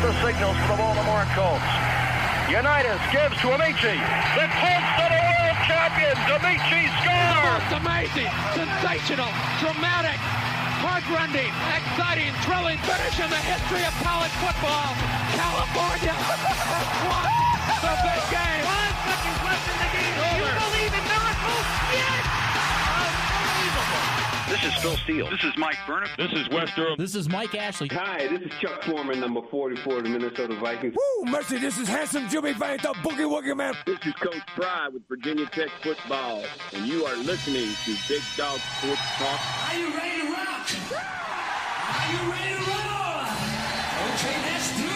the signals for the Baltimore Colts. Unitas gives to Amici. The Colts are the world champions. Amici scores. It's amazing, sensational, dramatic, heart-rending, exciting, thrilling finish in the history of college football. California has won the big game. 5 seconds left in the game. Do you believe in miracles? Yes! Unbelievable. This is Phil Steele. This is Mike Burnham. This is Wes Durham. This is Mike Ashley. Hi, this is Chuck Foreman, number 44 of the Minnesota Vikings. Woo, mercy, this is handsome Jimmy Van, the Boogie Woogie Man. This is Coach Fry with Virginia Tech Football, and you are listening to Big Dog Sports Talk. Are you ready to rock? Are you ready to roll? Okay, let's do it.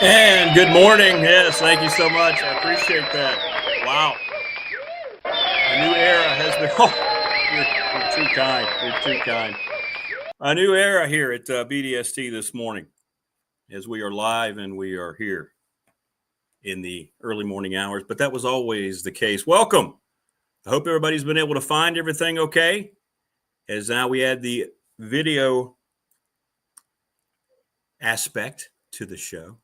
And good morning. Yes, thank you so much. I appreciate that. Wow. A new era has been. Oh, you're too kind. You're too kind. A new era here at BDST this morning as we are live and we are here in the early morning hours. But that was always the case. Welcome. I hope everybody's been able to find everything okay. As now we add the video aspect to the show.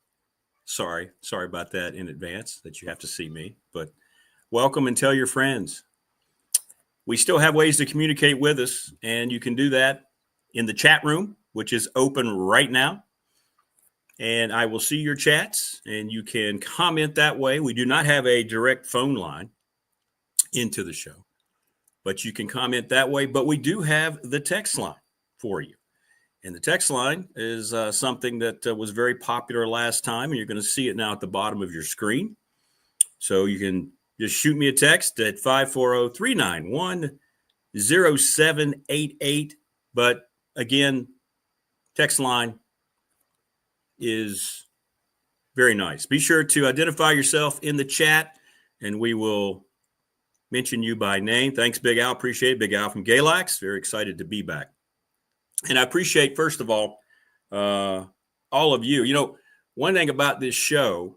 Sorry about that in advance that you have to see me, but welcome and tell your friends. We still have ways to communicate with us, and you can do that in the chat room, which is open right now. And I will see your chats, and you can comment that way. We do not have a direct phone line into the show, but you can comment that way. But we do have the text line for you. And the text line is something that was very popular last time, and you're going to see it now at the bottom of your screen. So you can just shoot me a text at 540-391-0788. But again, text line is very nice. Be sure to identify yourself in the chat, and we will mention you by name. Thanks, Big Al. Appreciate it. Big Al from Galax. Very excited to be back. And I appreciate, first of all of you. You know, one thing about this show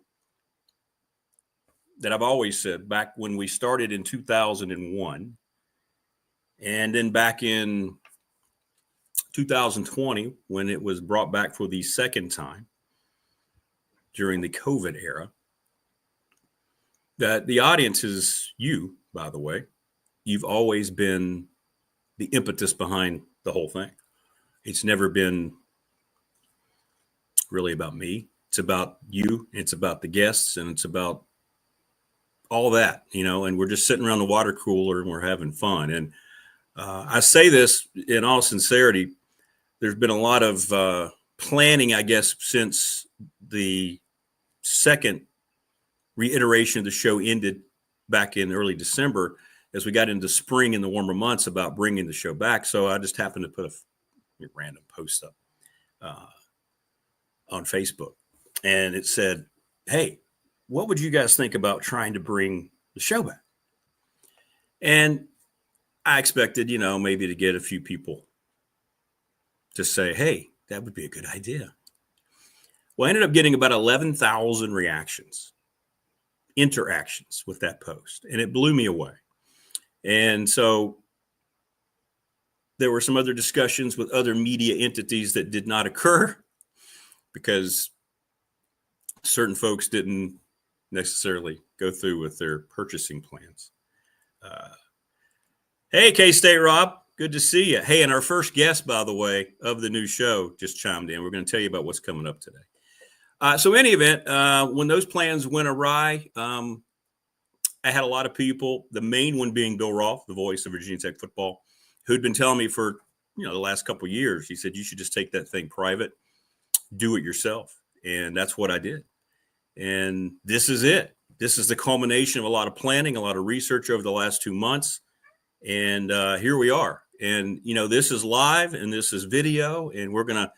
that I've always said back when we started in 2001 and then back in 2020 when it was brought back for the second time during the COVID era, that the audience is you, by the way. You've always been the impetus behind the whole thing. It's never been really about me. It's about you. It's about the guests, and it's about all that, you know, and we're just sitting around the water cooler and we're having fun. And I say this in all sincerity. There's been a lot of planning, I guess, since the second reiteration of the show ended back in early December as we got into spring and the warmer months about bringing the show back. So I just happened to put a random post up on Facebook, and it said, hey, what would you guys think about trying to bring the show back? And I expected, you know, maybe to get a few people to say, hey, that would be a good idea. Well, I ended up getting about 11,000 interactions with that post, and it blew me away. And so there were some other discussions with other media entities that did not occur because certain folks didn't necessarily go through with their purchasing plans. Hey, K-State Rob, good to see you. Hey, and our first guest, by the way, of the new show just chimed in. We're going to tell you about what's coming up today. So in any event, when those plans went awry, I had a lot of people, the main one being Bill Roth, the voice of Virginia Tech football, who'd been telling me for, you know, the last couple of years. He said, you should just take that thing private, do it yourself. And that's what I did. And this is it. This is the culmination of a lot of planning, a lot of research over the last 2 months. And here we are. And, you know, this is live and this is video, and we're going to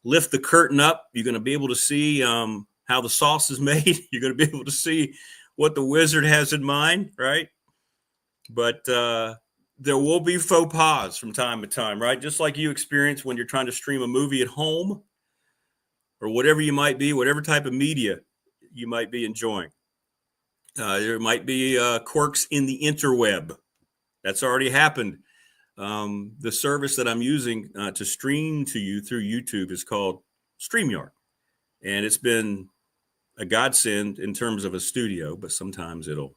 lift the curtain up. You're going to be able to see how the sauce is made. You're going to be able to see what the wizard has in mind, right? But there will be faux pas from time to time, right? Just like you experience when you're trying to stream a movie at home or whatever you might be, whatever type of media you might be enjoying. There might be quirks in the interweb. That's already happened The service that I'm using to stream to you through YouTube is called StreamYard. And it's been a godsend in terms of a studio, but sometimes it'll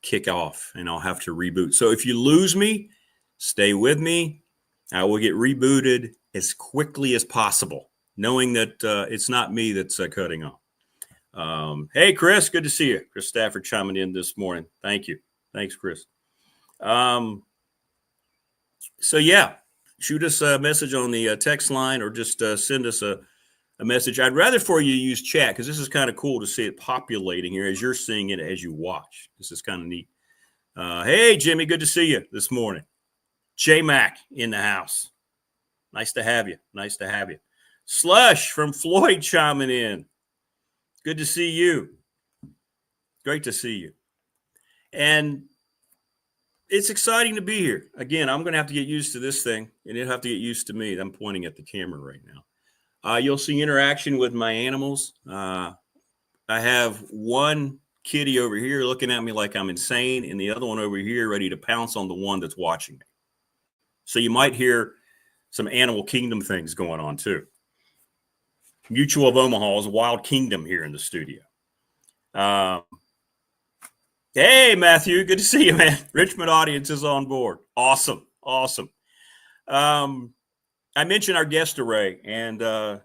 kick off and I'll have to reboot. So if you lose me, stay with me. I will get rebooted as quickly as possible, knowing that it's not me that's cutting off. Hey, Chris, good to see you. Chris Stafford chiming in this morning. Thank you. Thanks, Chris. So, yeah, shoot us a message on the text line or just send us a message. I'd rather for you use chat because this is kind of cool to see it populating here as you're seeing it as you watch. This is kind of neat. Hey, Jimmy, good to see you this morning. J-Mac in the house. Nice to have you. Nice to have you. Slush from Floyd chiming in. Good to see you. Great to see you. And it's exciting to be here. Again, I'm going to have to get used to this thing, and you'll have to get used to me. I'm pointing at the camera right now. You'll see interaction with my animals. I have one kitty over here looking at me like I'm insane, and the other one over here ready to pounce on the one that's watching me. So you might hear some Animal Kingdom things going on too. Mutual of Omaha is Wild Kingdom here in the studio. Hey, Matthew, good to see you, man. Richmond audience is on board. Awesome. Awesome. I mentioned our guest array, and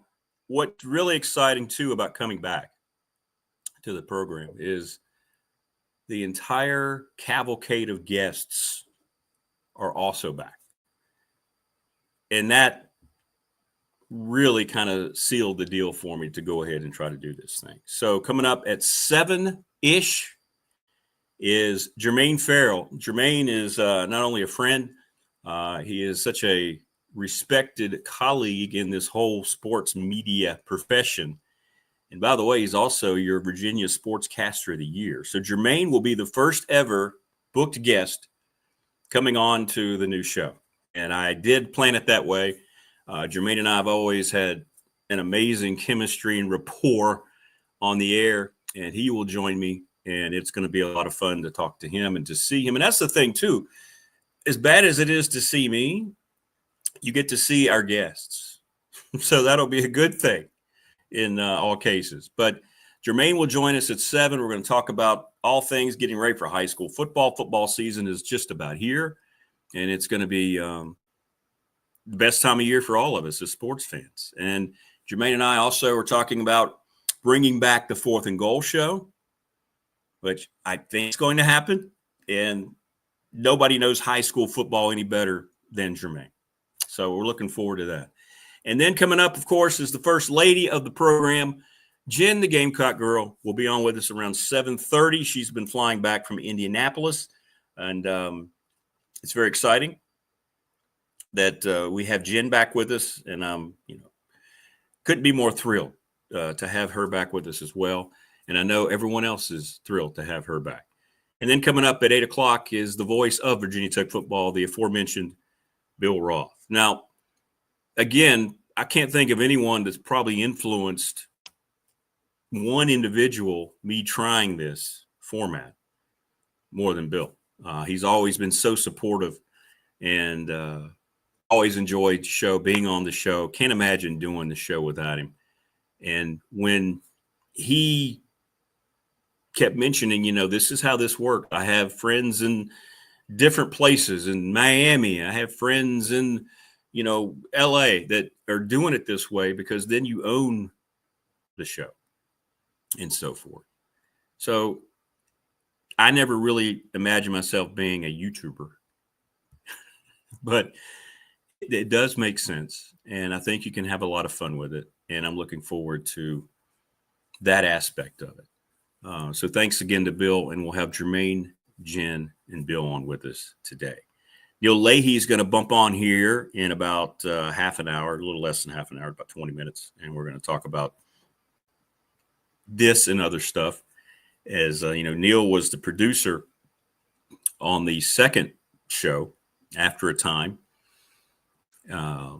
what's really exciting too about coming back to the program is the entire cavalcade of guests are also back. And that really kind of sealed the deal for me to go ahead and try to do this thing. So coming up at 7-ish is Germaine Frell. Germaine is not only a friend, he is such a respected colleague in this whole sports media profession. And by the way, he's also your Virginia Sportscaster of the Year. So Germaine will be the first ever booked guest coming on to the new show. And I did plan it that way. Jermaine and I have always had an amazing chemistry and rapport on the air, and he will join me, and it's going to be a lot of fun to talk to him and to see him. And that's the thing, too. As bad as it is to see me, you get to see our guests. So that'll be a good thing in all cases. But Jermaine will join us at 7. We're going to talk about all things getting ready for high school football. Football season is just about here, and it's going to be the best time of year for all of us as sports fans. And Jermaine and I also are talking about bringing back the 4th and Goal show, which I think is going to happen. And nobody knows high school football any better than Jermaine. So we're looking forward to that. And then coming up, of course, is the first lady of the program, Jen, the Gamecock girl, will be on with us around 7:30. She's been flying back from Indianapolis, and it's very exciting that we have Jen back with us, and couldn't be more thrilled to have her back with us as well. And I know everyone else is thrilled to have her back. And then coming up at 8 o'clock is the voice of Virginia Tech football, the aforementioned Bill Roth. Now, again, I can't think of anyone that's probably influenced one individual, me trying this format, more than Bill. He's always been so supportive and always enjoyed the show, being on the show. Can't imagine doing the show without him. And when he kept mentioning, this is how this worked. I have friends in different places in Miami. I have friends in, LA that are doing it this way because then you own the show and so forth. So I never really imagined myself being a YouTuber, but it does make sense. And I think you can have a lot of fun with it. And I'm looking forward to that aspect of it. So thanks again to Bill, and we'll have Jermaine, Jen, and Bill on with us today. Neil Leahy is going to bump on here in about half an hour, a little less than half an hour, about 20 minutes. And we're going to talk about this and other stuff. As Neil was the producer on the second show after a time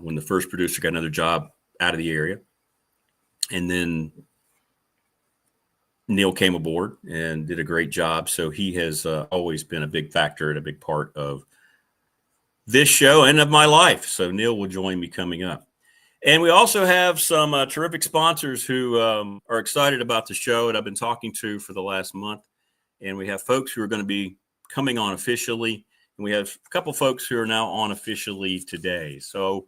when the first producer got another job out of the area. And then Neil came aboard and did a great job. So he has always been a big factor and a big part of this show and of my life. So Neil will join me coming up. And we also have some terrific sponsors who are excited about the show that I've been talking to for the last month. And we have folks who are going to be coming on officially. And we have a couple folks who are now on officially today. So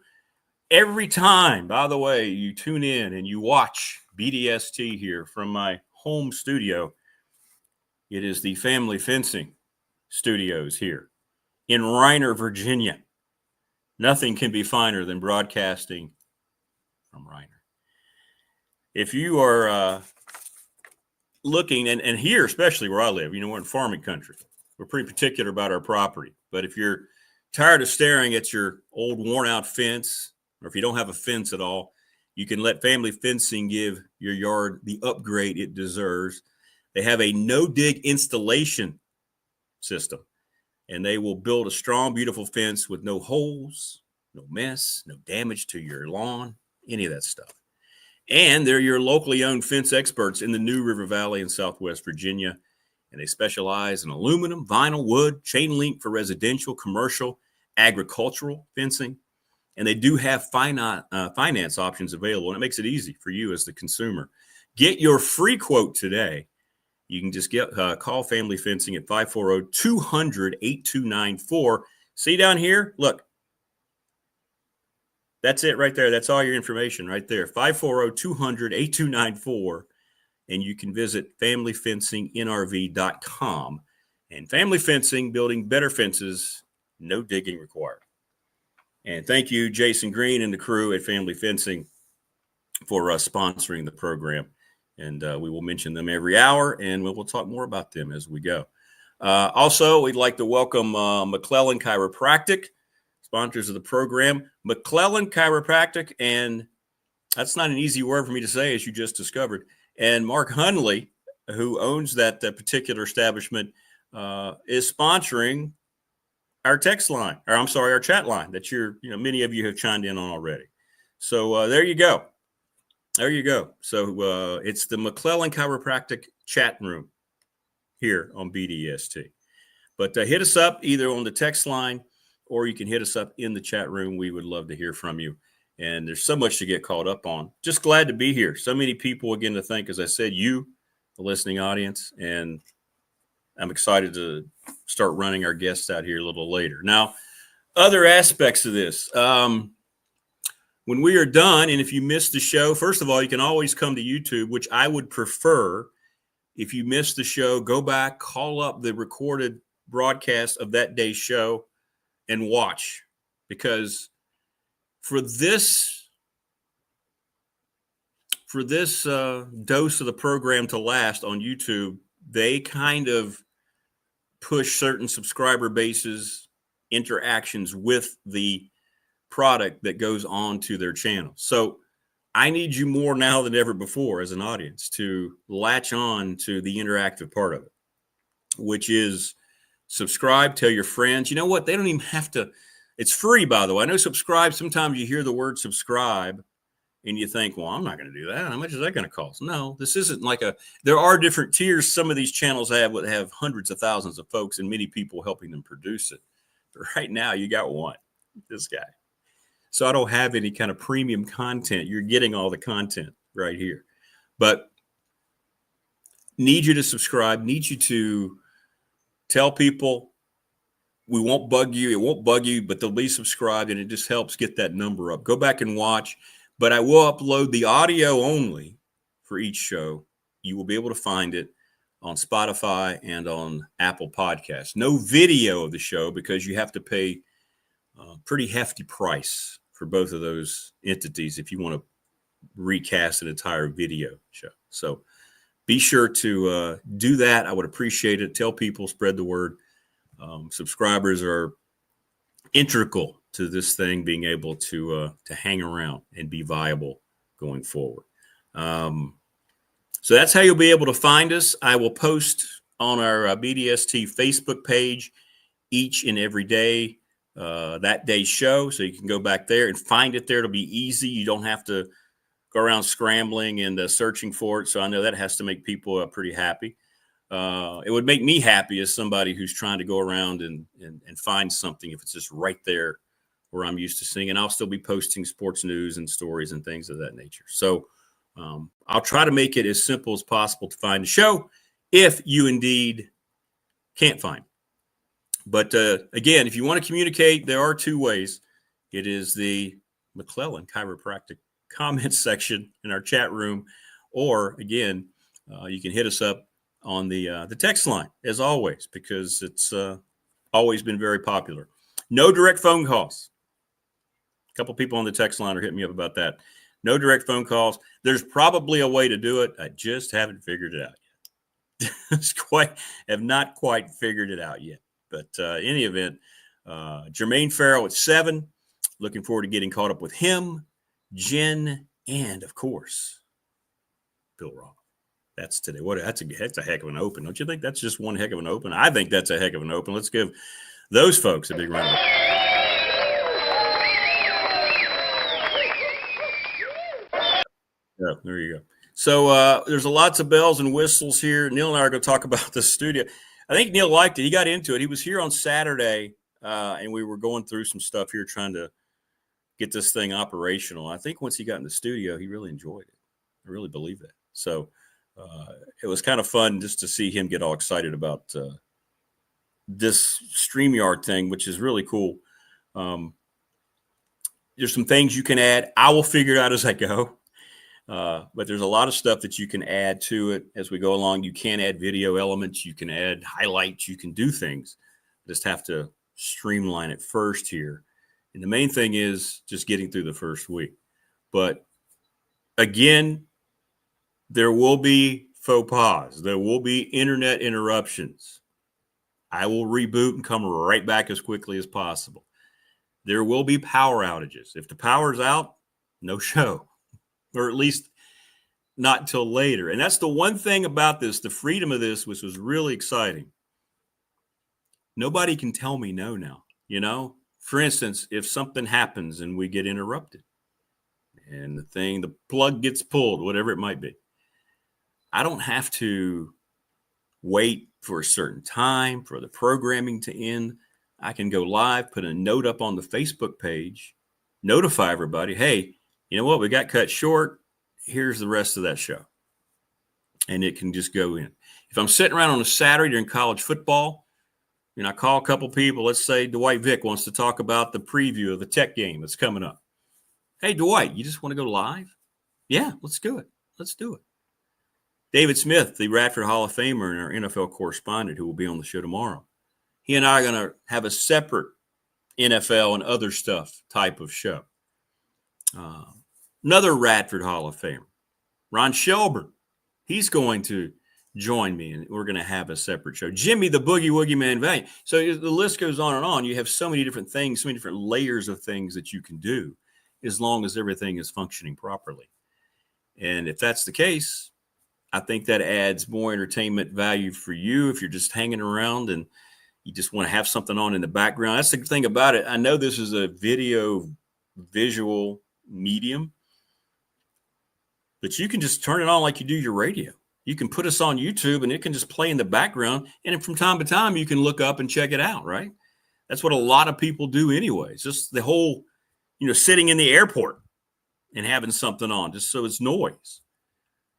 every time, by the way, you tune in and you watch BDST here from my home studio, it is the Family Fencing Studios here in Reiner, Virginia. Nothing can be finer than broadcasting from Reiner. If you are looking, and here, especially where I live, we're in farming country. We're pretty particular about our property. But if you're tired of staring at your old worn out fence, or if you don't have a fence at all, you can let Family Fencing give your yard the upgrade it deserves. They have a no-dig installation system, and they will build a strong, beautiful fence with no holes, no mess, no damage to your lawn, any of that stuff. And they're your locally owned fence experts in the New River Valley in Southwest Virginia, and they specialize in aluminum, vinyl, wood, chain link for residential, commercial, agricultural fencing. And they do have finance options available, and it makes it easy for you as the consumer. Get your free quote today. You can just call Family Fencing at 540-200-8294. See down here? Look. That's it right there. That's all your information right there. 540-200-8294. And you can visit familyfencingnrv.com. And Family Fencing, building better fences, no digging required. And thank you, Jason Green and the crew at Family Fencing, for sponsoring the program. And we will mention them every hour, and we'll talk more about them as we go. Also, we'd like to welcome McClellan Chiropractic, sponsors of the program. McClellan Chiropractic, and that's not an easy word for me to say, as you just discovered. And Mark Hunley, who owns that particular establishment, is sponsoring our text line, or I'm sorry, our chat line that many of you have chimed in on already. So there you go. There you go. So it's the McClellan Chiropractic chat room here on BDST. But hit us up either on the text line, or you can hit us up in the chat room. We would love to hear from you. And there's so much to get caught up on. Just glad to be here. So many people, again, to thank, as I said, you, the listening audience. And I'm excited to start running our guests out here a little later. Now, other aspects of this. When we are done, and if you missed the show, first of all, you can always come to YouTube, which I would prefer. If you missed the show, go back, call up the recorded broadcast of that day's show and watch. Because for this dose of the program to last on YouTube, they kind of push certain subscriber bases, interactions with the product that goes on to their channel. So I need you more now than ever before as an audience to latch on to the interactive part of it, which is subscribe, tell your friends. You know what? They don't even have to. It's free, by the way. I know subscribe. Sometimes you hear the word subscribe and you think, well, I'm not going to do that. How much is that going to cost? No, this isn't there are different tiers. Some of these channels have hundreds of thousands of folks and many people helping them produce it. But right now you got one, this guy. So I don't have any kind of premium content. You're getting all the content right here. But need you to subscribe, need you to tell people. We won't bug you. It won't bug you, but they'll be subscribed, and it just helps get that number up. Go back and watch. But I will upload the audio only for each show. You will be able to find it on Spotify and on Apple Podcasts. No video of the show because you have to pay a pretty hefty price for both of those entities if you want to recast an entire video show. So be sure to do that. I would appreciate it. Tell people, spread the word. Subscribers are integral to this thing being able to hang around and be viable going forward. So that's how you'll be able to find us. I will post on our BDST Facebook page each and every day that day's show, so you can go back there and find it there. It'll be easy. You don't have to go around scrambling and searching for it. So I know that has to make people pretty happy. it would make me happy as somebody who's trying to go around and find something if it's just right there where I'm used to seeing. And I'll still be posting sports news and stories and things of that nature. So I'll try to make it as simple as possible to find the show if you indeed can't find it. But again, if you want to communicate, there are two ways. It is the McClellan Chiropractic comments section in our chat room, or again, you can hit us up on the text line as always, because it's always been very popular. No direct phone calls. A couple people on the text line are hitting me up about that. No direct phone calls. There's probably a way to do it. I just haven't figured it out yet. Have not quite figured it out yet. But in any event, Germaine Frell at 7. Looking forward to getting caught up with him, Jen, and of course, Bill Roth. That's today. That's a heck of an open. Don't you think that's just one heck of an open? I think that's a heck of an open. Let's give those folks a big round of applause. Yeah, there you go. So there's lots of bells and whistles here. Neil and I are going to talk about the studio. I think Neil liked it. He got into it. He was here on Saturday, and we were going through some stuff here trying to get this thing operational. I think once he got in the studio, he really enjoyed it. I really believe that. So it was kind of fun just to see him get all excited about this StreamYard thing, which is really cool. There's some things you can add. I will figure it out as I go. But there's a lot of stuff that you can add to it as we go along. You can add video elements. You can add highlights. You can do things. Just have to streamline it first here. And the main thing is just getting through the first week. But again, there will be faux pas. There will be internet interruptions. I will reboot and come right back as quickly as possible. There will be power outages. If the power's out, no show. Or at least not until later. And that's the one thing about this, the freedom of this, which was really exciting. Nobody can tell me no now, you know? For instance, if something happens and we get interrupted and the plug gets pulled, whatever it might be, I don't have to wait for a certain time for the programming to end. I can go live, put a note up on the Facebook page, notify everybody, hey, you know what? We got cut short. Here's the rest of that show. And it can just go in. If I'm sitting around on a Saturday during college football, I call a couple people. Let's say Dwight Vick wants to talk about the preview of the Tech game that's coming up. Hey, Dwight, you just want to go live? Yeah, let's do it. Let's do it. David Smith, the Radford Hall of Famer and our NFL correspondent who will be on the show tomorrow. He and I are going to have a separate NFL and other stuff type of show. Another Radford Hall of Famer, Ron Shelburne, he's going to join me, and we're going to have a separate show. Jimmy, the Boogie Woogie Man Valiant. So the list goes on and on. You have so many different things, so many different layers of things that you can do as long as everything is functioning properly. And if that's the case, I think that adds more entertainment value for you if you're just hanging around and you just want to have something on in the background. That's the thing about it. I know this is a visual medium, but you can just turn it on like you do your radio. You can put us on YouTube and it can just play in the background. And from time to time, you can look up and check it out, right? That's what a lot of people do anyway. It's just the whole, sitting in the airport and having something on just so it's noise,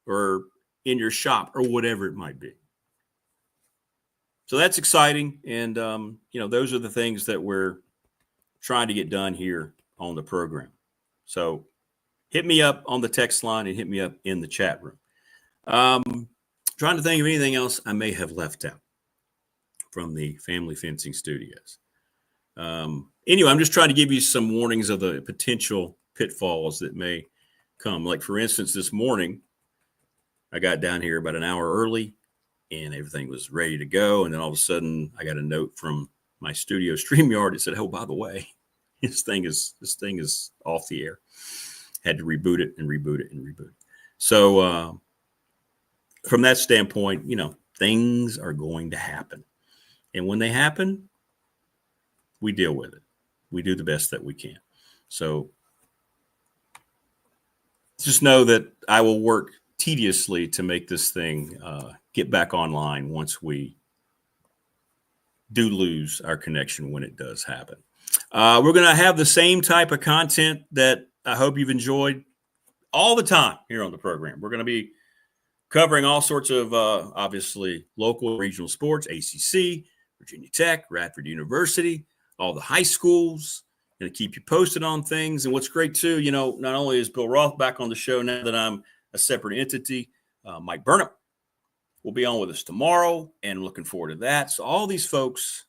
or in your shop or whatever it might be. So that's exciting. And, those are the things that we're trying to get done here on the program. So hit me up on the text line and hit me up in the chat room. Trying to think of anything else I may have left out from the Family Fencing Studios. Anyway, I'm just trying to give you some warnings of the potential pitfalls that may come. Like, for instance, this morning, I got down here about an hour early and everything was ready to go. And then all of a sudden I got a note from my studio StreamYard. It said, oh, by the way, this thing is off the air. Had to reboot it and reboot it and reboot it. So from that standpoint, things are going to happen. And when they happen, we deal with it. We do the best that we can. So just know that I will work tediously to make this thing get back online once we do lose our connection when it does happen. We're going to have the same type of content that I hope you've enjoyed all the time here on the program. We're going to be covering all sorts of, obviously, local regional sports, ACC, Virginia Tech, Radford University, all the high schools. Going to keep you posted on things. And what's great, too, you know, not only is Bill Roth back on the show now that I'm a separate entity, Mike Burnham will be on with us tomorrow, and looking forward to that. So all these folks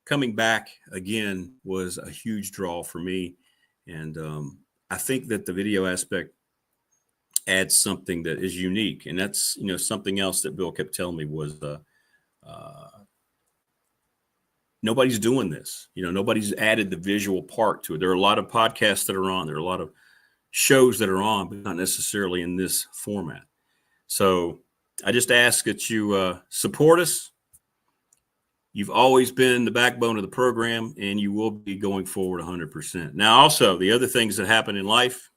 coming back again was a huge draw for me. And I think that the video aspect adds something that is unique. And that's, you know, something else that Bill kept telling me was nobody's doing this. You know, nobody's added the visual part to it. There are a lot of podcasts that are on. There are a lot of shows that are on, but not necessarily in this format. So I just ask that you support us. You've always been the backbone of the program, and you will be going forward 100%. Now, also, the other things that happen in life,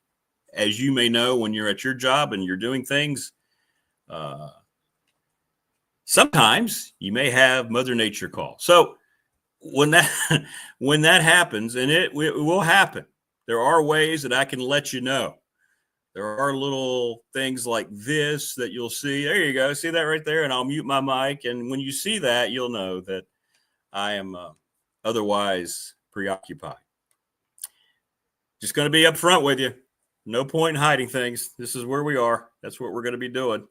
as you may know, when you're at your job and you're doing things, sometimes you may have Mother Nature call. So when that happens, and it will happen, there are ways that I can let you know. There are little things like this that you'll see. There you go. See that right there? And I'll mute my mic. And when you see that, you'll know that I am otherwise preoccupied. Just going to be up front with you. No point in hiding things. This is where we are. That's what we're going to be doing.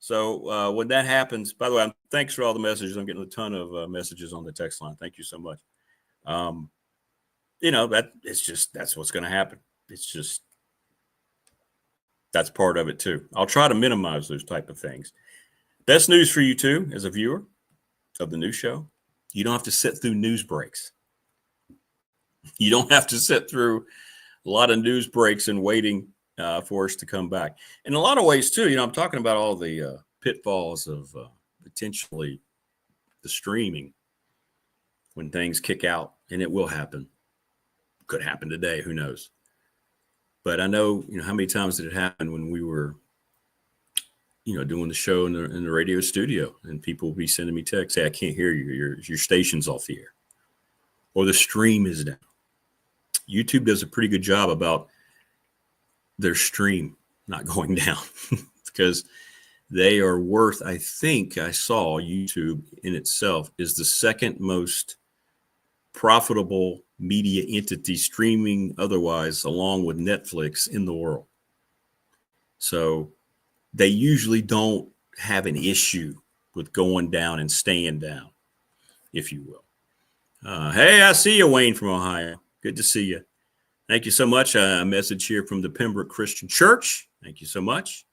So when that happens, by the way, thanks for all the messages. I'm getting a ton of messages on the text line. Thank you so much. You know, that's what's going to happen. It's just, that's part of it too. I'll try to minimize those type of things. Best news for you too, as a viewer of the new show, you don't have to sit through news breaks. You don't have to sit through a lot of news breaks and waiting for us to come back. In a lot of ways too, you know, I'm talking about all the pitfalls of potentially the streaming when things kick out, and it will happen. Could happen today, who knows? But I know, you know, how many times did it happen when we were, you know, doing the show in the radio studio, and people will be sending me texts, "Hey, I can't hear you. Your station's off the air, or the stream is down." YouTube does a pretty good job about their stream not going down because they are worth, I think I saw YouTube in itself is the second most profitable media entity, streaming otherwise, along with Netflix, in the world. So they usually don't have an issue with going down and staying down, if you will. Hey, I see you, Wayne from Ohio. Good to see you. Thank you so much. A message here from the Pembroke Christian Church. Thank you so much.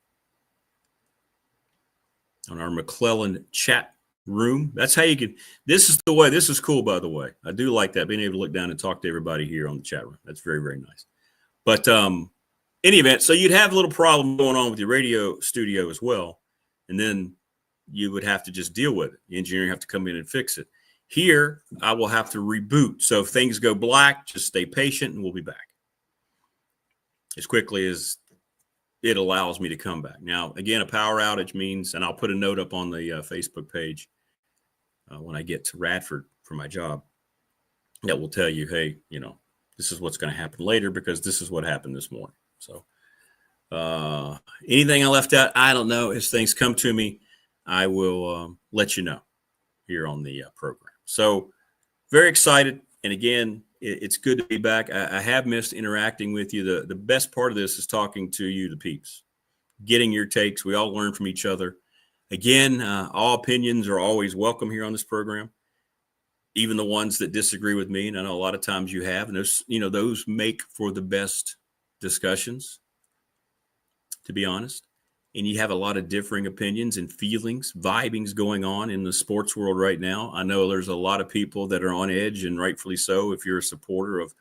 On our McClellan chat room. That's how you can, this is the way, this is cool, by the way. I do like that, being able to look down and talk to everybody here on the chat room. That's very, very nice. But any event, so you'd have a little problem going on with your radio studio as well. And then you would have to just deal with it. The engineer have to come in and fix it. Here, I will have to reboot. So if things go black, just stay patient and we'll be back as quickly as it allows me to come back. Now, again, a power outage means, and I'll put a note up on the Facebook page when I get to Radford for my job, that will tell you, hey, you know, this is what's going to happen later because this is what happened this morning. So anything I left out, I don't know. As things come to me, I will let you know here on the program. So very excited. And again, it's good to be back. I have missed interacting with you. The best part of this is talking to you, the peeps, getting your takes. We all learn from each other. Again, all opinions are always welcome here on this program, even the ones that disagree with me. And I know a lot of times you have, and those, you know, those make for the best discussions, to be honest. And you have a lot of differing opinions and feelings, vibings going on in the sports world right now. I know there's a lot of people that are on edge, and rightfully so, if you're a supporter of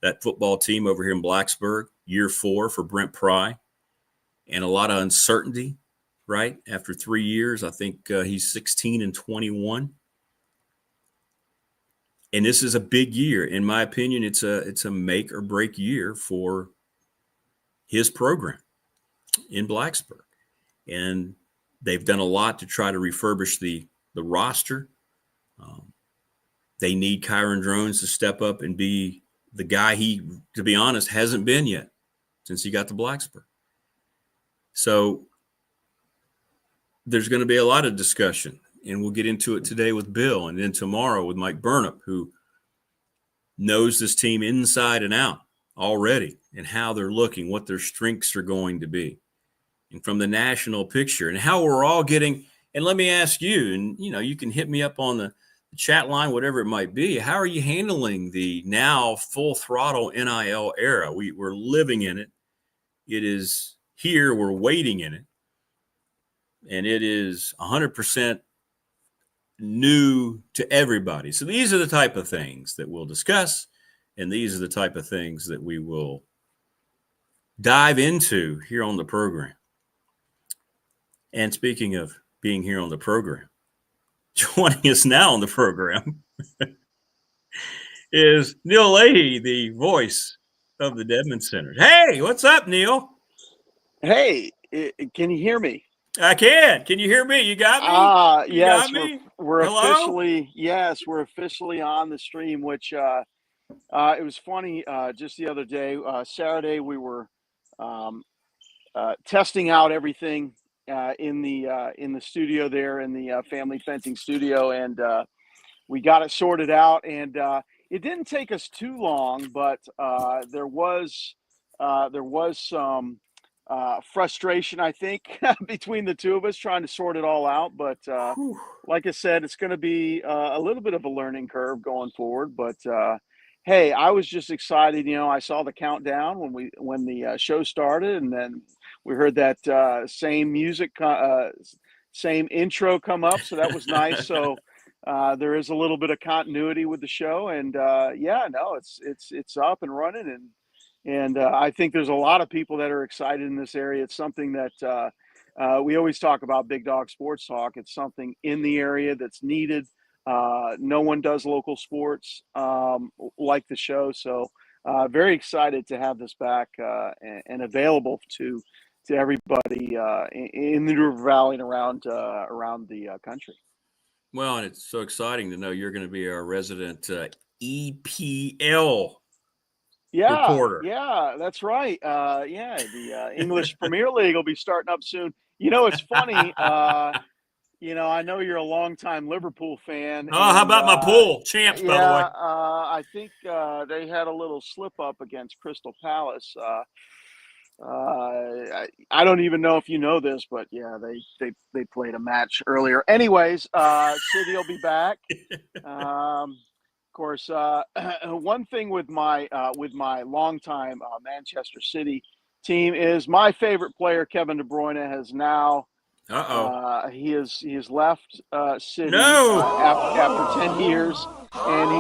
that football team over here in Blacksburg, year 4 for Brent Pry, and a lot of uncertainty, right? After 3 years, I think he's 16-21. And this is a big year. In my opinion, it's a make or break year for his program in Blacksburg. And They've done a lot to try to refurbish the roster. They need Kyron Drones to step up and be the guy he, to be honest, hasn't been yet since he got to Blacksburg. So there's going to be a lot of discussion, and we'll get into it today with Bill and then tomorrow with Mike Burnop, who knows this team inside and out already and how they're looking, what their strengths are going to be, and from the national picture and how we're all getting. And let me ask you, and you can hit me up on the chat line, whatever it might be. How are you handling the now full throttle NIL era? We're living in it. It is here. We're waiting in it. And it is 100% new to everybody. So these are the type of things that we'll discuss. And these are the type of things that we will dive into here on the program. And speaking of being here on the program, joining us now on the program is Neil Leahy, the voice of the Dedman Center. Hey, what's up, Neil? Hey, can you hear me? I can. Can you hear me? You got me? Yes, got me? we're Hello? we're officially on the stream, which it was funny. Just the other day, Saturday, we were testing out everything in the studio there in the family fencing studio, and we got it sorted out, and it didn't take us too long, but there was some frustration, I think, between the two of us trying to sort it all out. But like I said, it's going to be a little bit of a learning curve going forward. But hey, I was just excited. I saw the countdown when the show started, and then we heard that same music, same intro come up. So that was nice. So there is a little bit of continuity with the show, and it's up and running, and I think there's a lot of people that are excited in this area. It's something that we always talk about, Big Dog Sports Talk. It's something in the area that's needed. No one does local sports like the show, so very excited to have this back and available to everybody in the River Valley and around the country. Well, and it's so exciting to know you're going to be our resident EPL reporter. Yeah, that's right. The English Premier League will be starting up soon. It's funny. I know you're a longtime Liverpool fan. Oh, how about my pool champs, by the way? I think they had a little slip up against Crystal Palace. I don't even know if you know this, but yeah, they played a match earlier. Anyways, City will be back. Of course, one thing with my longtime Manchester City team is my favorite player, Kevin De Bruyne, has now. He has left City after 10 years, and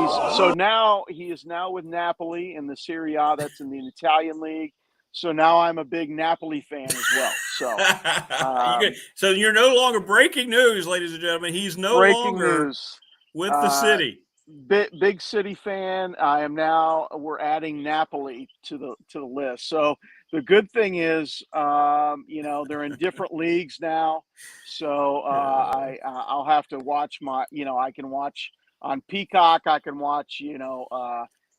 he is now with Napoli in the Serie A. That's in the Italian league. So now I'm a big Napoli fan as well. So, so you're no longer breaking news, ladies and gentlemen. He's no longer with the City. Big City fan. I am now. We're adding Napoli to the list. So the good thing is, they're in different leagues now. So I'll have to watch I can watch on Peacock. I can watch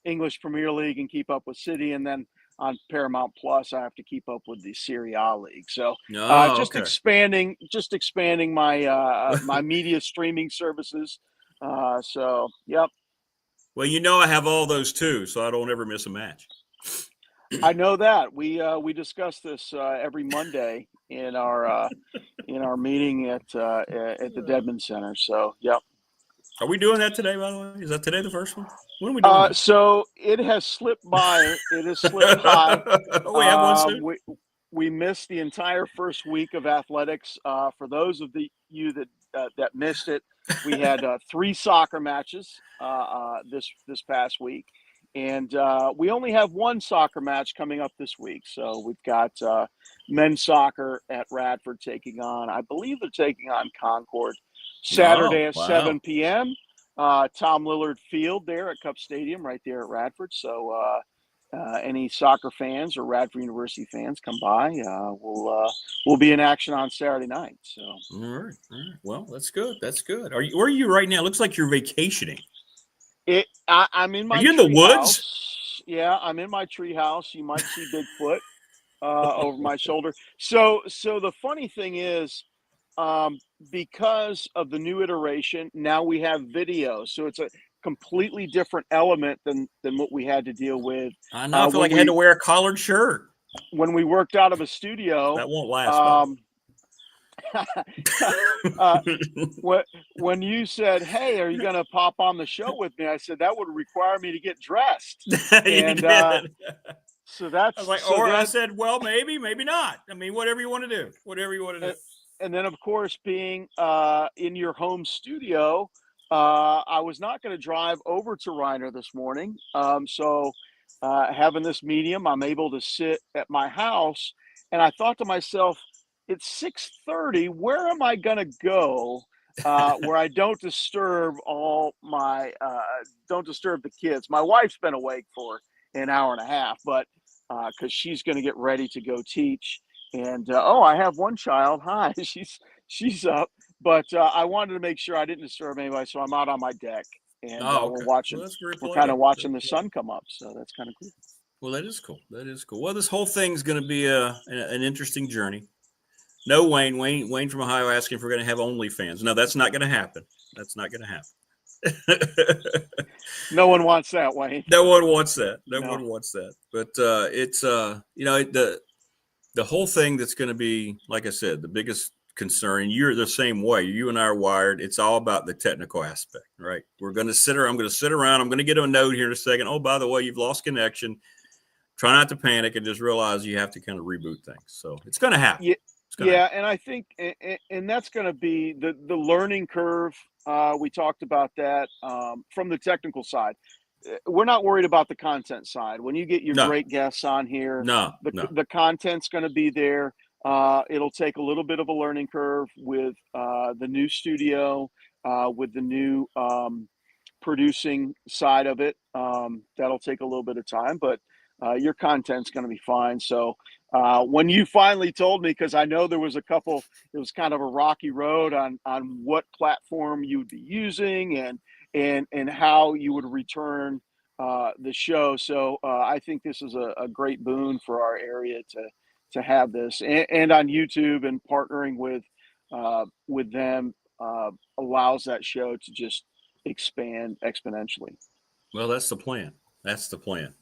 English Premier League and keep up with City, and then on Paramount Plus, I have to keep up with the Serie A league. So expanding my my media streaming services. Yep. Well, I have all those too, so I don't ever miss a match. I know that we discuss this every Monday in our meeting at the Dedman Center. So, yep. Are we doing that today, by the way? Is that today the first one? When are we doing so it has slipped by. It has slipped by. We have one soon. We missed the entire first week of athletics. For those of you that missed it, we had 3 soccer matches this past week, and we only have 1 soccer match coming up this week. So we've got men's soccer at Radford I believe they're taking on Concord Saturday at 7 p.m. Tom Lillard Field there at Cup Stadium right there at Radford. So any soccer fans or Radford University fans come by, we'll be in action on Saturday night. So all right. Well, that's good. That's good. Where are you right now? It looks like you're vacationing. I'm in my. Are you in the woods? House. Yeah, I'm in my tree house. You might see Bigfoot over my shoulder. So the funny thing is, because of the new iteration, now we have video. So it's a completely different element than what we had to deal with. I know. I feel like I had to wear a collared shirt when we worked out of a studio. That won't last. When you said, "Hey, are you going to pop on the show with me?" I said that would require me to get dressed. And so that's I was like, I said, well, maybe not. I mean, whatever you want to do, And then, of course, being in your home studio, I was not going to drive over to Reiner this morning. So having this medium, I'm able to sit at my house, and I thought to myself, it's 6:30. Where am I going to go where I don't disturb don't disturb the kids? My wife's been awake for an hour and a half, but because she's going to get ready to go teach. And I have one child. Hi, she's up, but I wanted to make sure I didn't disturb anybody, so I'm out on my deck, and we're watching. Well, we're kind of watching the sun come up, so that's kind of cool. Well, that is cool. Well, this whole thing's going to be an interesting journey. No, Wayne from Ohio asking if we're going to have OnlyFans. No, that's not going to happen. That's not going to happen. No one wants that, Wayne. No one wants that. No one wants that. But it's the whole thing that's going to be, like I said, the biggest concern. You're the same way. You and I are wired. It's all about the technical aspect, right? I'm going to sit around. I'm going to get a note here in a second. Oh, by the way, you've lost connection. Try not to panic and just realize you have to kind of reboot things. So it's going to happen. Yeah. And I think, and that's going to be the learning curve. We talked about that from the technical side. We're not worried about the content side. When you get your great guests on here, the content's going to be there. It'll take a little bit of a learning curve with the new studio, with the new producing side of it. That'll take a little bit of time, but your content's going to be fine. So when you finally told me, because I know there was it was kind of a rocky road on what platform you would be using and how you would return the show. So I think this is a great boon for our area to have this, and on YouTube, and partnering with them allows that show to just expand exponentially. Well, that's the plan.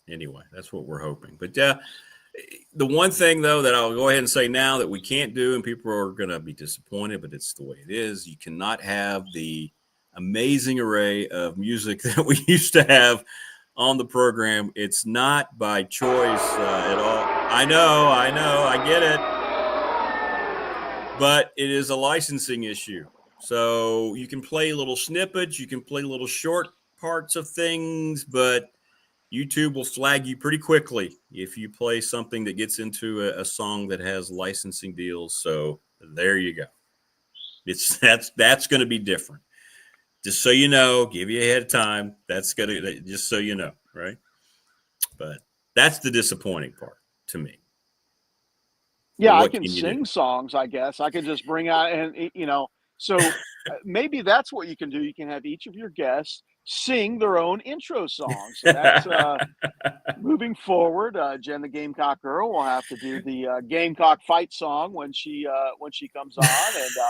Anyway, that's what we're hoping. But the one thing, though, that I'll go ahead and say now that we can't do, and people are going to be disappointed, but it's the way it is, you cannot have the amazing array of music that we used to have on the program. It's not by choice at all. I know, I get it. But it is a licensing issue. So you can play little snippets, you can play little short parts of things, but YouTube will flag you pretty quickly if you play something that gets into a song that has licensing deals. So there you go. That's going to be different. Just so you know, give you ahead of time. That's going to, just so you know, right? But that's the disappointing part to me. Yeah, I can sing songs, I guess. I can just bring out, and so maybe that's what you can do. You can have each of your guests sing their own intro song. So that's moving forward. Jen, the Gamecock girl, will have to do the Gamecock fight song when she comes on.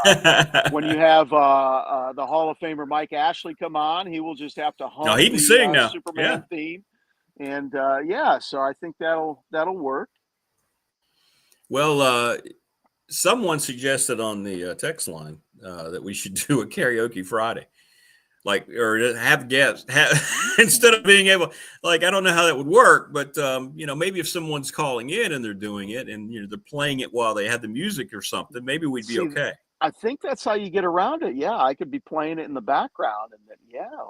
And when you have the Hall of Famer Mike Ashley come on, he will just have to hum. No, he can sing now. Superman theme. And so I think that'll work. Well, someone suggested on the text line that we should do a karaoke Friday. Or have guests instead of being able, I don't know how that would work, but maybe if someone's calling in and they're doing it and they're playing it while they have the music or something, maybe we'd be okay. I think that's how you get around it. Yeah, I could be playing it in the background, and then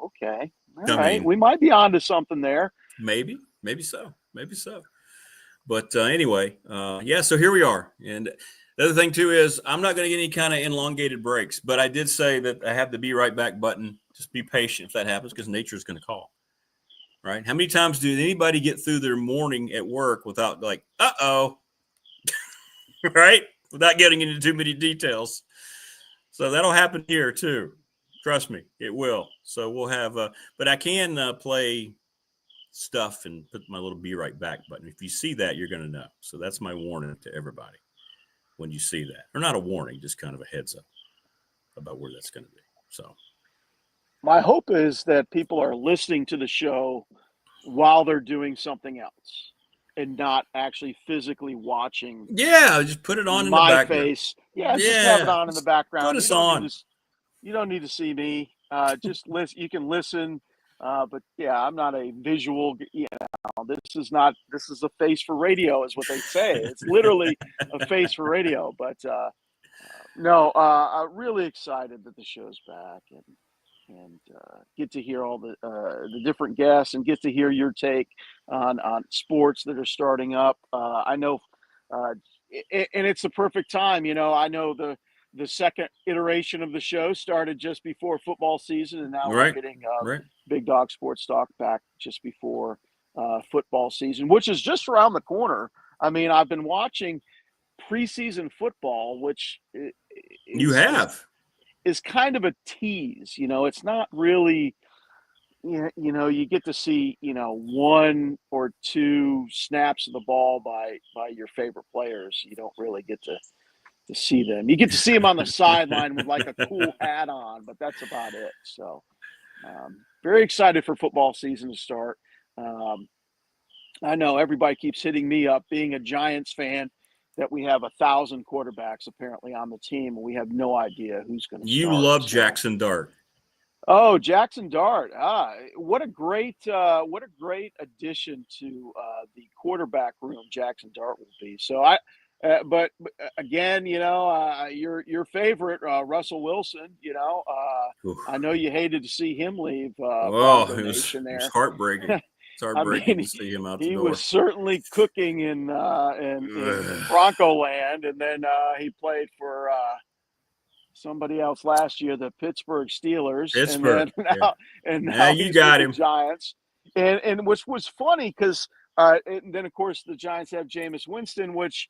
okay, all right, we might be onto something there. Maybe so. But anyway, so here we are, and. The other thing, too, is I'm not going to get any kind of elongated breaks, but I did say that I have the be right back button. Just be patient if that happens, because nature's going to call. right? How many times did anybody get through their morning at work without like, uh-oh, right? Without getting into too many details. So that'll happen here too. Trust me, it will. So we'll have, but I can play stuff and put my little be right back button. If you see that, you're going to know. So that's my warning to everybody when you see that. Or not a warning, just kind of a heads up about where that's going to be. So my hope is that people are listening to the show while they're doing something else and not actually physically watching. Yeah, just put it on in the background. My face. Yeah, just have it on in the background. Put us on. You don't need to see me. Just listen. You can listen. But yeah, I'm not a visual. This is a face for radio, is what they say. It's literally a face for radio. But no, I'm really excited that the show's back and get to hear all the different guests and get to hear your take on sports that are starting up. I know, and it's the perfect time. I know the second iteration of the show started just before football season, and now we're getting Big Dog Sports Talk back just before football season, which is just around the corner. I mean, I've been watching preseason football, which is kind of a tease. It's not really, you get to see, one or two snaps of the ball by your favorite players. You don't really get to see them. You get to see them on the sideline with like a cool hat on, but that's about it. So very excited for football season to start. I know everybody keeps hitting me up, being a Giants fan, that we have 1,000 quarterbacks apparently on the team, and we have no idea who's going to start. You love Jackson Dart. Oh, Jackson Dart. What a great addition to the quarterback room Jackson Dart will be. So but again, your favorite, Russell Wilson, I know you hated to see him leave. It was heartbreaking. It's heartbreaking to see him out the door. He was certainly cooking in Bronco land, and then he played for somebody else last year, the Pittsburgh Steelers. And now you got him. Giants. And which was funny because and then of course the Giants have Jameis Winston, which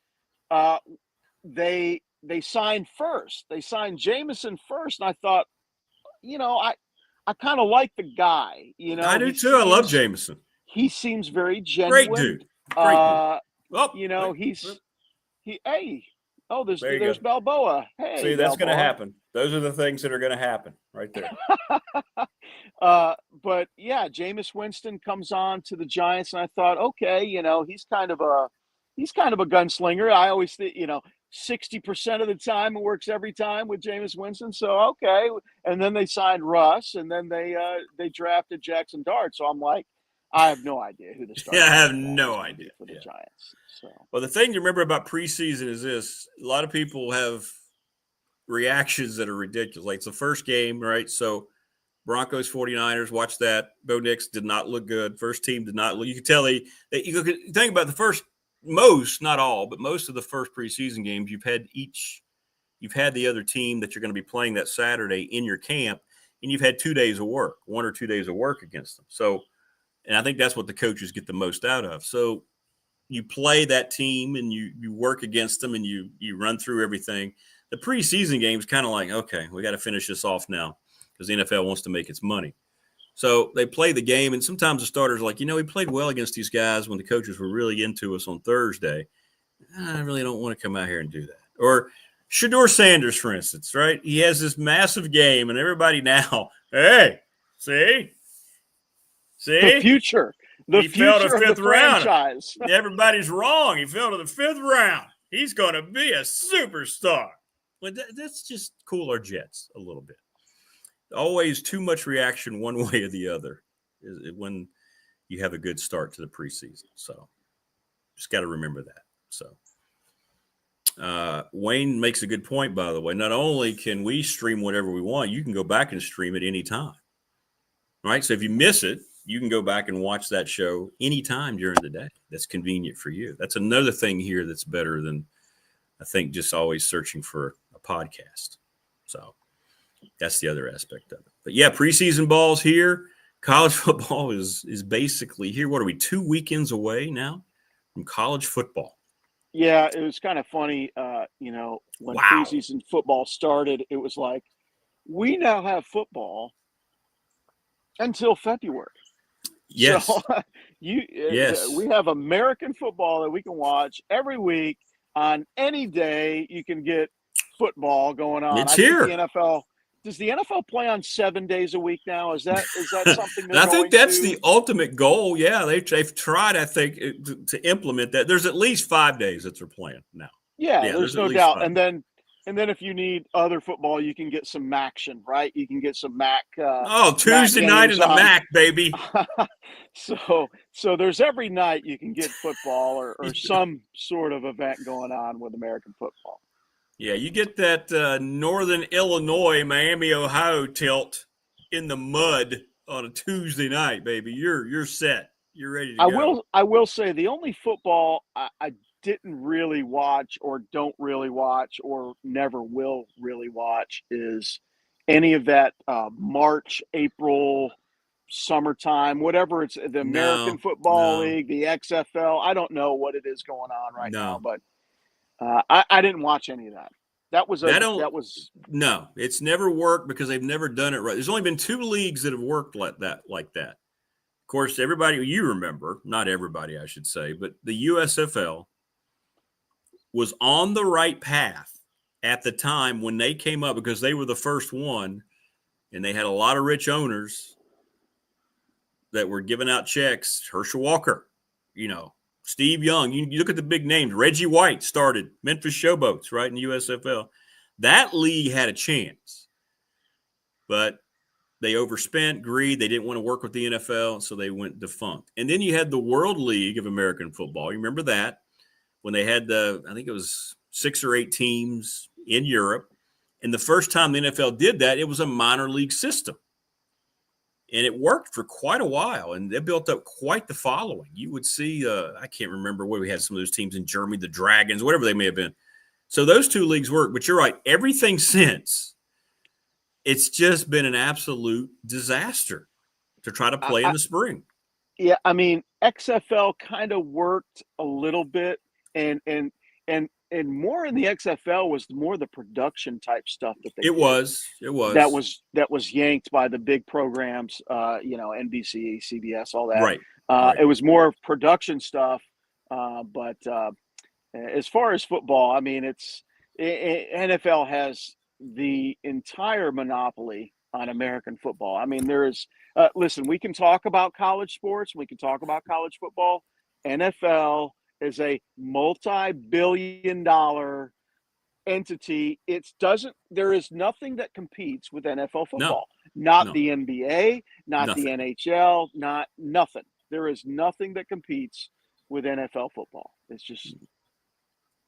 they signed first. They signed Jamison first, and I thought, I kind of like the guy. I do too. I love Jamison. He seems very genuine. Great dude. There's Balboa. Hey, see, that's going to happen. Those are the things that are going to happen right there. But yeah, Jameis Winston comes on to the Giants, and I thought, okay, he's kind of a gunslinger. I always think, 60% of the time it works every time with Jameis Winston. So, okay. And then they signed Russ, and then they drafted Jackson Dart. So I'm like, I have no idea who the starter. Yeah, I have no idea for the Giants. So, well, the thing to remember about preseason is this: a lot of people have reactions that are ridiculous. Like it's the first game, right? So Broncos 49ers, watch that. Bo Nix did not look good. First team did not look. You could tell you think about the first, not all, but most of the first preseason games. You've had the other team that you're going to be playing that Saturday in your camp, and you've had 2 days of work, 1 or 2 days of work against them. So. And I think that's what the coaches get the most out of. So you play that team and you work against them and you run through everything. The preseason game is kind of like, okay, we got to finish this off now because the NFL wants to make its money. So they play the game, and sometimes the starters are like, we played well against these guys when the coaches were really into us on Thursday. I really don't want to come out here and do that. Or Shedeur Sanders, for instance, right? He has this massive game, and everybody now, hey, see? The future. He fell to the fifth round. Everybody's wrong. He fell to the fifth round. He's going to be a superstar. Well, that's just cool our jets a little bit. Always too much reaction one way or the other when you have a good start to the preseason. So just got to remember that. So Wayne makes a good point, by the way. Not only can we stream whatever we want, you can go back and stream it anytime. Right? So if you miss it, you can go back and watch that show anytime during the day. That's convenient for you. That's another thing here that's better than, I think, just always searching for a podcast. So that's the other aspect of it. But yeah, preseason ball's here. college football is basically here. What are we, 2 weekends away now from college football? Yeah, it was kind of funny. When preseason football started, it was like, we now have football until February. Yes. So we have American football that we can watch every week on any day. You can get football going on. It's here. Think the NFL. Does the NFL play on 7 days a week now? Is that something they're I think that's to? the ultimate goal. Yeah, they've tried, I think, to implement that. There's at least 5 days that they're playing now. Yeah, there's no doubt. And then if you need other football, you can get some MACtion, right? You can get some MAC. Tuesday night in the MAC, baby. So there's every night you can get football or some sort of event going on with American football. Yeah, you get that Northern Illinois, Miami, Ohio tilt in the mud on a Tuesday night, baby. You're set. You're ready to go. I will say the only football I didn't really watch or don't really watch or never will really watch is any of that March, April, summertime, whatever it's the American Football League, the XFL. I don't know what it is going on right now, but I didn't watch any of that. No, it's never worked because they've never done it right. There's only been 2 leagues that have worked like that. Of course, everybody you remember, not everybody, I should say, but the USFL was on the right path at the time when they came up because they were the first one, and they had a lot of rich owners that were giving out checks. Herschel Walker, Steve Young. You look at the big names. Reggie White started Memphis Showboats, right, in the USFL. That league had a chance, but they overspent, greed. They didn't want to work with the NFL, so they went defunct. And then you had the World League of American Football. You remember that? When they had I think it was 6 or 8 teams in Europe. And the first time the NFL did that, it was a minor league system. And it worked for quite a while, and they built up quite the following. You would see, I can't remember where we had some of those teams in Germany, the Dragons, whatever they may have been. So those 2 leagues work. But you're right, everything since, it's just been an absolute disaster to try to play in the spring. Yeah, I mean, XFL kind of worked a little bit, and more in the XFL was more the production type stuff that they did. That was yanked by the big programs, NBC, CBS, all that. Right. It was more production stuff, but as far as football, I mean, NFL has the entire monopoly on American football. I mean, listen, we can talk about college sports, we can talk about college football. NFL is a multi-billion-dollar entity. There is nothing that competes with NFL football. Not the NBA, not the NHL, nothing. There is nothing that competes with NFL football. It's just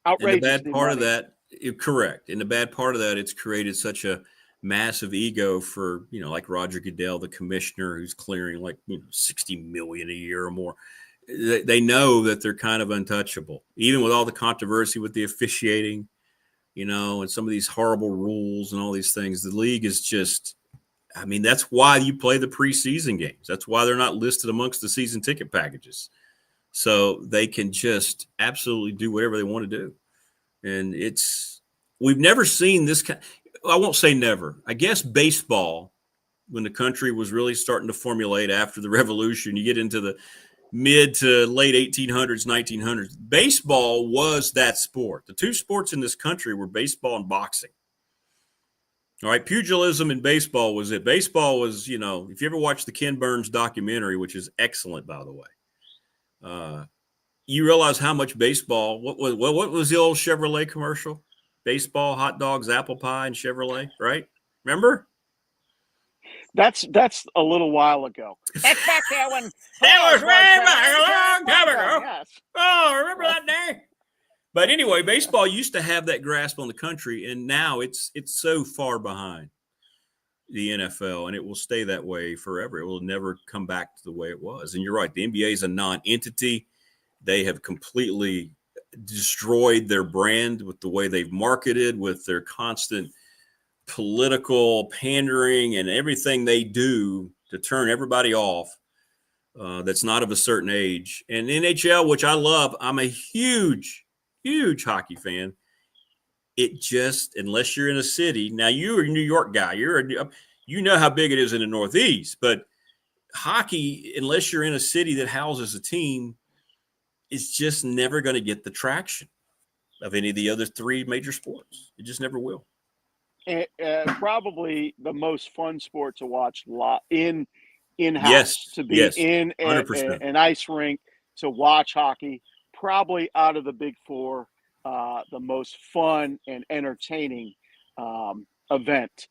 outrageous. And the bad part of that, correct. And the bad part of that, it's created such a massive ego for, like Roger Goodell, the commissioner, who's clearing like $60 million a year or more. They know that they're kind of untouchable, even with all the controversy with the officiating, and some of these horrible rules and all these things. The league is just, I mean, that's why you play the preseason games. That's why they're not listed amongst the season ticket packages. So they can just absolutely do whatever they want to do. And we've never seen this kind. I won't say never. I guess baseball, when the country was really starting to formulate after the revolution, you get into the mid to late 1800s, 1900s. Baseball was that sport. The 2 sports in this country were baseball and boxing. All right, pugilism and baseball was it. Baseball was, if you ever watched the Ken Burns documentary, which is excellent, by the way, you realize how much baseball, what was the old Chevrolet commercial? Baseball, hot dogs, apple pie, and Chevrolet, right? Remember? That's a little while ago. That's back there when that was way back a long time ago. Yes. Oh, remember that day? But anyway, baseball used to have that grasp on the country, and now it's so far behind the NFL, and it will stay that way forever. It will never come back to the way it was. And you're right, the NBA is a non-entity. They have completely destroyed their brand with the way they've marketed, with their constant political pandering, and everything they do to turn everybody off that's not of a certain age. And NHL, which I love, I'm a huge hockey fan. It just, unless you're in a city, now you're a New York guy, you know how big it is in the Northeast, but hockey, unless you're in a city that houses a team, is just never going to get the traction of any of the other three major sports. It just never will. Probably the most fun sport to watch in-house, Yes, to be yes, in 100%. an ice rink to watch hockey. Probably out of the big four, the most fun and entertaining event.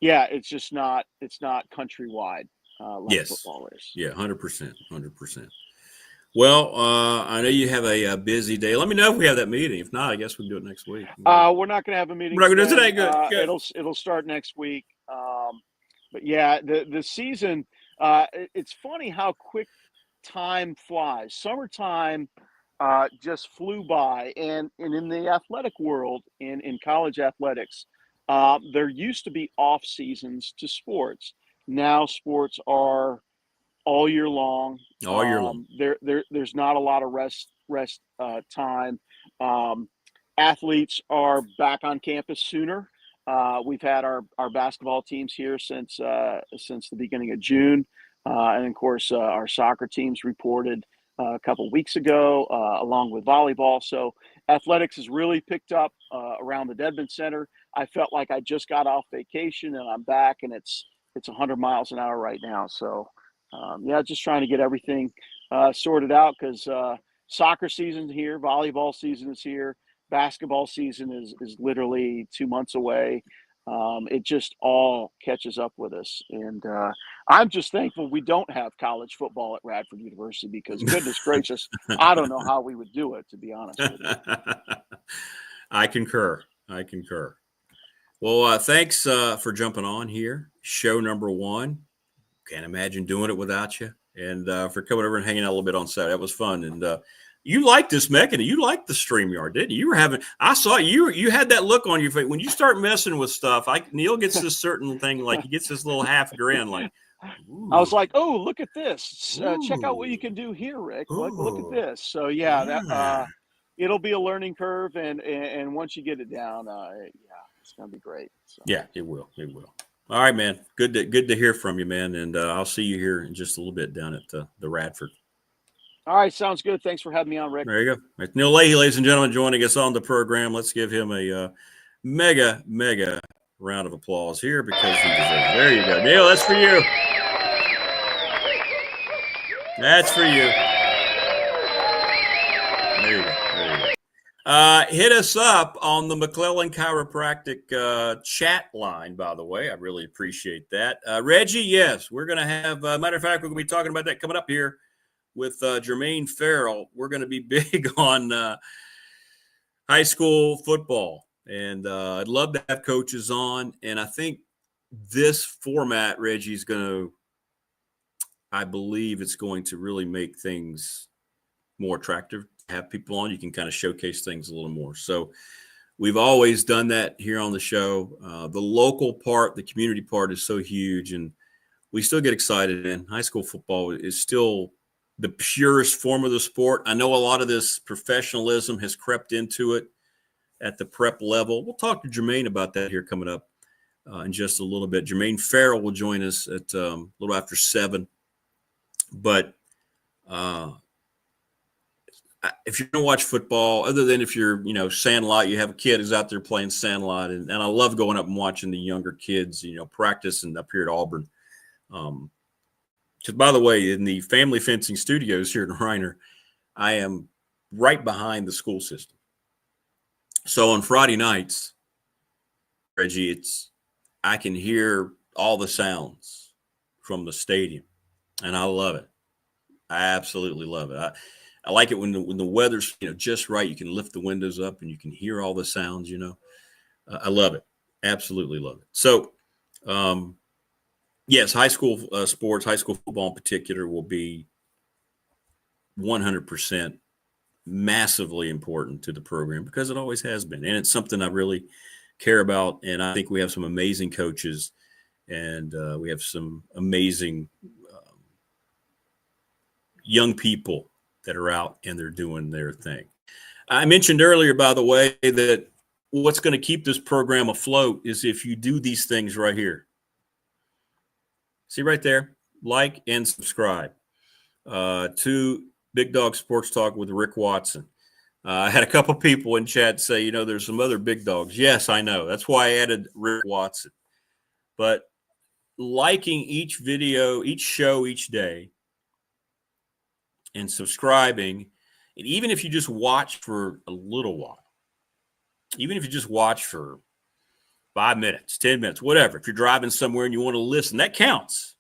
Yeah, it's just not. It's not countrywide like football is. Yeah, 100%. Well, I know you have a busy day. Let me know if we have that meeting. If not, I guess we can do it next week. We're not going to have a meeting. We're not going to do it today. Good. It'll start next week. But yeah, the season. It's funny how quick time flies. Summertime just flew by, and in the athletic world, in college athletics, there used to be off seasons to sports. Now sports are all year long. All year long. There's not a lot of rest time. Athletes are back on campus sooner. We've had our basketball teams here since the beginning of June, and of course our soccer teams reported a couple weeks ago, along with volleyball. So athletics has really picked up around the Dedman Center. I felt like I just got off vacation and I'm back, and it's 100 miles an hour right now. So just trying to get everything sorted out, because soccer season's here, volleyball season is here, basketball season is literally 2 months away. It just all catches up with us. And I'm just thankful we don't have college football at Radford University, because goodness gracious, I don't know how we would do it, to be honest with you. I concur. Well, thanks for jumping on here. Show number 1. Can't imagine doing it without you. And for coming over and hanging out a little bit on Saturday. That was fun. And you liked this mechanism. You liked the StreamYard, didn't you? I saw you had that look on your face. When you start messing with stuff, Neil gets this certain thing, like he gets this little half grin, like, ooh. I was like, oh, look at this. Check out what you can do here, Rick. Look at this. So, that it'll be a learning curve. And once you get it down, it's going to be great. So. Yeah, it will. All right, man. Good to hear from you, man. And I'll see you here in just a little bit down at the Radford. All right, sounds good. Thanks for having me on, Rick. There you go. Right, Neil Leahy, ladies and gentlemen, joining us on the program. Let's give him a mega round of applause here, because he deserves it. There you go. Neil, that's for you. That's for you. There you go. Hit us up on the McClellan Chiropractic chat line, by the way. I really appreciate that. Reggie, yes, we're going to have, matter of fact, we're going to be talking about that coming up here with Germaine Frell. We're going to be big on high school football. And I'd love to have coaches on. And I think this format, Reggie, is going to, I believe it's going to really make things more attractive. Have people on, you can kind of showcase things a little more. So we've always done that here on the show. The local part, the community part is so huge, and we still get excited. And high school football is still the purest form of the sport. I know a lot of this professionalism has crept into it at the prep level. We'll talk to Jermaine about that here coming up in just a little bit. Germaine Frell will join us at a little after 7. But if you're going to watch football, other than if you're, Sandlot, you have a kid who's out there playing Sandlot. And I love going up and watching the younger kids, practice and up here at Auburn. Because, by the way, in the family fencing studios here in Reiner, I am right behind the school system. So on Friday nights, Reggie, I can hear all the sounds from the stadium, and I love it. I absolutely love it. I like it when the weather's just right. You can lift the windows up and you can hear all the sounds. I love it. Absolutely love it. So, yes, high school sports, high school football in particular, will be 100% massively important to the program, because it always has been, and it's something I really care about. And I think we have some amazing coaches, And we have some amazing young people that are out and they're doing their thing. I mentioned earlier, by the way, that what's going to keep this program afloat is if you do these things right here. See right there, like and subscribe to Big Dog Sports Talk with Rick Watson. I had a couple people in chat say, you know, there's some other big dogs. Yes, I know. That's why I added Rick Watson. But liking each video, each show, each day, and subscribing, and even if you just watch for a little while, even if you just watch for 5 minutes, 10 minutes, whatever, if you're driving somewhere and you want to listen, that counts.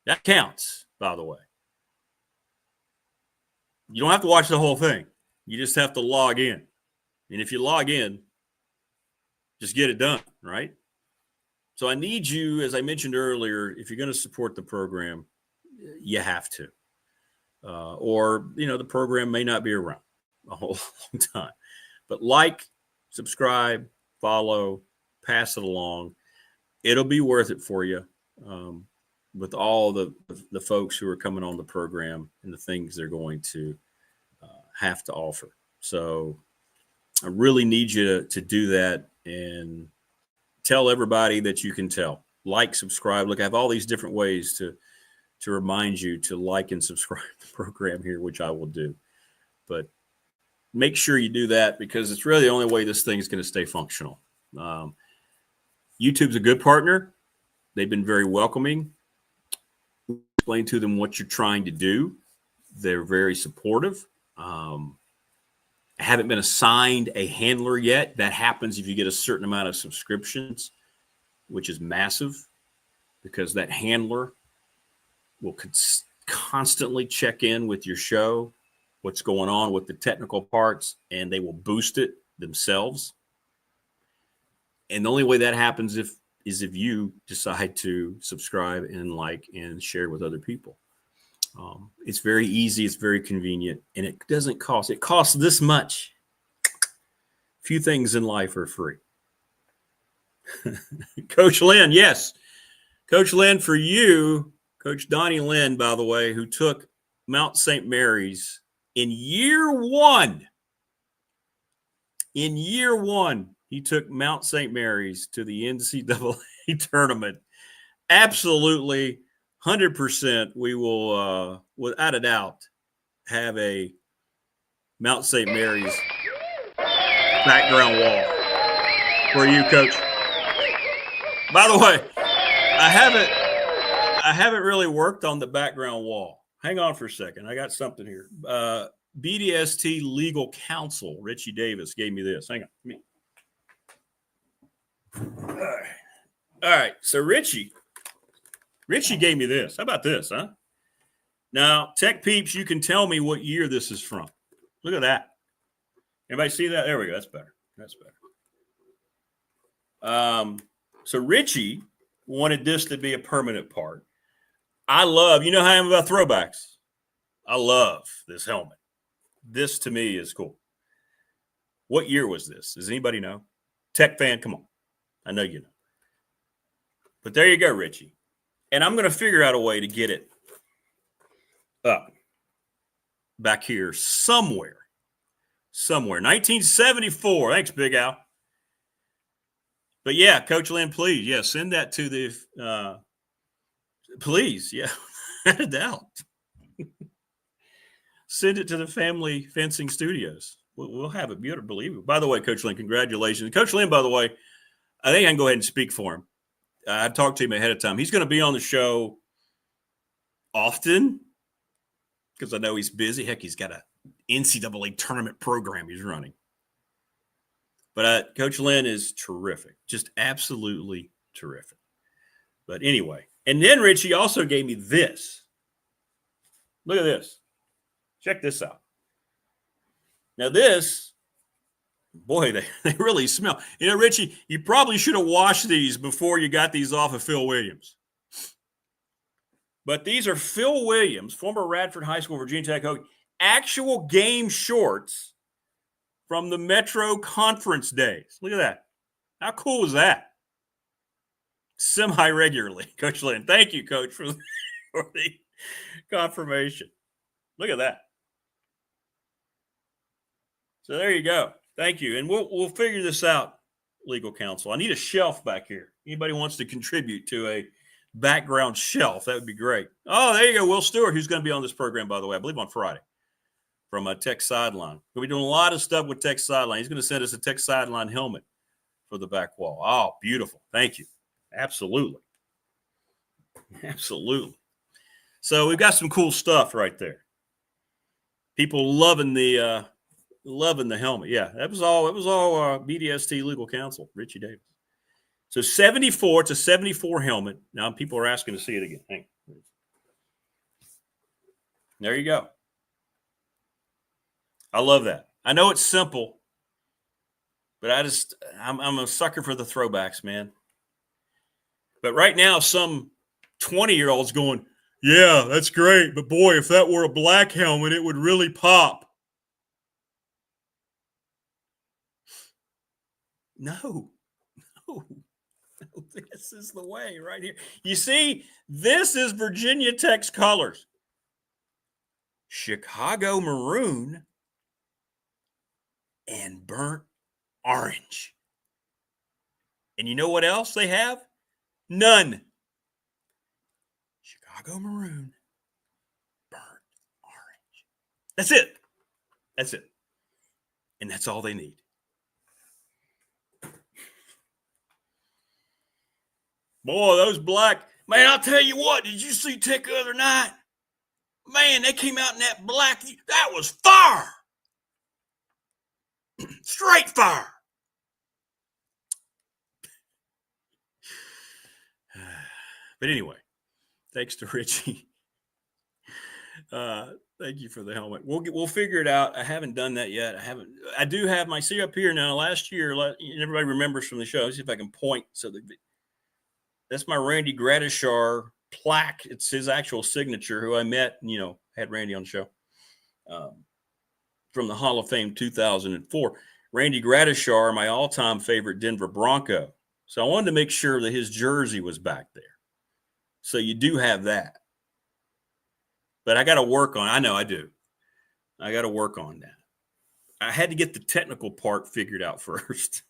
That counts, by the way. You don't have to watch the whole thing. You just have to log in. And if you log in, just get it done, right? So I need you, as I mentioned earlier, if you're going to support the program, you have to. Or, you know, the program may not be around a whole long time. But like, subscribe, follow, pass it along. It'll be worth it for you with all the folks who are coming on the program and the things they're going to have to offer. So I really need you to do that and tell everybody that you can tell. Like, subscribe. Look, I have all these different ways to remind you to like and subscribe to the program here, which I will do. But make sure you do that because it's really the only way this thing is going to stay functional. YouTube's a good partner. They've been very welcoming. Explain to them what you're trying to do. They're very supportive. I haven't been assigned a handler yet. That happens if you get a certain amount of subscriptions, which is massive because that handler will constantly check in with your show, what's going on with the technical parts, and they will boost it themselves. And the only way that happens is if you decide to subscribe and like and share with other people. It's very easy. It's very convenient, and it doesn't cost. It costs this much. Few things in life are free. Coach Lynn, yes. Coach Lynn, for you, Coach Donnie Lynn, by the way, who took Mount St. Mary's in year one. In year one, he took Mount St. Mary's to the NCAA tournament. Absolutely, 100%, we will, without a doubt, have a Mount St. Mary's background wall for you, Coach. By the way, I haven't really worked on the background wall. Hang on for a second. I got something here. BDST legal counsel, Richie Davis, gave me this. Hang on. All right. So Richie gave me this. How about this, huh? Now, Tech Peeps, you can tell me what year this is from. Look at that. Everybody see that? There we go. That's better. That's better. So Richie wanted this to be a permanent part. I love, you know how I am about throwbacks. I love this helmet. This to me is cool. What year was this? Does anybody know? Tech fan, come on. I know you know. But there you go, Richie. And I'm going to figure out a way to get it up back here somewhere. 1974. Thanks, Big Al. But yeah, Coach Lynn, please, yeah, send that to the please, yeah, without a doubt. Send it to the Family Fencing Studios. We'll have it beautiful, believe it. By the way, Coach Lynn, congratulations. Coach Lynn, by the way, I think I can go ahead and speak for him. I talked to him ahead of time. He's going to be on the show often because I know he's busy. Heck, he's got a NCAA tournament program he's running. But Coach Lynn is terrific, just absolutely terrific. But anyway, and then Richie also gave me this. Look at this. Check this out. Now this, boy, they really smell. You know, Richie, you probably should have washed these before you got these off of Phil Williams. But these are Phil Williams, former Radford High School, Virginia Tech Hokie, actual game shorts from the Metro Conference days. Look at that. How cool is that? semi-regularly. Coach Lynn, thank you, Coach, for the confirmation. Look at that. So there you go. Thank you. And we'll figure this out, legal counsel. I need a shelf back here. Anybody wants to contribute to a background shelf, that would be great. Oh, there you go. Will Stewart, who's going to be on this program, by the way, I believe on Friday, from a Tech Sideline. We'll be doing a lot of stuff with Tech Sideline. He's going to send us a Tech Sideline helmet for the back wall. Oh, beautiful. Thank you. Absolutely. Absolutely. So we've got some cool stuff right there. People loving the helmet. Yeah, it was all BDST legal counsel, Richie Davis. So 74, it's a 74 helmet. Now people are asking to see it again. Hang on. There you go. I love that. I know it's simple, but I'm a sucker for the throwbacks, man. But right now, some 20-year-old's going, yeah, that's great. But boy, if that were a black helmet, it would really pop. No. This is the way right here. You see, this is Virginia Tech's colors. Chicago maroon and burnt orange. And you know what else they have? None. Chicago maroon, burnt orange. That's it. That's it. And that's all they need. Boy, those black, man, I'll tell you what, did you see Tech the other night? Man, they came out in that black, that was fire. Straight fire. But anyway, thanks to Richie. Thank you for the helmet. We'll figure it out. I haven't done that yet. I do have my, see up here now, last year, everybody remembers from the show. Let's see if I can point. So that's my Randy Gradishar plaque. It's his actual signature, who I met, had Randy on the show from the Hall of Fame 2004. Randy Gradishar, my all-time favorite Denver Bronco. So I wanted to make sure that his jersey was back there. So you do have that. But I got to work on it. I know I do. I got to work on that. I had to get the technical part figured out first.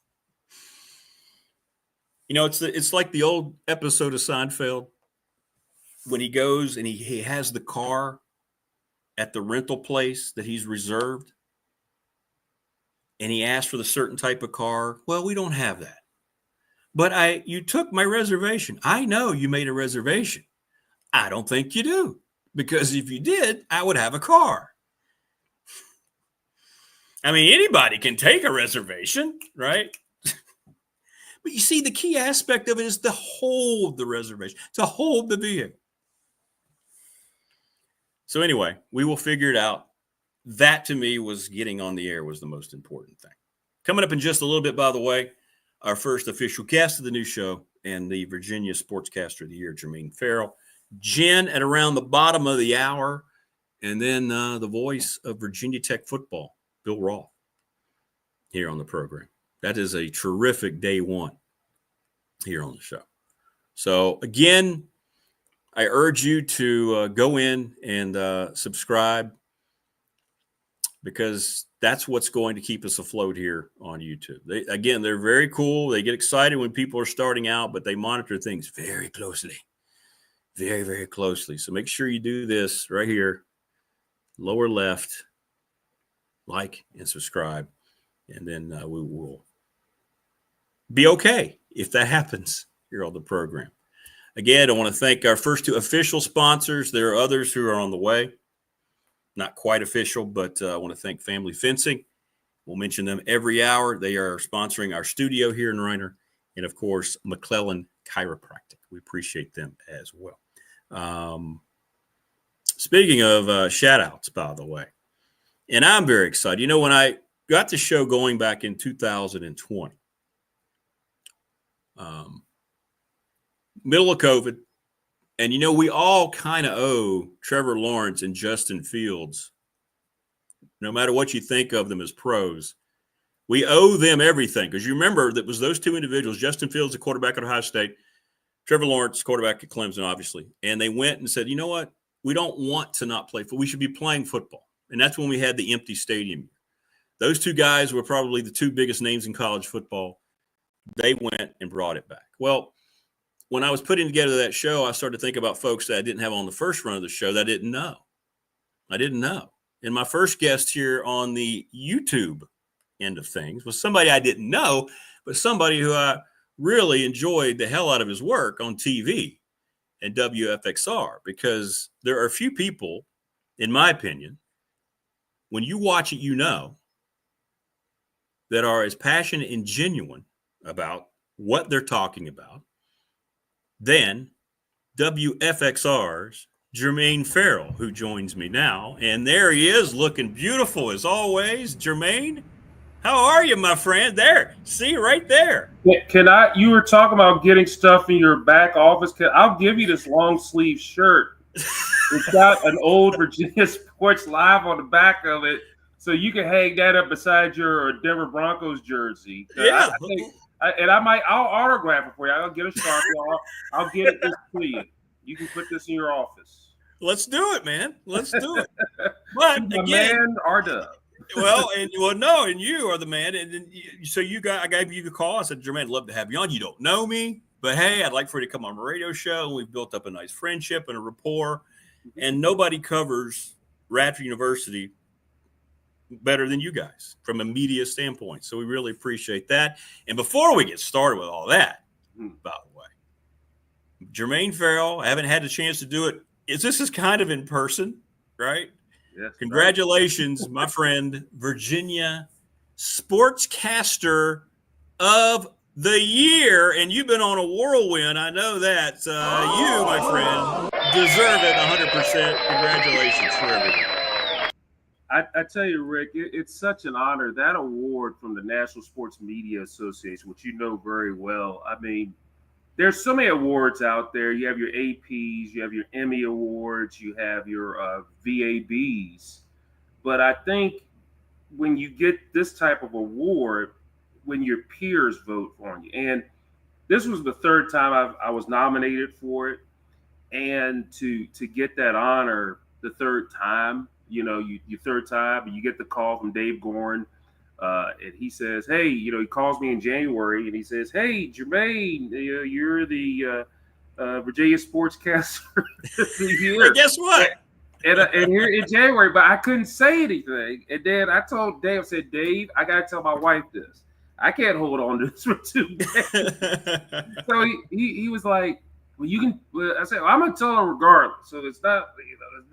It's like the old episode of Seinfeld when he goes and he has the car at the rental place that he's reserved, and he asked for the certain type of car. Well, we don't have that. But you took my reservation. I know you made a reservation. I don't think you do, because if you did, I would have a car. I mean, anybody can take a reservation, right? But you see, the key aspect of it is to hold the reservation, to hold the vehicle. So anyway, we will figure it out. That, to me, was getting on the air was the most important thing. Coming up in just a little bit, by the way, our first official guest of the new show and the Virginia Sportscaster of the Year, Germaine Frell. Jen at around the bottom of the hour. And then the voice of Virginia Tech football, Bill Roth, here on the program. That is a terrific day one here on the show. So, again, I urge you to go in and subscribe, because that's what's going to keep us afloat here on YouTube. They're very cool. They get excited when people are starting out, but they monitor things very closely, very, very closely. So make sure you do this right here, lower left, like and subscribe, and then we will be okay if that happens here on the program. Again, I want to thank our first two official sponsors. There are others who are on the way. Not quite official, but I want to thank Family Fencing. We'll mention them every hour. They are sponsoring our studio here in Reiner. And, of course, McClellan Chiropractic. We appreciate them as well. Speaking of shout-outs, by the way, and I'm very excited. When I got the show going back in 2020, middle of COVID, and, we all kind of owe Trevor Lawrence and Justin Fields, no matter what you think of them as pros, we owe them everything. Because you remember that was those two individuals, Justin Fields, the quarterback at Ohio State, Trevor Lawrence, quarterback at Clemson, obviously. And they went and said, you know what? We don't want to not play football. We should be playing football. And that's when we had the empty stadium. Those two guys were probably the two biggest names in college football. They went and brought it back. Well, when I was putting together that show, I started to think about folks that I didn't have on the first run of the show that I didn't know. And my first guest here on the YouTube end of things was somebody I didn't know, but somebody who I really enjoyed the hell out of his work on TV and WFXR, because there are a few people, in my opinion, when you watch it, you know, that are as passionate and genuine about what they're talking about than WFXR's Germaine Frell, who joins me now. And there he is, looking beautiful as always. Jermaine, how are you, my friend? There, see, right there. You were talking about getting stuff in your back office. I'll give you this long sleeve shirt. It's got an old Virginia Sports Live on the back of it, so you can hang that up beside your Denver Broncos jersey. Yeah. I'll autograph it for you. I'll get a Sharpie. I'll get it to you. You can put this in your office. Let's do it, man. Let's do it. But the again, man or dub. And you are the man. And I gave you the call. I said, Jermaine, I'd love to have you on. You don't know me, but hey, I'd like for you to come on a radio show. And we've built up a nice friendship and a rapport. And nobody covers Radford University better than you guys from a media standpoint. So we really appreciate that. And before we get started with all that, by the way, Germaine Frell, I haven't had a chance to do it. This is kind of in person, right? Yes. Congratulations, my friend, Virginia Sportscaster of the Year. And you've been on a whirlwind. I know that. You, my friend, deserve it 100%. Congratulations for everything. I tell you, Rick, it's such an honor. That award from the National Sports Media Association, which you know very well. I mean, there's so many awards out there. You have your APs, you have your Emmy Awards, you have your VABs. But I think when you get this type of award, when your peers vote on you, and this was the third time I was nominated for it, and to get that honor the third time, you third time, and you get the call from Dave Gorn, and he says, hey, he calls me in January, and he says, hey, Jermaine, you're the Virginia Sportscaster of the Year. But guess what? And here in January, but I couldn't say anything. And then I told Dave, I said, Dave, I got to tell my wife this. I can't hold on to this for 2 days. So he was like, well, you can. Well, I said, well, I'm gonna tell her regardless. So it's not,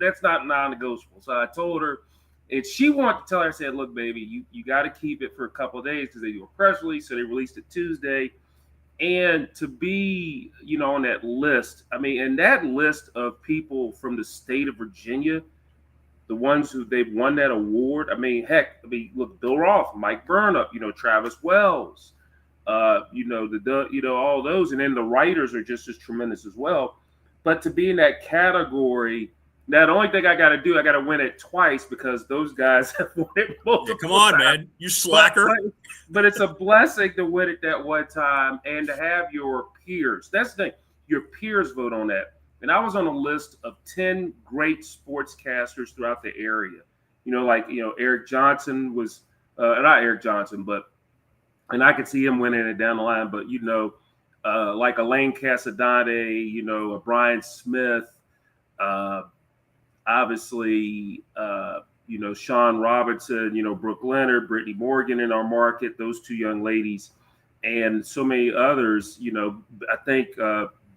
that's not non-negotiable. So I told her, and she wanted to tell her. I said, look, baby, you got to keep it for a couple of days because they do a press release. So they released it Tuesday, and to be, on that list. I mean, and that list of people from the state of Virginia, the ones who they've won that award. I mean, heck, look, Bill Roth, Mike Burnup, Travis Wells. All those, and then the writers are just as tremendous as well. But to be in that category, now the only thing I got to do, I got to win it twice because those guys have won it multiple Yeah, come on, times. man, you slacker. But it's a blessing to win it that one time and to have your peers. That's the thing, your peers vote on that. And I was on a list of 10 great sportscasters throughout the area. Eric Johnson was not Eric Johnson, but. And I could see him winning it down the line, but like Elaine Casadante, a Brian Smith, obviously, Sean Robinson, Brooke Leonard, Brittany Morgan in our market, those two young ladies, and so many others. I think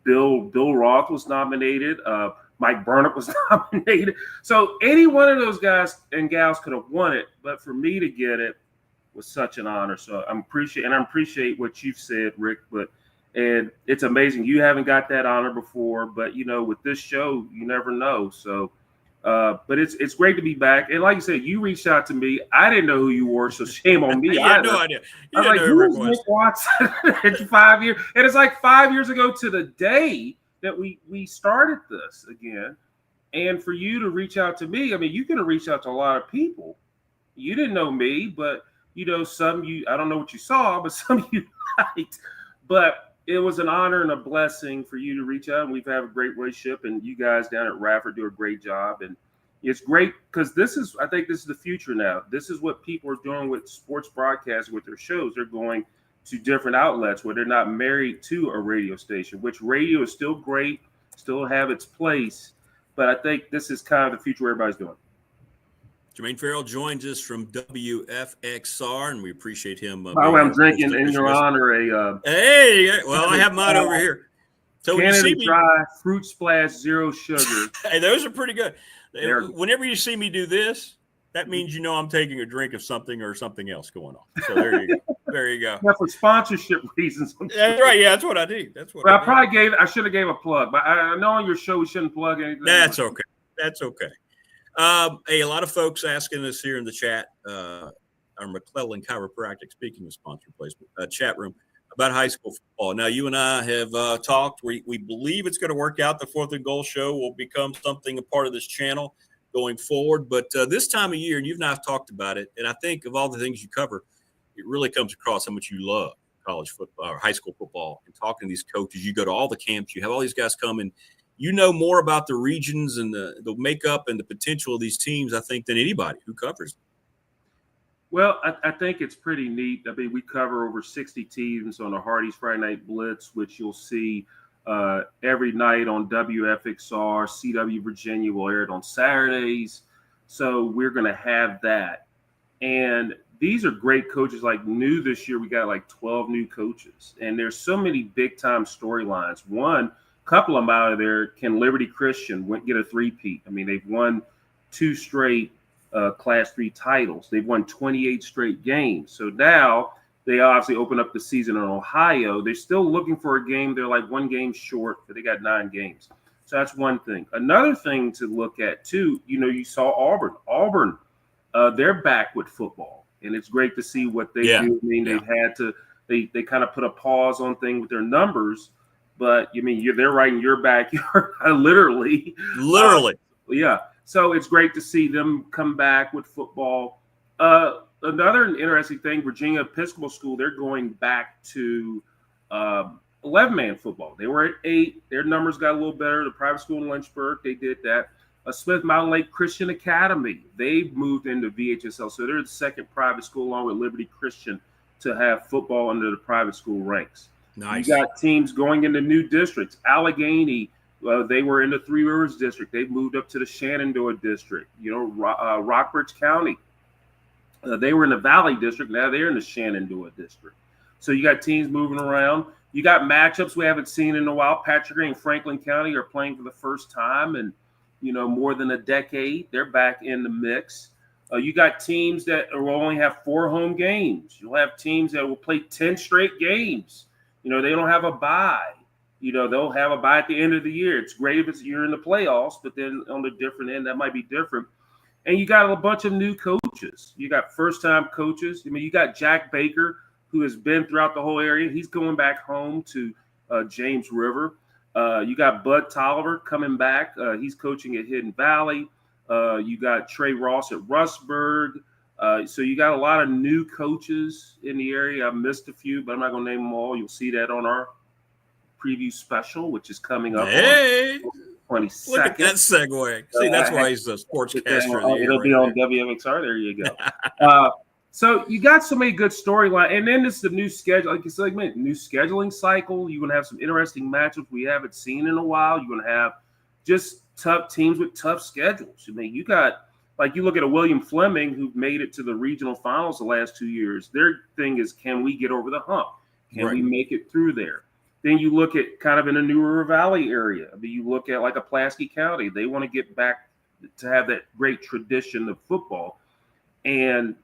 Bill Roth was nominated, Mike Burnup was nominated. So any one of those guys and gals could have won it, but for me to get it was such an honor. So I appreciate what you've said, Rick, and it's amazing. You haven't got that honor before, but with this show, you never know. So, but it's great to be back. And like you said, you reached out to me. I didn't know who you were, so shame on me. I had no idea. I was like, who's Nick Watson? It's 5 years. And it's like 5 years ago to the day that we started this again. And for you to reach out to me, I mean, you could have reached out to a lot of people. You didn't know me, but some I don't know what you saw, but some you liked. But it was an honor and a blessing for you to reach out, and we've had a great relationship, and you guys down at Radford do a great job. And it's great because I think this is the future now. This is what people are doing with sports broadcasting with their shows. They're going to different outlets where they're not married to a radio station, which radio is still great, still have its place. But I think this is kind of the future everybody's doing. Germaine Frell joins us from WFXR, and we appreciate him. By the way, I'm drinking in your honor hey, well, I have mine over here. So when you see me, Dry Fruit Splash Zero Sugar. Hey, those are pretty good. Whenever you see me do this, that means I'm taking a drink of something or something else going on. So there you go. There you go. Yeah, for sponsorship reasons. That's right. Yeah, that's what I do. That's what. I should have gave a plug, but I know on your show we shouldn't plug anything. That's okay. That's okay. Hey, a lot of folks asking us here in the chat, our McClellan Chiropractic, speaking of sponsored placement, chat room about high school football. Now, you and I have talked. We believe it's going to work out. The 4th and Goal show will become something a part of this channel going forward. But this time of year, and you've not talked about it, and I think of all the things you cover, it really comes across how much you love college football or high school football and talking to these coaches. You go to all the camps. You have all these guys come and you know more about the regions and the makeup and the potential of these teams, I think, than anybody who covers them. Well, I think it's pretty neat. I mean, we cover over 60 teams on the Hardy's Friday Night Blitz, which you'll see every night on WFXR. CW Virginia will air it on Saturdays. So we're going to have that. And these are great coaches. Like new this year, we got like 12 new coaches. And there's so many big-time storylines. One, couple of them out of there, can Liberty Christian get a three-peat? I mean, they've won 2 straight Class 3 titles. They've won 28 straight games. So now they obviously open up the season in Ohio. They're still looking for a game. They're like 1 game short, but they got 9 games. So that's one thing. Another thing to look at, too, you saw Auburn. Auburn, they're back with football, and it's great to see what they do. I mean, they've had to – they kind of put a pause on things with their numbers, but, they're right in your backyard, literally. Yeah. So it's great to see them come back with football. Another interesting thing, Virginia Episcopal School, they're going back to 11-man football. They were at 8. Their numbers got a little better. The private school in Lynchburg, they did that. Smith Mountain Lake Christian Academy, they've moved into VHSL. So they're the second private school along with Liberty Christian to have football under the private school ranks. Nice. You got teams going into new districts. Allegheny, they were in the Three Rivers district. They moved up to the Shenandoah district. Rockbridge County, they were in the Valley district. Now they're in the Shenandoah district. So you got teams moving around. You got matchups we haven't seen in a while. Patrick and Franklin County are playing for the first time in, more than a decade. They're back in the mix. You got teams that will only have 4 home games. You'll have teams that will play 10 straight games. They don't have a bye. They'll have a bye at the end of the year. It's great if you're in the playoffs, but then on the different end, that might be different. And you got a bunch of new coaches. You got first-time coaches. You got Jack Baker, who has been throughout the whole area. He's going back home to James River. You got Bud Tolliver coming back. He's coaching at Hidden Valley. You got Trey Ross at Rustburg. So you got a lot of new coaches in the area. I missed a few, but I'm not going to name them all. You'll see that on our preview special, which is coming up on 22nd. Look at that segue. See, that's why he's a sportscaster. It'll be on WMXR. There you go. So you got so many good storylines. And then this is the new schedule. Like you said, new scheduling cycle. You're going to have some interesting matchups we haven't seen in a while. You're going to have just tough teams with tough schedules. You got, like, you look at a William Fleming who made it to the regional finals the last 2 years. Their thing is, can we get over the hump? Can we make it through there? Then you look at kind of in a New River Valley area. You look at like a Pulaski County. They want to get back to have that great tradition of football. And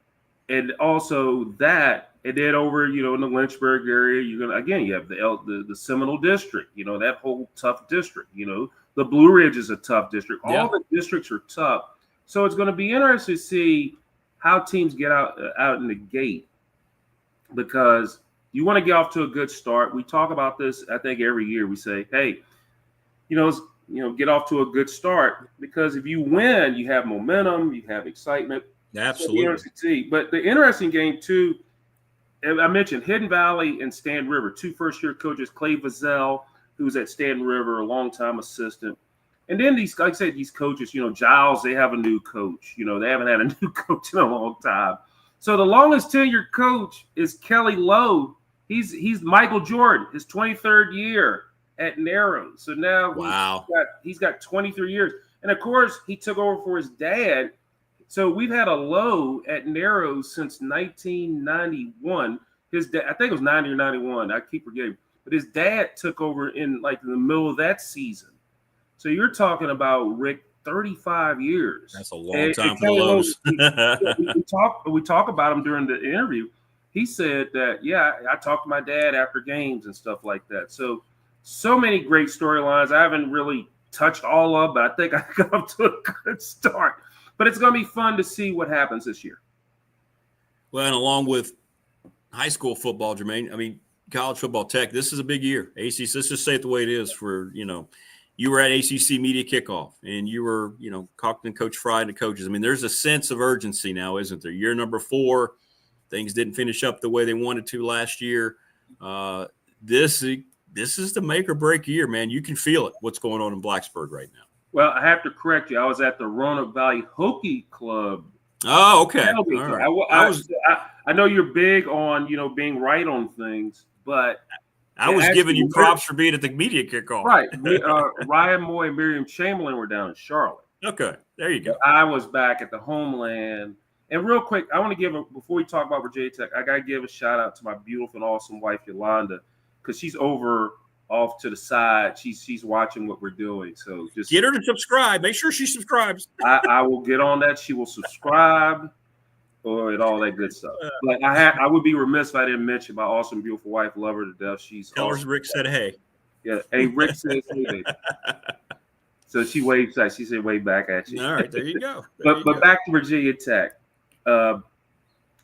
also that, and then over, in the Lynchburg area, you're going to, again, you have the Seminole district, that whole tough district, the Blue Ridge is a tough district. All the districts are tough. So it's going to be interesting to see how teams get out in the gate, because you want to get off to a good start. We talk about this, I think, every year. We say, hey, get off to a good start, because if you win, you have momentum, you have excitement. Absolutely. But the interesting game, too, I mentioned Hidden Valley and Stand River, 2 first-year coaches, Clay Vazell, who's at Stand River, a long-time assistant. And then these, like I said, these coaches, Giles, they have a new coach. They haven't had a new coach in a long time. So the longest tenured coach is Kelly Lowe. He's Michael Jordan, his 23rd year at Narrows. So now he's got 23 years. And, of course, he took over for his dad. So we've had a Lowe at Narrows since 1991. His dad, I think it was 90 or 91. I keep forgetting. But his dad took over in the middle of that season. So you're talking about, Rick, 35 years. That's a long time for the Lowe's. we talk about him during the interview. He said that, I talked to my dad after games and stuff like that. So many great storylines. I haven't really touched all of, but I think I got up to a good start. But it's going to be fun to see what happens this year. Well, and along with high school football, Jermaine, I mean, college football tech, this is a big year. ACC, let's just say it the way it is for, you were at ACC media kickoff and you were, talking to Coach Fry and the coaches. I mean, there's a sense of urgency now, isn't there? Year number 4, things didn't finish up the way they wanted to last year. This is the make or break year, man. You can feel it, what's going on in Blacksburg right now. Well, I have to correct you. I was at the Roanoke Valley Hokie Club. Oh, okay. All right. I know you're big on, being right on things, but I was giving you props for being at the media kickoff. Right. Ryan Moy and Miriam Chamberlain were down in Charlotte. Okay. There you go. I was back at the homeland. And real quick, I want to before we talk about Virginia Tech, I got to give a shout out to my beautiful and awesome wife, Yolanda, because she's off to the side. She's watching what we're doing. So just get her to subscribe. Make sure she subscribes. I will get on that. She will subscribe. And all that good stuff. But I would be remiss if I didn't mention my awesome, beautiful wife. Love her to death. Tell her Rick said hey. Yeah. Hey, Rick says hey, baby. So she waved. She said wave back at you. All right. There you go. But back to Virginia Tech.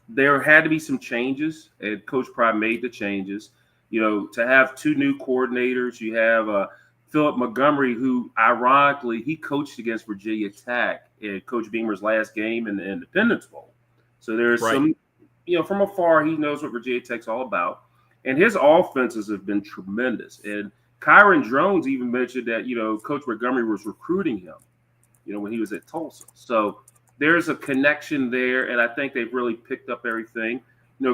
There had to be some changes, and Coach Pry made the changes. To have 2 new coordinators. You have Philip Montgomery, who ironically he coached against Virginia Tech in Coach Beamer's last game in the Independence Bowl. So there's some, from afar, he knows what Virginia Tech's all about. And his offenses have been tremendous. And Kyron Jones even mentioned that, Coach Montgomery was recruiting him, when he was at Tulsa. So there's a connection there, and I think they've really picked up everything.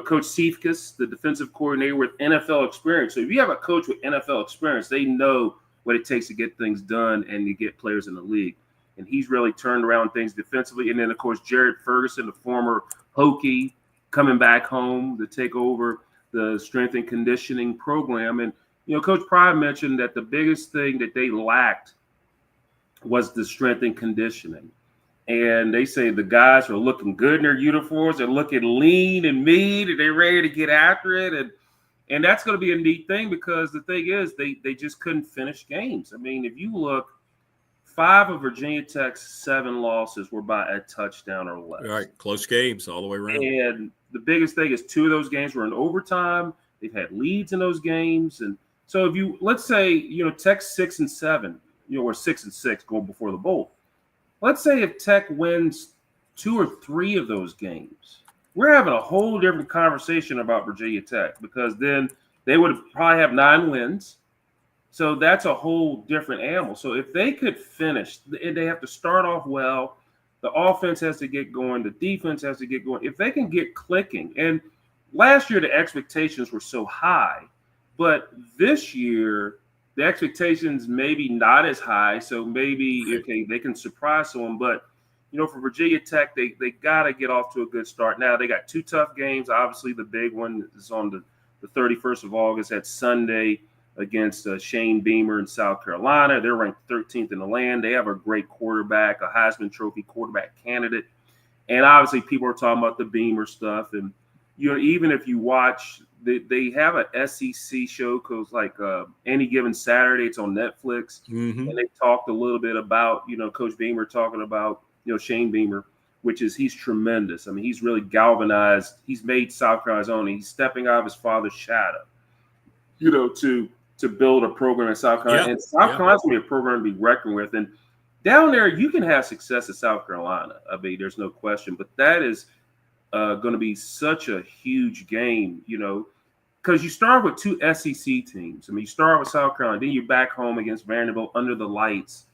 Coach Seifkes, the defensive coordinator with NFL experience. So if you have a coach with NFL experience, they know what it takes to get things done and to get players in the league. And he's really turned around things defensively. And then, of course, Jared Ferguson, the former Hokie, coming back home to take over the strength and conditioning program. And, Coach Pryor mentioned that the biggest thing that they lacked was the strength and conditioning. And they say the guys are looking good in their uniforms. They're looking lean and mean, and they're ready to get after it. And that's going to be a neat thing because the thing is they just couldn't finish games. I mean, if you look, 5 of Virginia Tech's 7 losses were by a touchdown or less. All right, close games all the way around. And the biggest thing is 2 of those games were in overtime. They've had leads in those games. And so if you, let's say, Tech's 6-7, or 6-6 going before the bowl. Let's say if Tech wins 2 or 3 of those games, we're having a whole different conversation about Virginia Tech because then they would probably have 9 wins. So that's a whole different animal. So if they could finish, they have to start off well. The offense has to get going. The defense has to get going. If they can get clicking, and last year the expectations were so high, but this year the expectations maybe not as high. So maybe, okay, they can surprise someone. But, for Virginia Tech, they got to get off to a good start. Now, they got 2 tough games. Obviously, the big one is on the 31st of August. That's Sunday against Shane Beamer in South Carolina. They're ranked 13th in the land. They have a great quarterback, a Heisman Trophy quarterback candidate. And obviously people are talking about the Beamer stuff. And, even if you watch, they have an SEC show called like Any Given Saturday. It's on Netflix. Mm-hmm. And they talked a little bit about, Coach Beamer talking about, Shane Beamer, which is he's tremendous. I mean, he's really galvanized. He's made South Carolina's own. He's stepping out of his father's shadow, to build a program in South Carolina. And South Carolina's going to be a program to be reckoned with. And down there, you can have success in South Carolina. I mean, there's no question. But that is going to be such a huge game, because you start with two SEC teams. I mean, you start with South Carolina, then you're back home against Vanderbilt under the lights.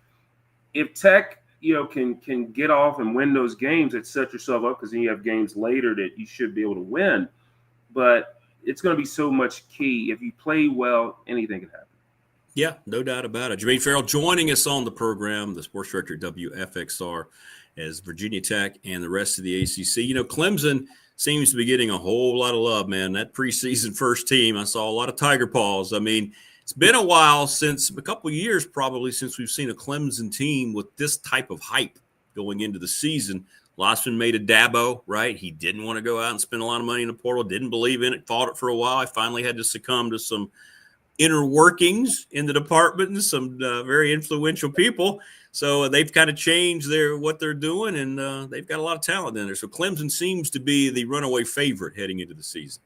If Tech, can get off and win those games, it sets yourself up, because then you have games later that you should be able to win. But it's going to be so much key. If you play well, anything can happen. Yeah, no doubt about it. Germaine Frell joining us on the program, the sports director at WFXR, as Virginia Tech and the rest of the ACC. Clemson seems to be getting a whole lot of love, man. That preseason first team, I saw a lot of Tiger Paws. I mean, it's been a while, since a couple of years probably, since we've seen a Clemson team with this type of hype going into the season. Lossman made a Dabo, right? He didn't want to go out and spend a lot of money in the portal, didn't believe in it, fought it for a while. I finally had to succumb to some inner workings in the department and some very influential people. So they've kind of changed what they're doing, and they've got a lot of talent in there. So Clemson seems to be the runaway favorite heading into the season.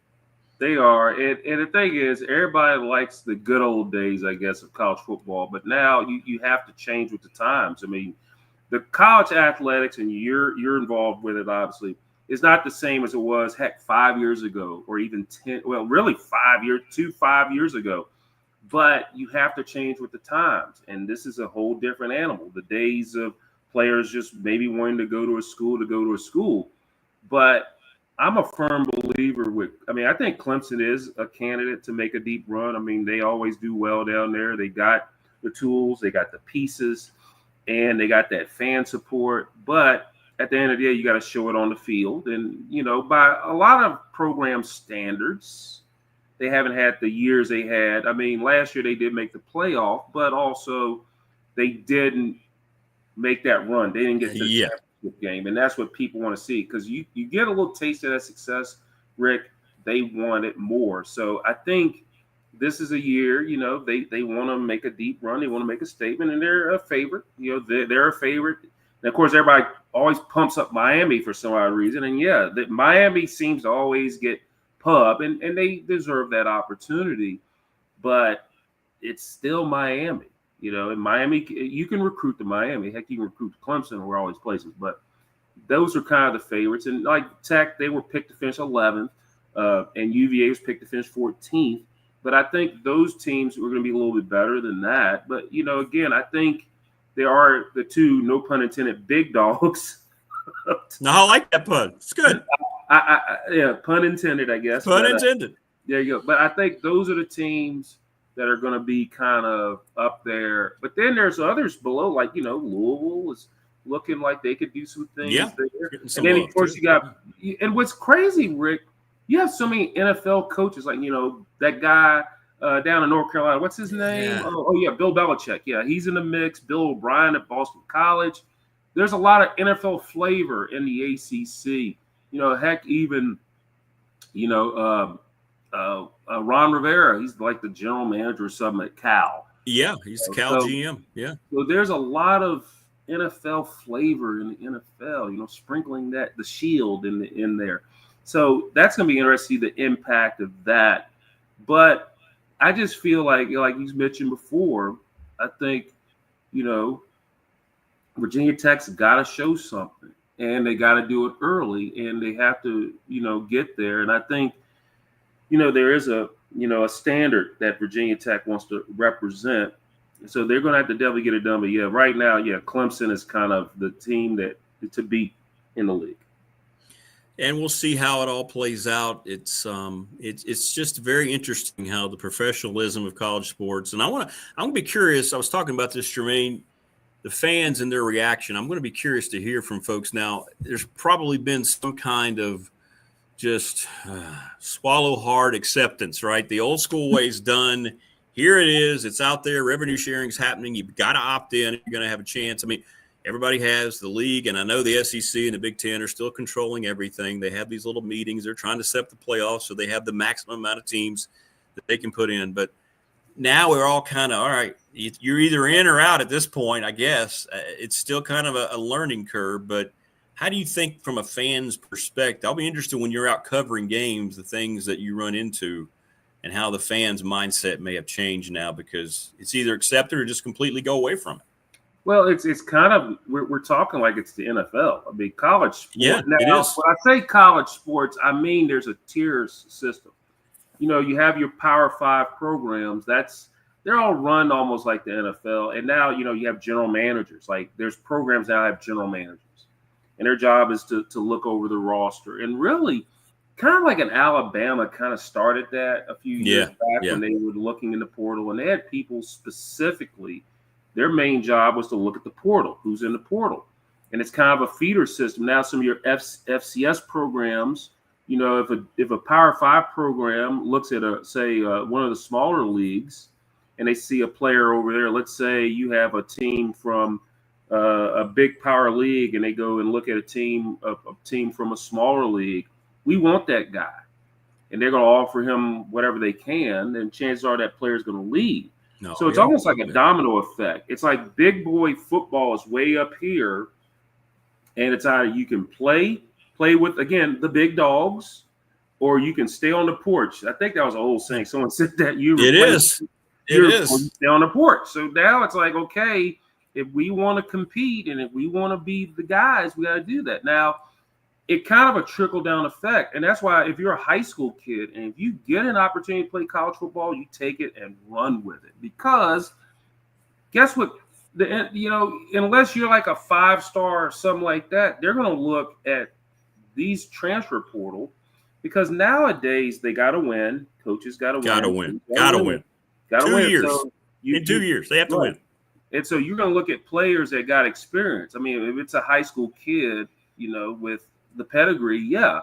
They are. And the thing is, everybody likes the good old days, I guess, of college football. But now you have to change with the times. I mean, the college athletics, and you're involved with it, obviously, is not the same as it was, 5 years ago, or even 10, well, really 5 years ago. But you have to change with the times. And this is a whole different animal. The days of players just maybe wanting to go to a school. But I'm a firm believer I think Clemson is a candidate to make a deep run. I mean, they always do well down there. They got the tools, they got the pieces, and they got that fan support. But at the end of the day, you got to show it on the field. And, by a lot of program standards, they haven't had the years they had. I mean, last year they did make the playoff, but also they didn't make that run. They didn't get to the championship game, and that's what people want to see, because you get a little taste of that success, Rick. They want it more. So I think this is a year, they want to make a deep run. They want to make a statement, and they're a favorite. They're a favorite. And, of course, everybody always pumps up Miami for some odd reason. And, Miami seems to always get pub, and they deserve that opportunity, but it's still Miami, in Miami, you can recruit to Miami. Heck, you can recruit to Clemson or all these places, but those are kind of the favorites. And like Tech, they were picked to finish 11th, and UVA was picked to finish 14th. But I think those teams were going to be a little bit better than that. But, again, I think they are the two, no pun intended, big dogs. No, I like that pun. It's good. Yeah, pun intended, I guess. Pun intended. There you go. But I think those are the teams that are going to be kind of up there. But then there's others below, like, Louisville is looking like they could do some things there. And then, of course, you got – and what's crazy, Rick, you have so many NFL coaches, like, that guy down in North Carolina. What's his name? Yeah. Oh, yeah, Bill Belichick. Yeah, he's in the mix. Bill O'Brien at Boston College. There's a lot of NFL flavor in the ACC. Heck, even, Ron Rivera, he's like the general manager or something at Cal. Yeah, he's the Cal GM. Yeah. So there's a lot of NFL flavor in the NFL, sprinkling the shield in there. So that's going to be interesting, the impact of that. But I just feel like you mentioned before, I think, Virginia Tech's got to show something. And they got to do it early, and they have to, get there. And I think, there is a standard that Virginia Tech wants to represent. So they're going to have to definitely get it done. But yeah, right now, Clemson is kind of the team to beat in the league. And we'll see how it all plays out. It's just very interesting how the professionalism of college sports. And I'm going to be curious. I was talking about this, Jermaine, the fans and their reaction. I'm going to be curious to hear from folks now. There's probably been some kind of just swallow hard acceptance, right? The old school way is done. Here it is. It's out there. Revenue sharing is happening. You've got to opt in if you're going to have a chance. I mean, everybody has the league, and I know the SEC and the Big Ten are still controlling everything. They have these little meetings. They're trying to set up the playoffs so they have the maximum amount of teams that they can put in. But now we're all kind of, all right, you're either in or out at this point, I guess. It's still kind of a learning curve, but how do you think from a fan's perspective? I'll be interested when you're out covering games, the things that you run into and how the fans' mindset may have changed now, because it's either accepted or just completely go away from it. Well, it's kind of we're talking like it's the NFL. I mean, college sport. Yeah, now, it is. when I say college sports, I mean there's a tiers system. You know, you have your Power 5 programs. They're all run almost like the NFL. And now, you know, you have general managers. Like there's programs that have general managers, and their job is to look over the roster. And really, kind of like in Alabama, kind of started that a few years back when they were looking in the portal, and they had people specifically. Their main job was to look at the portal, who's in the portal. And it's kind of a feeder system. Now, some of your FCS programs, you know, if a Power 5 program looks at one of the smaller leagues and they see a player over there, let's say you have a team from a big power league and they go and look at a team from a smaller league, we want that guy. And they're going to offer him whatever they can, and chances are that player is going to leave. No, so it's almost like a domino effect. It's like big boy football is way up here, and it's either you can play with, again, the big dogs, or you can stay on the porch. I think that was an old saying. Someone said that. It is. Stay on the porch. So now it's like, okay, if we want to compete and if we want to be the guys, we got to do that. Now, it kind of a trickle-down effect. And that's why if you're a high school kid and if you get an opportunity to play college football, you take it and run with it. Because guess what? Unless you're like a 5-star or something like that, they're going to look at these transfer portal because nowadays they got to win. Coaches got to win. Got to win. 2 years. So in 2 years, they have to win. And so you're going to look at players that got experience. I mean, if it's a high school kid, you know, with the pedigree, yeah.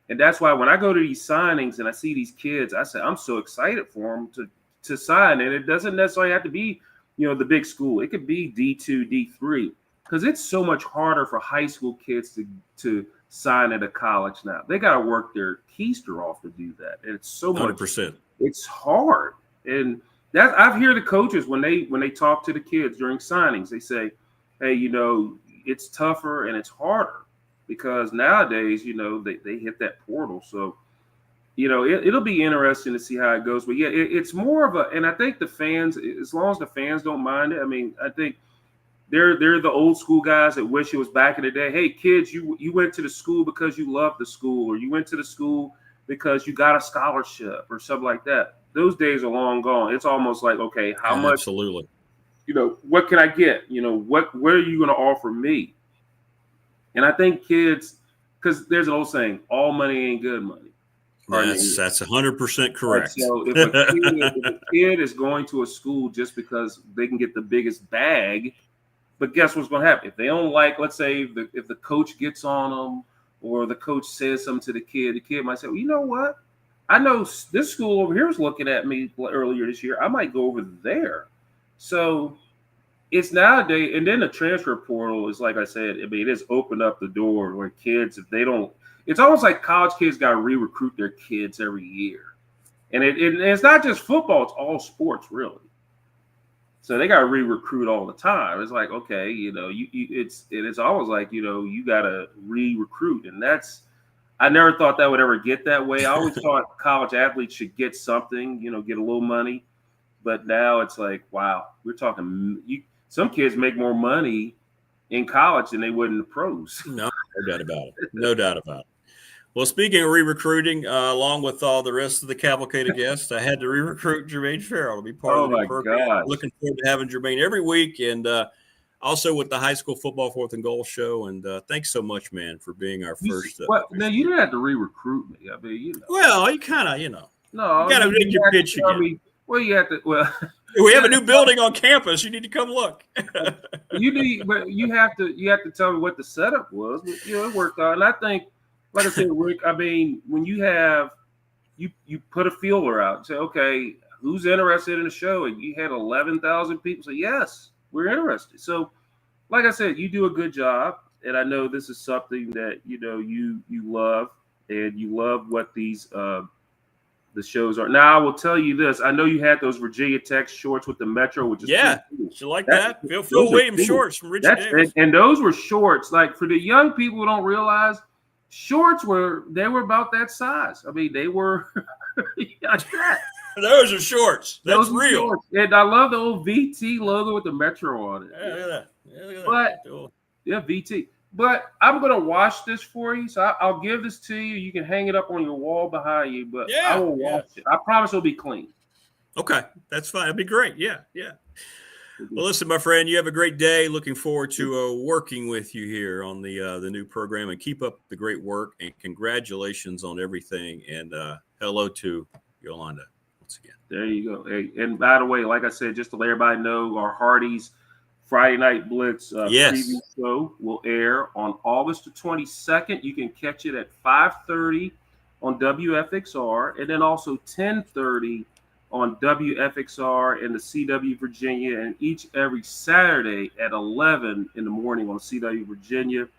And that's why when I go to these signings and I see these kids, I say, I'm so excited for them to sign. And it doesn't necessarily have to be, you know, the big school. It could be D2, D3, because it's so much harder for high school kids to sign at a college now. They got to work their keister off to do that. And it's so 100%. It's hard. And that I've heard the coaches when they talk to the kids during signings, they say, hey, you know, it's tougher and it's harder. Because nowadays, you know, they hit that portal. So, you know, it'll be interesting to see how it goes. But, yeah, it's more of and I think the fans, as long as the fans don't mind it, I mean, I think they're the old school guys that wish it was back in the day. Hey, kids, you went to the school because you loved the school, or you went to the school because you got a scholarship or something like that. Those days are long gone. It's almost like, okay, how much? Absolutely. You know, what can I get? You know, what are you going to offer me? And I think kids, because there's an old saying, all money ain't good money. That's 100% correct. So if a kid is going to a school just because they can get the biggest bag, but guess what's going to happen? If they don't like, let's say if the coach gets on them or the coach says something to the kid might say, well, you know what? I know this school over here was looking at me earlier this year. I might go over there. So it's nowadays, and then the transfer portal is, like I said, I mean, it has opened up the door where kids, if they don't, it's almost like college kids got to re-recruit their kids every year. And it's not just football, it's all sports, really. So they got to re-recruit all the time. It's like, okay, you know, it's always like, you know, you got to re-recruit. And I never thought that would ever get that way. I always thought college athletes should get something, you know, get a little money. But now it's like, wow, we're talking, some kids make more money in college than they would in the pros. No doubt about it. No doubt about it. Well, speaking of re-recruiting, along with all the rest of the cavalcade of guests, I had to re-recruit Germaine Frell to be part of the program. God. Looking forward to having Germaine every week, and also with the high school football 4th and Goal show. And thanks so much, man, for being our first. Now, you didn't have to re-recruit me. I mean, you know. Well, you kind of, you know. No, you got to make your pitch again. Well, you have to. Well, we have a new building on campus. You need to come look. You have to tell me what the setup was. But, you know, it worked out, and I think, like I said, Rick. I mean, when you put a feeler out, and say, okay, who's interested in the show, and you had 11,000 people say yes, we're interested. So, like I said, you do a good job, and I know this is something that you know you love, and you love what these. The shows are. Now, I will tell you this. I know you had those Virginia Tech shorts with the Metro, which is cool. You like that? Phil Williams shorts from Richard Davis. And those were shorts. Like, for the young people who don't realize, shorts were about that size. I mean, they were like that. Those are shorts. That's Those are real. shorts. And I love the old VT logo with the Metro on it. Yeah, look at that. Yeah, look at But that. yeah, VT. But I'm gonna wash this for you, so I'll give this to you. You can hang it up on your wall behind you, but I will wash it. I promise it'll be clean. Okay, that's fine. That'd be great. Yeah. Well, listen, my friend, you have a great day. Looking forward to working with you here on the new program, and keep up the great work. And congratulations on everything. And hello to Yolanda once again. There you go. Hey, and by the way, like I said, just to let everybody know, our Hardy's Friday Night Blitz preview show will air on August the 22nd. You can catch it at 5:30 on WFXR, and then also 10:30 on WFXR in the CW Virginia, and every Saturday at 11 in the morning on CW Virginia.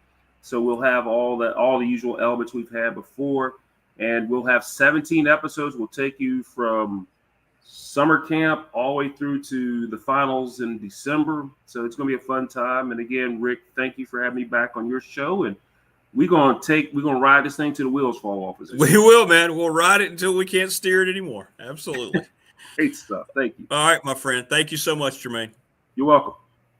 So we'll have all the usual elements we've had before, and we'll have 17 episodes. We'll take you from summer camp all the way through to the finals in December. So it's going to be a fun time. And again, Rick, thank you for having me back on your show. And we're going to ride this thing till the wheels fall off. We will, man. We'll ride it until we can't steer it anymore. Absolutely. Great stuff. Thank you. All right, my friend. Thank you so much, Jermaine. You're welcome.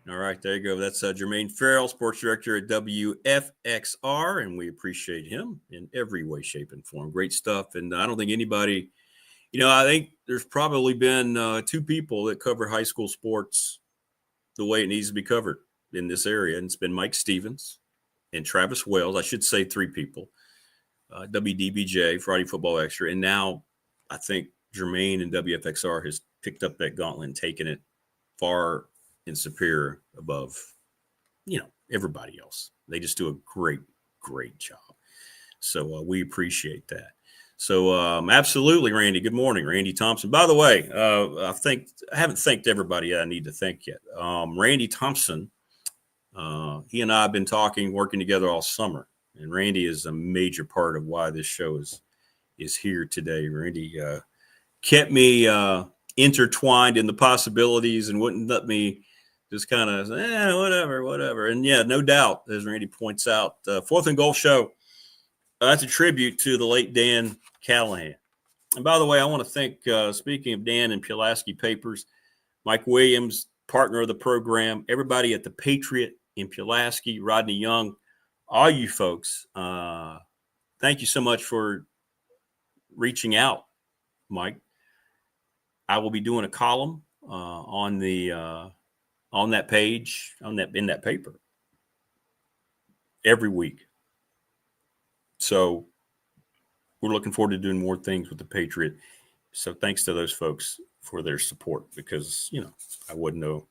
All right, there you go. That's Germaine Frell, sports director at WFXR, and we appreciate him in every way, shape, and form. Great stuff. And I don't think anybody, I think there's probably been two people that cover high school sports the way it needs to be covered in this area, and it's been Mike Stevens and Travis Wells. I should say three people. WDBJ, Friday Football Extra, and now I think Jermaine and WFXR has picked up that gauntlet and taken it far and superior above, everybody else. They just do a great, great job. So we appreciate that. So absolutely, Randy. Good morning, Randy Thompson. By the way, I haven't thanked everybody I need to thank yet. Randy Thompson, he and I have been working together all summer, and Randy is a major part of why this show is here today. Randy kept me intertwined in the possibilities and wouldn't let me just kind of whatever. And yeah, no doubt, as Randy points out, Fourth and Goal show, that's a tribute to the late Dan Callahan. And by the way, I want to thank, speaking of Dan and Pulaski Papers, Mike Williams, partner of the program, everybody at the Patriot in Pulaski, Rodney Young, all you folks. Thank you so much for reaching out, Mike. I will be doing a column on that page, in that paper every week. So we're looking forward to doing more things with the Patriot. So thanks to those folks for their support, because I wouldn't know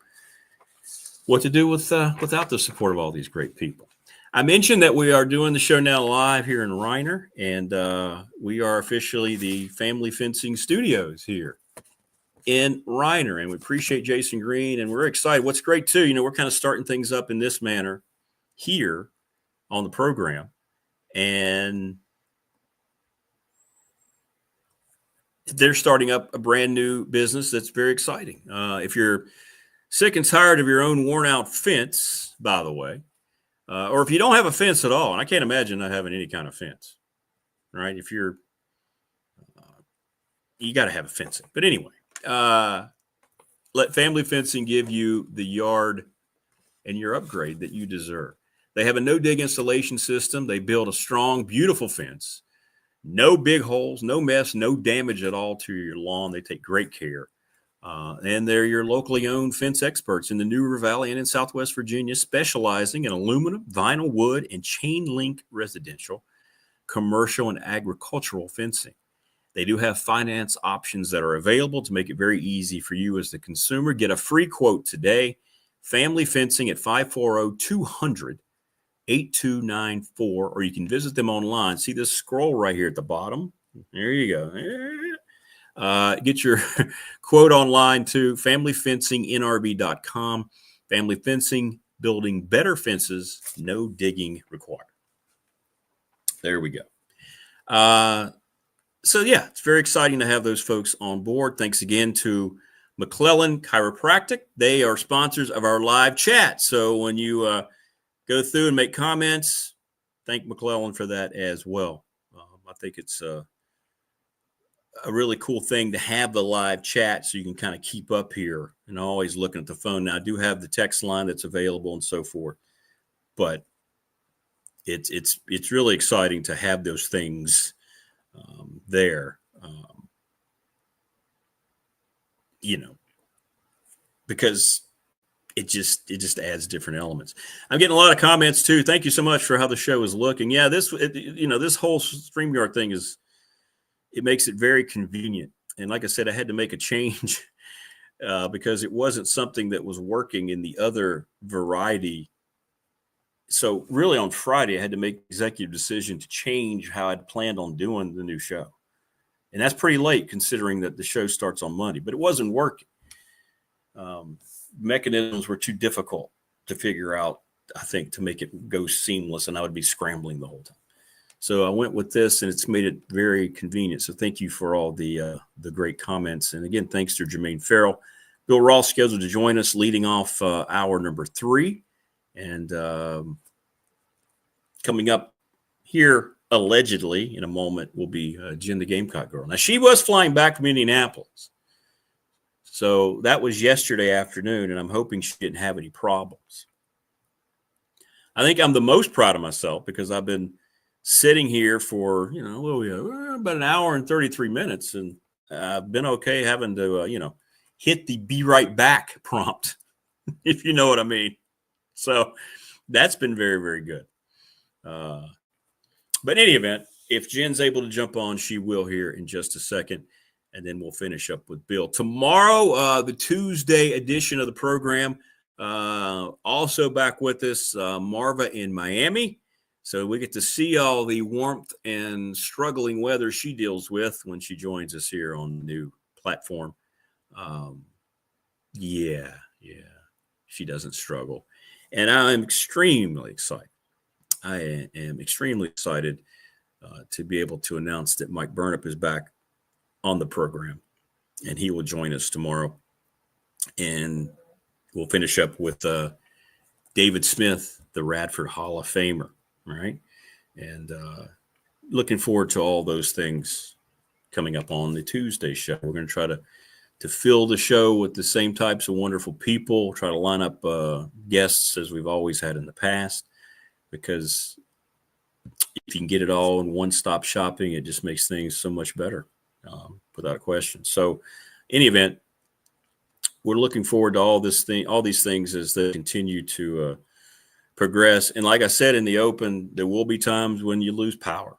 what to do without the support of all these great people. I mentioned that we are doing the show now live here in Reiner, and we are officially the Family Fencing Studios here in Reiner, and we appreciate Jason Green, and we're excited. What's great too, we're kind of starting things up in this manner here on the program, and they're starting up a brand new business that's very exciting. If you're sick and tired of your own worn out fence, by the way, or if you don't have a fence at all, and I can't imagine not having any kind of fence, right? If you got to have a fencing, but anyway. Let Family Fencing give you the yard and your upgrade that you deserve. They have a no-dig installation system. They build a strong, beautiful fence. No big holes, no mess, no damage at all to your lawn. They take great care. And they're your locally owned fence experts in the New River Valley and in Southwest Virginia, specializing in aluminum, vinyl, wood, and chain link residential, commercial, and agricultural fencing. They do have finance options that are available to make it very easy for you as the consumer. Get a free quote today. Family Fencing at 540-200-8294, or you can visit them online. See this scroll right here at the bottom? There you go. Get your quote online to familyfencingnrb.com. Family Fencing, building better fences, no digging required. There we go. So, yeah, it's very exciting to have those folks on board. Thanks again to McClellan Chiropractic. They are sponsors of our live chat. So when you go through and make comments, thank McClellan for that as well. I think it's a really cool thing to have the live chat so you can kind of keep up here and always looking at the phone. Now, I do have the text line that's available and so forth, but it's really exciting to have those things there, because it just adds different elements. I'm getting a lot of comments too. Thank you so much for how the show is looking. Yeah, this whole StreamYard thing it makes it very convenient. And like I said, I had to make a change because it wasn't something that was working in the other variety. So really on Friday, I had to make an executive decision to change how I'd planned on doing the new show. And that's pretty late considering that the show starts on Monday, but it wasn't working. Mechanisms were too difficult to figure out, I think, to make it go seamless, and I would be scrambling the whole time. So I went with this, and it's made it very convenient. So thank you for all the great comments. And again, thanks to Germaine Frell. Bill Roth scheduled to join us leading off hour number 3. And coming up here, allegedly, in a moment, will be Jen the Gamecock girl. Now, she was flying back from Indianapolis. So that was yesterday afternoon, and I'm hoping she didn't have any problems. I think I'm the most proud of myself because I've been sitting here for, about an hour and 33 minutes, and I've been okay having to, hit the be right back prompt, if you know what I mean. So that's been very, very good. But in any event, if Jen's able to jump on, she will here in just a second. And then we'll finish up with Bill. Tomorrow, the Tuesday edition of the program, also back with us, Marva in Miami. So we get to see all the warmth and struggling weather she deals with when she joins us here on the new platform. Yeah, she doesn't struggle. And I'm extremely excited. I am extremely excited to be able to announce that Mike Burnip is back on the program, and he will join us tomorrow. And we'll finish up with David Smith, the Radford Hall of Famer, right? And looking forward to all those things coming up on the Tuesday show. We're going to try to fill the show with the same types of wonderful people, try to line up guests as we've always had in the past, because if you can get it all in one-stop shopping, it just makes things so much better. Without a question. So, in any event, we're looking forward to all these things as they continue to progress. And like I said in the open, there will be times when you lose power.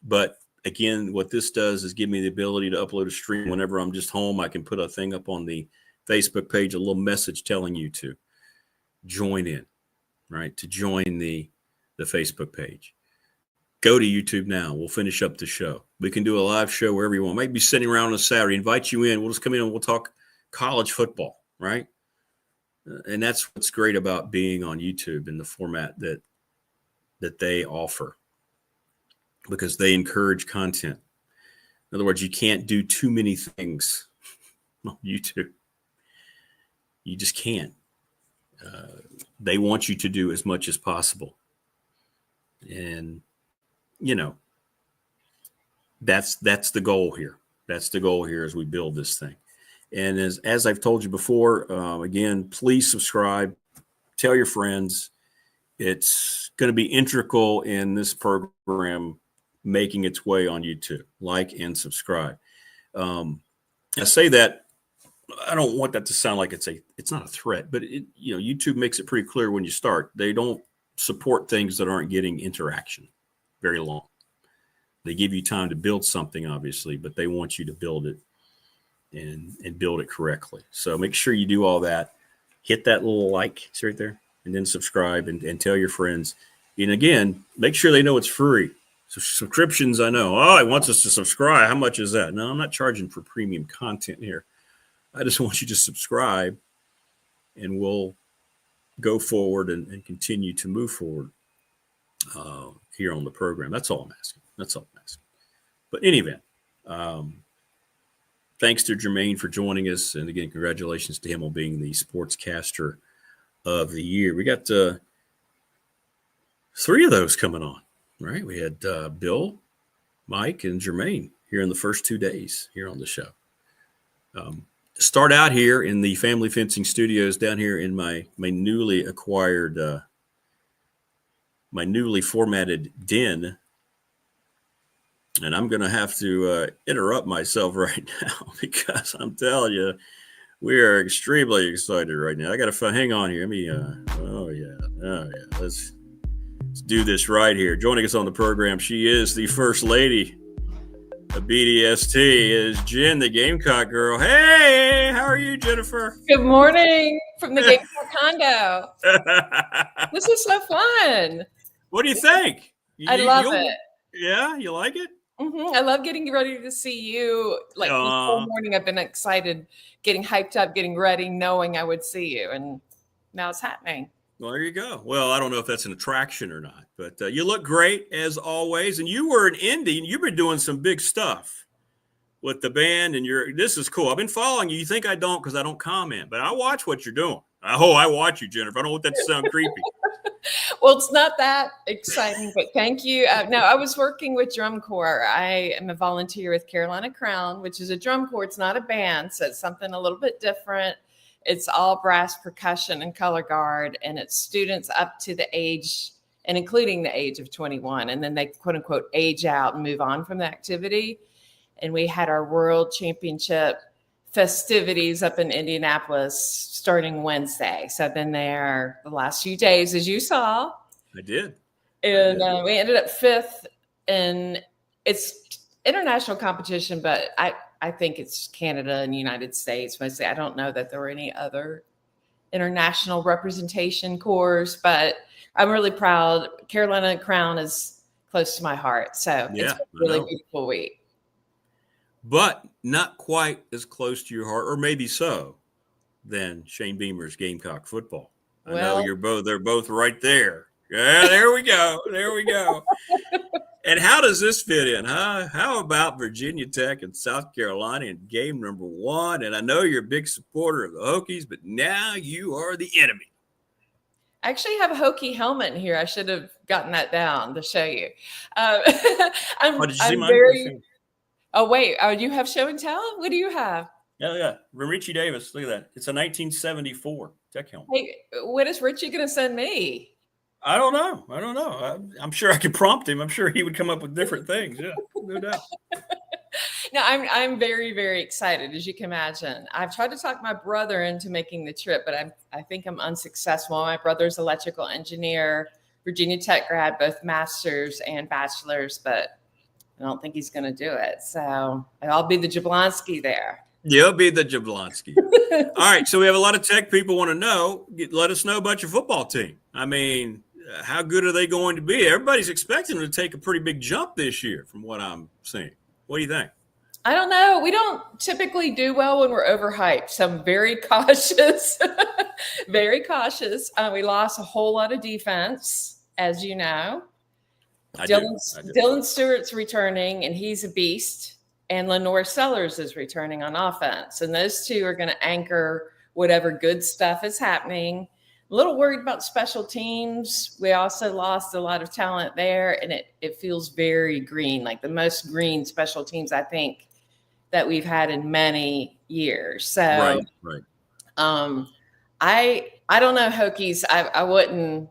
But again, what this does is give me the ability to upload a stream whenever I'm just home. I can put a thing up on the Facebook page, a little message telling you to join in, right? To join the Facebook page. Go to YouTube now. We'll finish up the show. We can do a live show wherever you want. Might be sitting around on a Saturday. Invite you in. We'll just come in and we'll talk college football, right? And that's what's great about being on YouTube in the format that they offer, because they encourage content. In other words, you can't do too many things on YouTube. You just can't. They want you to do as much as possible. And that's the goal here. That's the goal here as we build this thing. And as I've told you before, again, please subscribe, tell your friends. It's going to be integral in this program making its way on YouTube. Like and subscribe. I say that, I don't want that to sound like it's not a threat, but YouTube makes it pretty clear when you start. They don't support things that aren't getting interaction very long. They give you time to build something, obviously, but they want you to build it and build it correctly. So make sure you do all that. Hit that little like, it's right there, and then subscribe and tell your friends. And again, make sure they know it's free. So subscriptions, I know. It wants us to subscribe. How much is that? No, I'm not charging for premium content here. I just want you to subscribe, and we'll go forward and continue to move forward here on the program. That's all I'm asking. But in any event, thanks to Jermaine for joining us. And again, congratulations to him on being the Sportscaster of the Year. We got 3 of those coming on, right? We had Bill, Mike, and Jermaine here in the first 2 days here on the show. Start out here in the Family Fencing Studios down here in my newly acquired, my newly formatted den. And I'm going to have to interrupt myself right now because I'm telling you, we are extremely excited right now. I got to hang on here. Let me, oh yeah. Let's do this right here. Joining us on the program, she is the First Lady of BDST, is Jen, the Gamecock girl. Hey, how are you, Jennifer? Good morning from the Gamecock condo. This is so fun. What do you think? I love it. Yeah, you like it? Mm-hmm. I love getting ready to see you. Like this whole morning, I've been excited, getting hyped up, getting ready, knowing I would see you, and now it's happening. Well, there you go. Well, I don't know if that's an attraction or not, but you look great as always. And you were in Indy, and you've been doing some big stuff with the band, and this is cool. I've been following you. You think I don't because I don't comment, but I watch what you're doing. I watch you, Jennifer. I don't want that to sound creepy. Well, it's not that exciting, but thank you. No, I was working with Drum Corps. I am a volunteer with Carolina Crown, which is a drum corps. It's not a band, so it's something a little bit different. It's all brass percussion and color guard, and it's students up to the age and including the age of 21. And then they quote unquote age out and move on from the activity. And we had our world championship festivities up in Indianapolis starting Wednesday. So I've been there the last few days, as you saw. I did. And we ended up 5th, and it's international competition, but I think it's Canada and United States mostly. I don't know that there were any other international representation corps, but I'm really proud. Carolina Crown is close to my heart. So it's a really beautiful week. But not quite as close to your heart, or maybe so, than Shane Beamer's Gamecock football. I know they're both right there. Yeah, there we go. There we go. And how does this fit in, huh? How about Virginia Tech and South Carolina in game number 1? And I know you're a big supporter of the Hokies, but now you are the enemy. I actually have a Hokie helmet in here. I should have gotten that down to show you. Did you see mine? Oh, wait. Oh, you have show and tell? What do you have? Yeah. Richie Davis. Look at that. It's a 1974 Tech helmet. Hey, what is Richie going to send me? I don't know. I'm sure I could prompt him. I'm sure he would come up with different things. Yeah, no doubt. No, I'm very, very excited, as you can imagine. I've tried to talk my brother into making the trip, but I think I'm unsuccessful. My brother's electrical engineer, Virginia Tech grad, both masters and bachelors, but I don't think he's going to do it. So I'll be the Jablonski there. You'll be the Jablonski. All right. So we have a lot of Tech people want to know. Let us know about your football team. I mean, how good are they going to be? Everybody's expecting them to take a pretty big jump this year from what I'm seeing. What do you think? I don't know. We don't typically do well when we're overhyped. So I'm very cautious, very cautious. We lost a whole lot of defense, as you know. Dylan Stewart's returning, and he's a beast. And Lenore Sellers is returning on offense. And those two are going to anchor whatever good stuff is happening. A little worried about special teams. We also lost a lot of talent there, and it feels very green, like the most green special teams, I think, that we've had in many years. So right. I don't know, Hokies. I wouldn't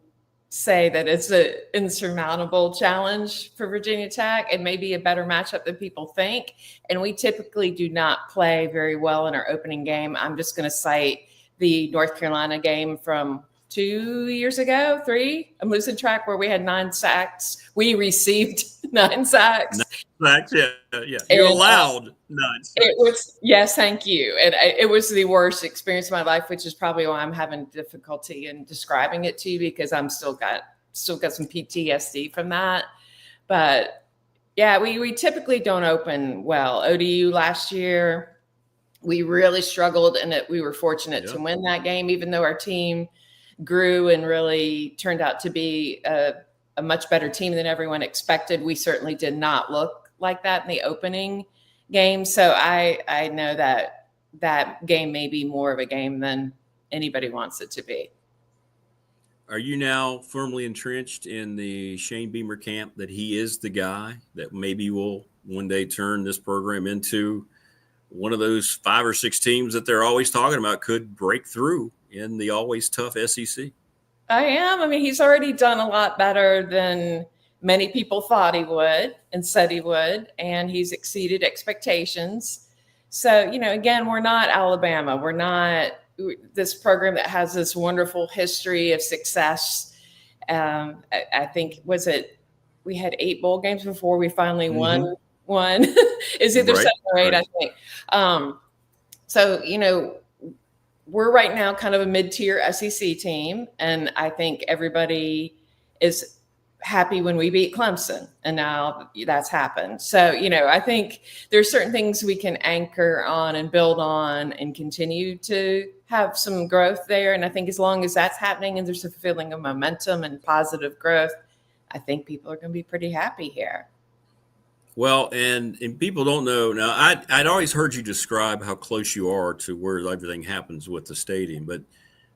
say that it's an insurmountable challenge for Virginia Tech, and maybe a better matchup than people think. And we typically do not play very well in our opening game. I'm just going to cite the North Carolina game from 2 years ago, 3. I'm losing track, where we had 9 sacks. We received 9 sacks. 9 sacks, yeah. You're allowed 9 sacks. It was, yes, thank you. And it was the worst experience of my life, which is probably why I'm having difficulty in describing it to you, because I'm still got some PTSD from that. But yeah, we typically don't open well. ODU last year, we really struggled, and we were fortunate to win that game, even though our team grew and really turned out to be a much better team than everyone expected. We certainly did not look like that in the opening game. So I know that game may be more of a game than anybody wants it to be. Are you now firmly entrenched in the Shane Beamer camp that he is the guy that maybe will one day turn this program into one of those 5 or 6 teams that they're always talking about could break through in the always tough SEC. I am. I mean, he's already done a lot better than many people thought he would and said he would, and he's exceeded expectations. So, again, we're not Alabama. We're not this program that has this wonderful history of success. I think, we had 8 bowl games before we finally won one. Is either 7 or 8, I think. So, we're right now kind of a mid-tier SEC team, and I think everybody is happy when we beat Clemson, and now that's happened. So, I think there's certain things we can anchor on and build on and continue to have some growth there. And I think as long as that's happening and there's a feeling of momentum and positive growth, I think people are going to be pretty happy here. Well, and people don't know now. I'd always heard you describe how close you are to where everything happens with the stadium. But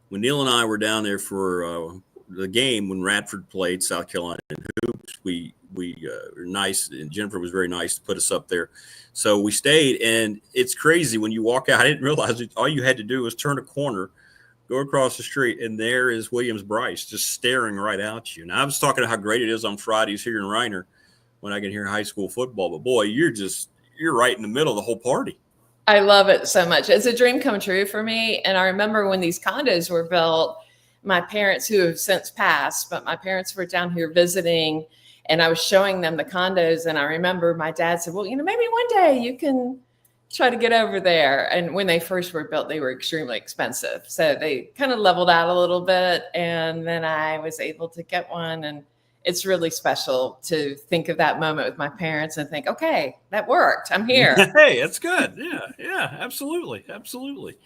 when Neil and I were down there for the game when Radford played South Carolina in hoops, we were nice, and Jennifer was very nice to put us up there. So we stayed, and it's crazy when you walk out. I didn't realize all you had to do was turn a corner, go across the street, and there is Williams-Brice just staring right at you. Now, I was talking about how great it is on Fridays here in Reiner when I can hear high school football, but boy, you're right in the middle of the whole party. I love it so much. It's a dream come true for me. And I remember when these condos were built, my parents, who have since passed, but my parents were down here visiting, and I was showing them the condos. And I remember my dad said, well, maybe one day you can try to get over there. And when they first were built, they were extremely expensive. So they kind of leveled out a little bit. And then I was able to get one. And it's really special to think of that moment with my parents and think, okay, that worked. I'm here. Hey, that's good. Yeah, absolutely. Absolutely.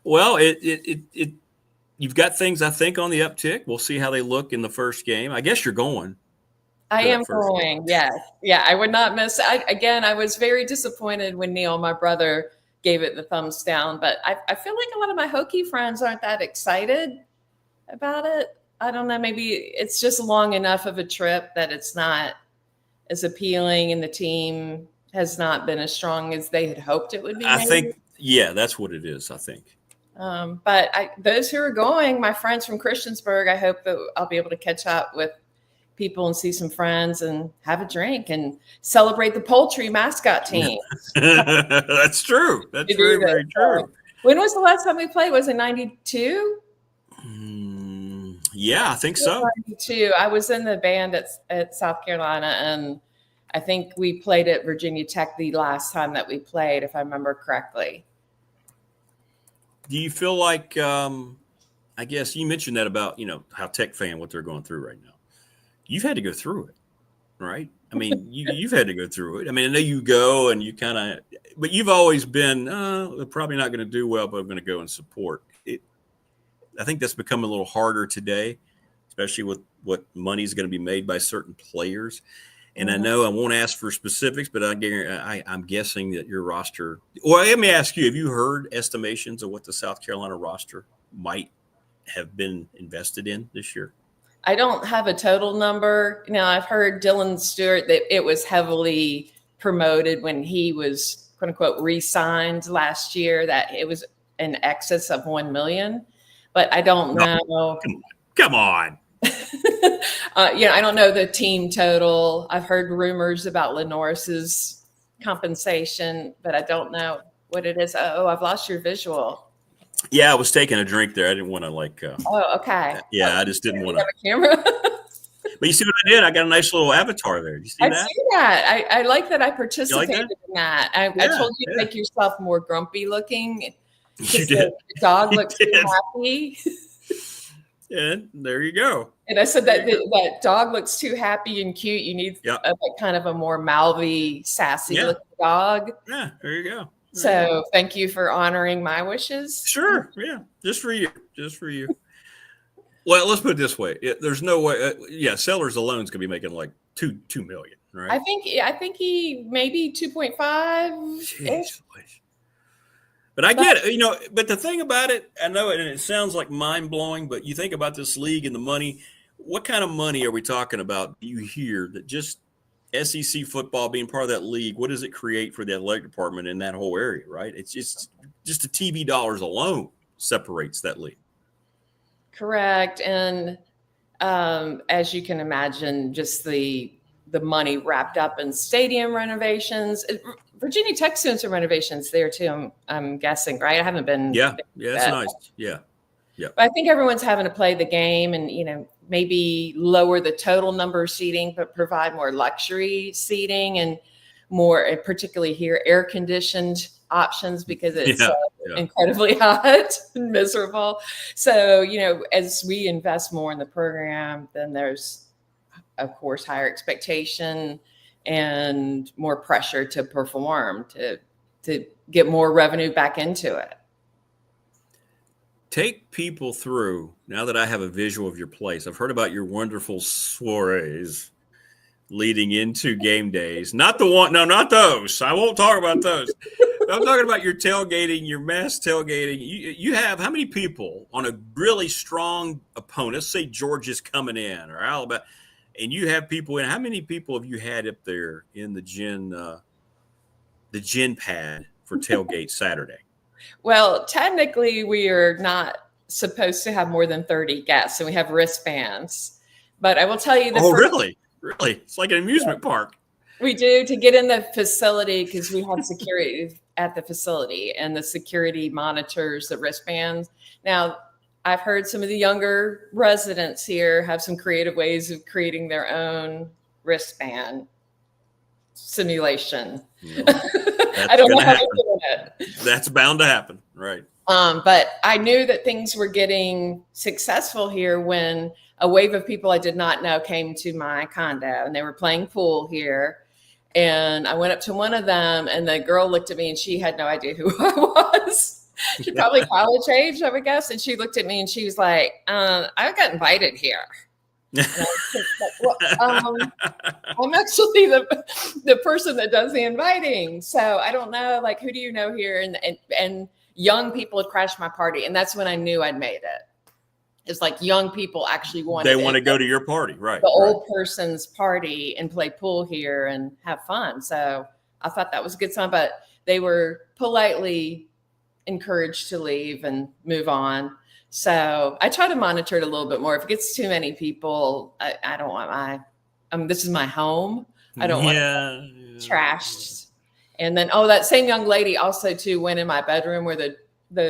Well, you've got things, I think, on the uptick. We'll see how they look in the first game. I guess you're going. I am going. Yes. Yeah. I would not miss. I was very disappointed when Neil, my brother, gave it the thumbs down, but I feel like a lot of my Hokie friends aren't that excited about it. I don't know. Maybe it's just long enough of a trip that it's not as appealing, and the team has not been as strong as they had hoped it would be. I think, yeah, that's what it is, I think. But those who are going, my friends from Christiansburg, I hope that I'll be able to catch up with people and see some friends and have a drink and celebrate the poultry mascot team. That's true. That's very, very true. When was the last time we played? Was it 92? Yeah, I think so. 92. I was in the band at South Carolina, and I think we played at Virginia Tech the last time that we played, if I remember correctly. Do you feel like, I guess you mentioned that about, how Tech fan, what they're going through right now. You've had to go through it, right? I mean, you've had to go through it. I mean, I know you go and you kind of, but you've always been, they're probably not going to do well, but I'm going to go and support it. I think that's become a little harder today, especially with what money's going to be made by certain players. And I know I won't ask for specifics, but I'm guessing that your roster. Well, let me ask you: have you heard estimations of what the South Carolina roster might have been invested in this year? I don't have a total number. I've heard Dylan Stewart that it was heavily promoted when he was "quote unquote" re-signed last year, that it was in excess of $1 million. But I don't know. Come on. I don't know the team total. I've heard rumors about Lenoris's compensation, but I don't know what it is. Oh, I've lost your visual. Yeah, I was taking a drink there. I didn't want to oh, okay. Yeah, I just didn't want to. Have a camera. But you see what I did? I got a nice little avatar there. Did you see that? I see that. I like that I participated in that. I told you to make yourself more grumpy looking. You did. The dog looks too happy. And there you go. And I said that dog looks too happy and cute. You need kind of a more mouthy, sassy looking dog. Yeah, there you go. So thank you for honoring my wishes. Sure. Yeah. Just for you. Well, let's put it this way. There's no way. Sellers alone is going to be making like $2 million, right? I think he maybe 2.5. But I get it, but the thing about it, I know it, and it sounds like mind blowing, but you think about this league and the money. What kind of money are we talking about? You hear that just SEC football being part of that league, what does it create for the athletic department in that whole area, right? It's just the TV dollars alone separates that league. Correct. And as you can imagine, just the money wrapped up in stadium renovations. Virginia Tech's doing some renovations there too, I'm guessing, right? I haven't been. Yeah, that's nice. Yeah. But I think everyone's having to play the game and, maybe lower the total number of seating, but provide more luxury seating and more, particularly here, air-conditioned options because it's incredibly hot and miserable. So, as we invest more in the program, then there's, of course, higher expectation and more pressure to perform, to get more revenue back into it. Take people through, now that I have a visual of your place. I've heard about your wonderful soirees leading into game days. Not those. I won't talk about those. I'm talking about your tailgating, your mass tailgating. You have how many people on a really strong opponent? Say Georgia's coming in or Alabama, and you have people in. How many people have you had up there in the gin pad for tailgate Saturday? Well, technically, we are not supposed to have more than 30 guests, and we have wristbands. But I will tell you really? It's like an amusement park. We do to get in the facility because we have security at the facility, and the security monitors the wristbands. Now, I've heard some of the younger residents here have some creative ways of creating their own wristband simulation. I don't know how they're doing it. That's bound to happen, right? But I knew that things were getting successful here when a wave of people I did not know came to my condo, and they were playing pool here. And I went up to one of them, and the girl looked at me, and she had no idea who I was. She probably college age, I would guess. And she looked at me, and she was like, I got invited here. I'm actually the person that does the inviting. So I don't know, like, who do you know here? And young people had crashed my party. And that's when I knew I'd made it. It's like young people actually want to go to your party, right? The old person's party and play pool here and have fun. So I thought that was a good sign, but they were politely encouraged to leave and move on. So I try to monitor it a little bit more. If it gets too many people, I don't want this is my home. I don't want it trashed. And then, that same young lady also too went in my bedroom where the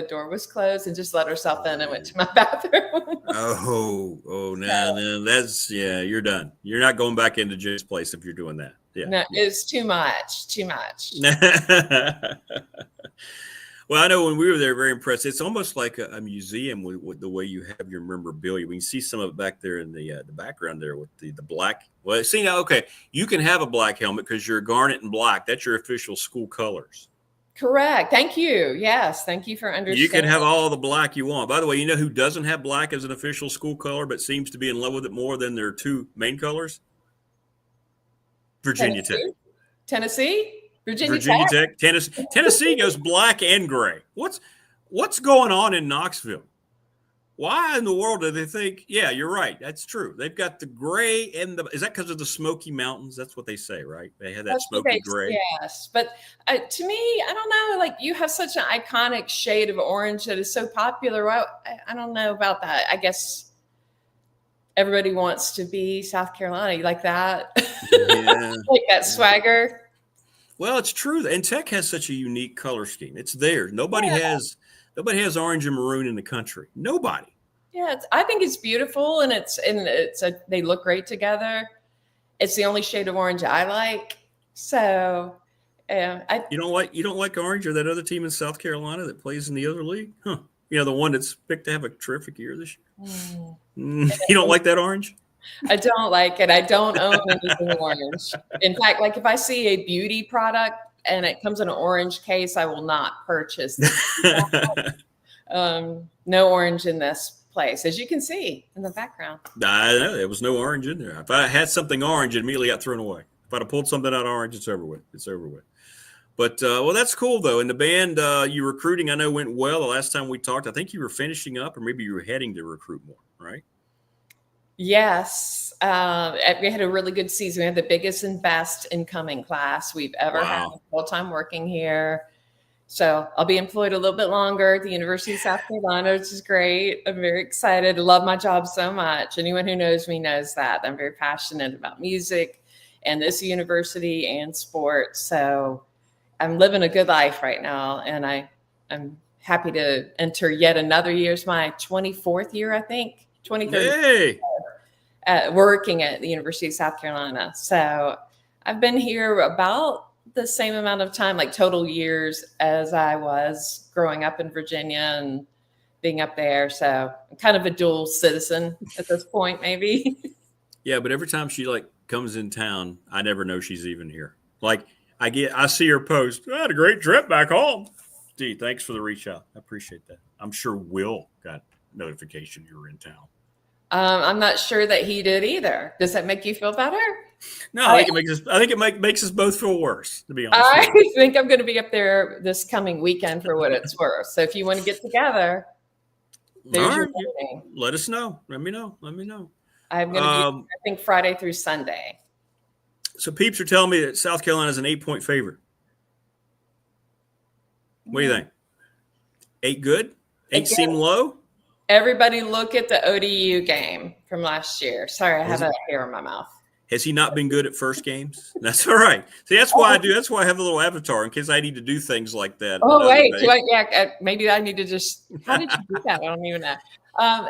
door was closed and just let herself in and went to my bathroom. No, that's, you're done. You're not going back into Jim's place if you're doing that. Yeah. No, it's too much. Well, I know when we were there, very impressed. It's almost like a museum with the way you have your memorabilia. We can see some of it back there in the background there with the black. Well, see now, okay, you can have a black helmet because you're garnet and black. That's your official school colors. Correct. Thank you. Yes. Thank you for understanding. You can have all the black you want. By the way, you know who doesn't have black as an official school color but seems to be in love with it more than their two main colors? Virginia Tech. Tennessee? Virginia Tech. Tennessee goes black and gray. What's going on in Knoxville? Why in the world do they think? Yeah, you're right. That's true. They've got the gray and is that because of the Smoky Mountains? That's what they say, right? They have that smoky gray. Yes, but to me, I don't know. Like you have such an iconic shade of orange that is so popular. I don't know about that. I guess everybody wants to be South Carolina. You like that? Yeah. Like that swagger. Well, it's true. And Tech has such a unique color scheme. It's there. Nobody has orange and maroon in the country. Nobody. Yeah, I think it's beautiful, and they look great together. It's the only shade of orange I like. So, you don't like orange or that other team in South Carolina that plays in the other league? Huh? You know, the one that's picked to have a terrific year this year. You don't like that orange? I don't like it. I don't own anything orange. In fact, like if I see a beauty product and it comes in an orange case, I will not purchase. No orange in this place, as you can see in the background. I know there was no orange in there. If I had something orange, it immediately got thrown away. If I'd have pulled something out of orange, it's over with. But well, that's cool though. And the band you recruiting, I know went well. The last time we talked, I think you were finishing up, or maybe you were heading to recruit more, right? Yes. We had a really good season. We had the biggest and best incoming class we've ever had full-time working here. So I'll be employed a little bit longer at the University of South Carolina, which is great. I'm very excited. I love my job so much. Anyone who knows me knows that. I'm very passionate about music and this university and sports. So I'm living a good life right now. And I'm happy to enter yet another year. It's my 24th year, I think. 23rd. Working at the University of South Carolina. So I've been here about the same amount of time, like total years, as I was growing up in Virginia and being up there. So I'm kind of a dual citizen at this point, maybe. Yeah, but every time she like comes in town, I never know she's even here. Like I see her post, I had a great trip back home. Dee, thanks for the reach out. I appreciate that. I'm sure Will got notification you were in town. I'm not sure that he did either. Does that make you feel better? No, I think it makes us both feel worse, to be honest. I think I'm going to be up there this coming weekend for what it's worth. So if you want to get together, there's your meeting. Let us know. Let me know. I'm going to be, I think, Friday through Sunday. So peeps are telling me that South Carolina is an 8-point favorite. What do you think? 8 good? 8 seem low? Everybody look at the ODU game from last year. Sorry, I have a hair in my mouth. Has he not been good at first games? That's all right. See, that's why I do. That's why I have a little avatar in case I need to do things like that. Oh, wait. Maybe I need to just – how did you do that? I don't even know.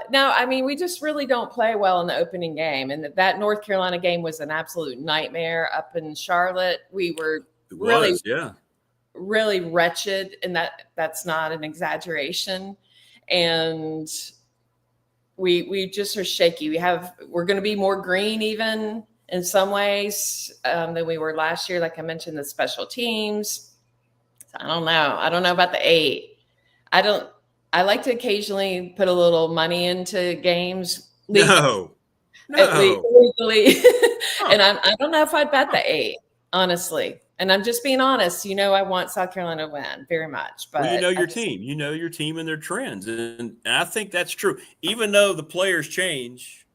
No, I mean, we just really don't play well in the opening game. And that North Carolina game was an absolute nightmare up in Charlotte. We were really wretched, and that's not an exaggeration. And we just are shaky. We're going to be more green even in some ways than we were last year. Like I mentioned, the special teams. So I don't know about the 8. I like to occasionally put a little money into games. No. Legally. And I don't know if I'd bet the 8, honestly. And I'm just being honest. I want South Carolina to win very much. But you know your team. You know your team and their trends. And I think that's true. Even though the players change,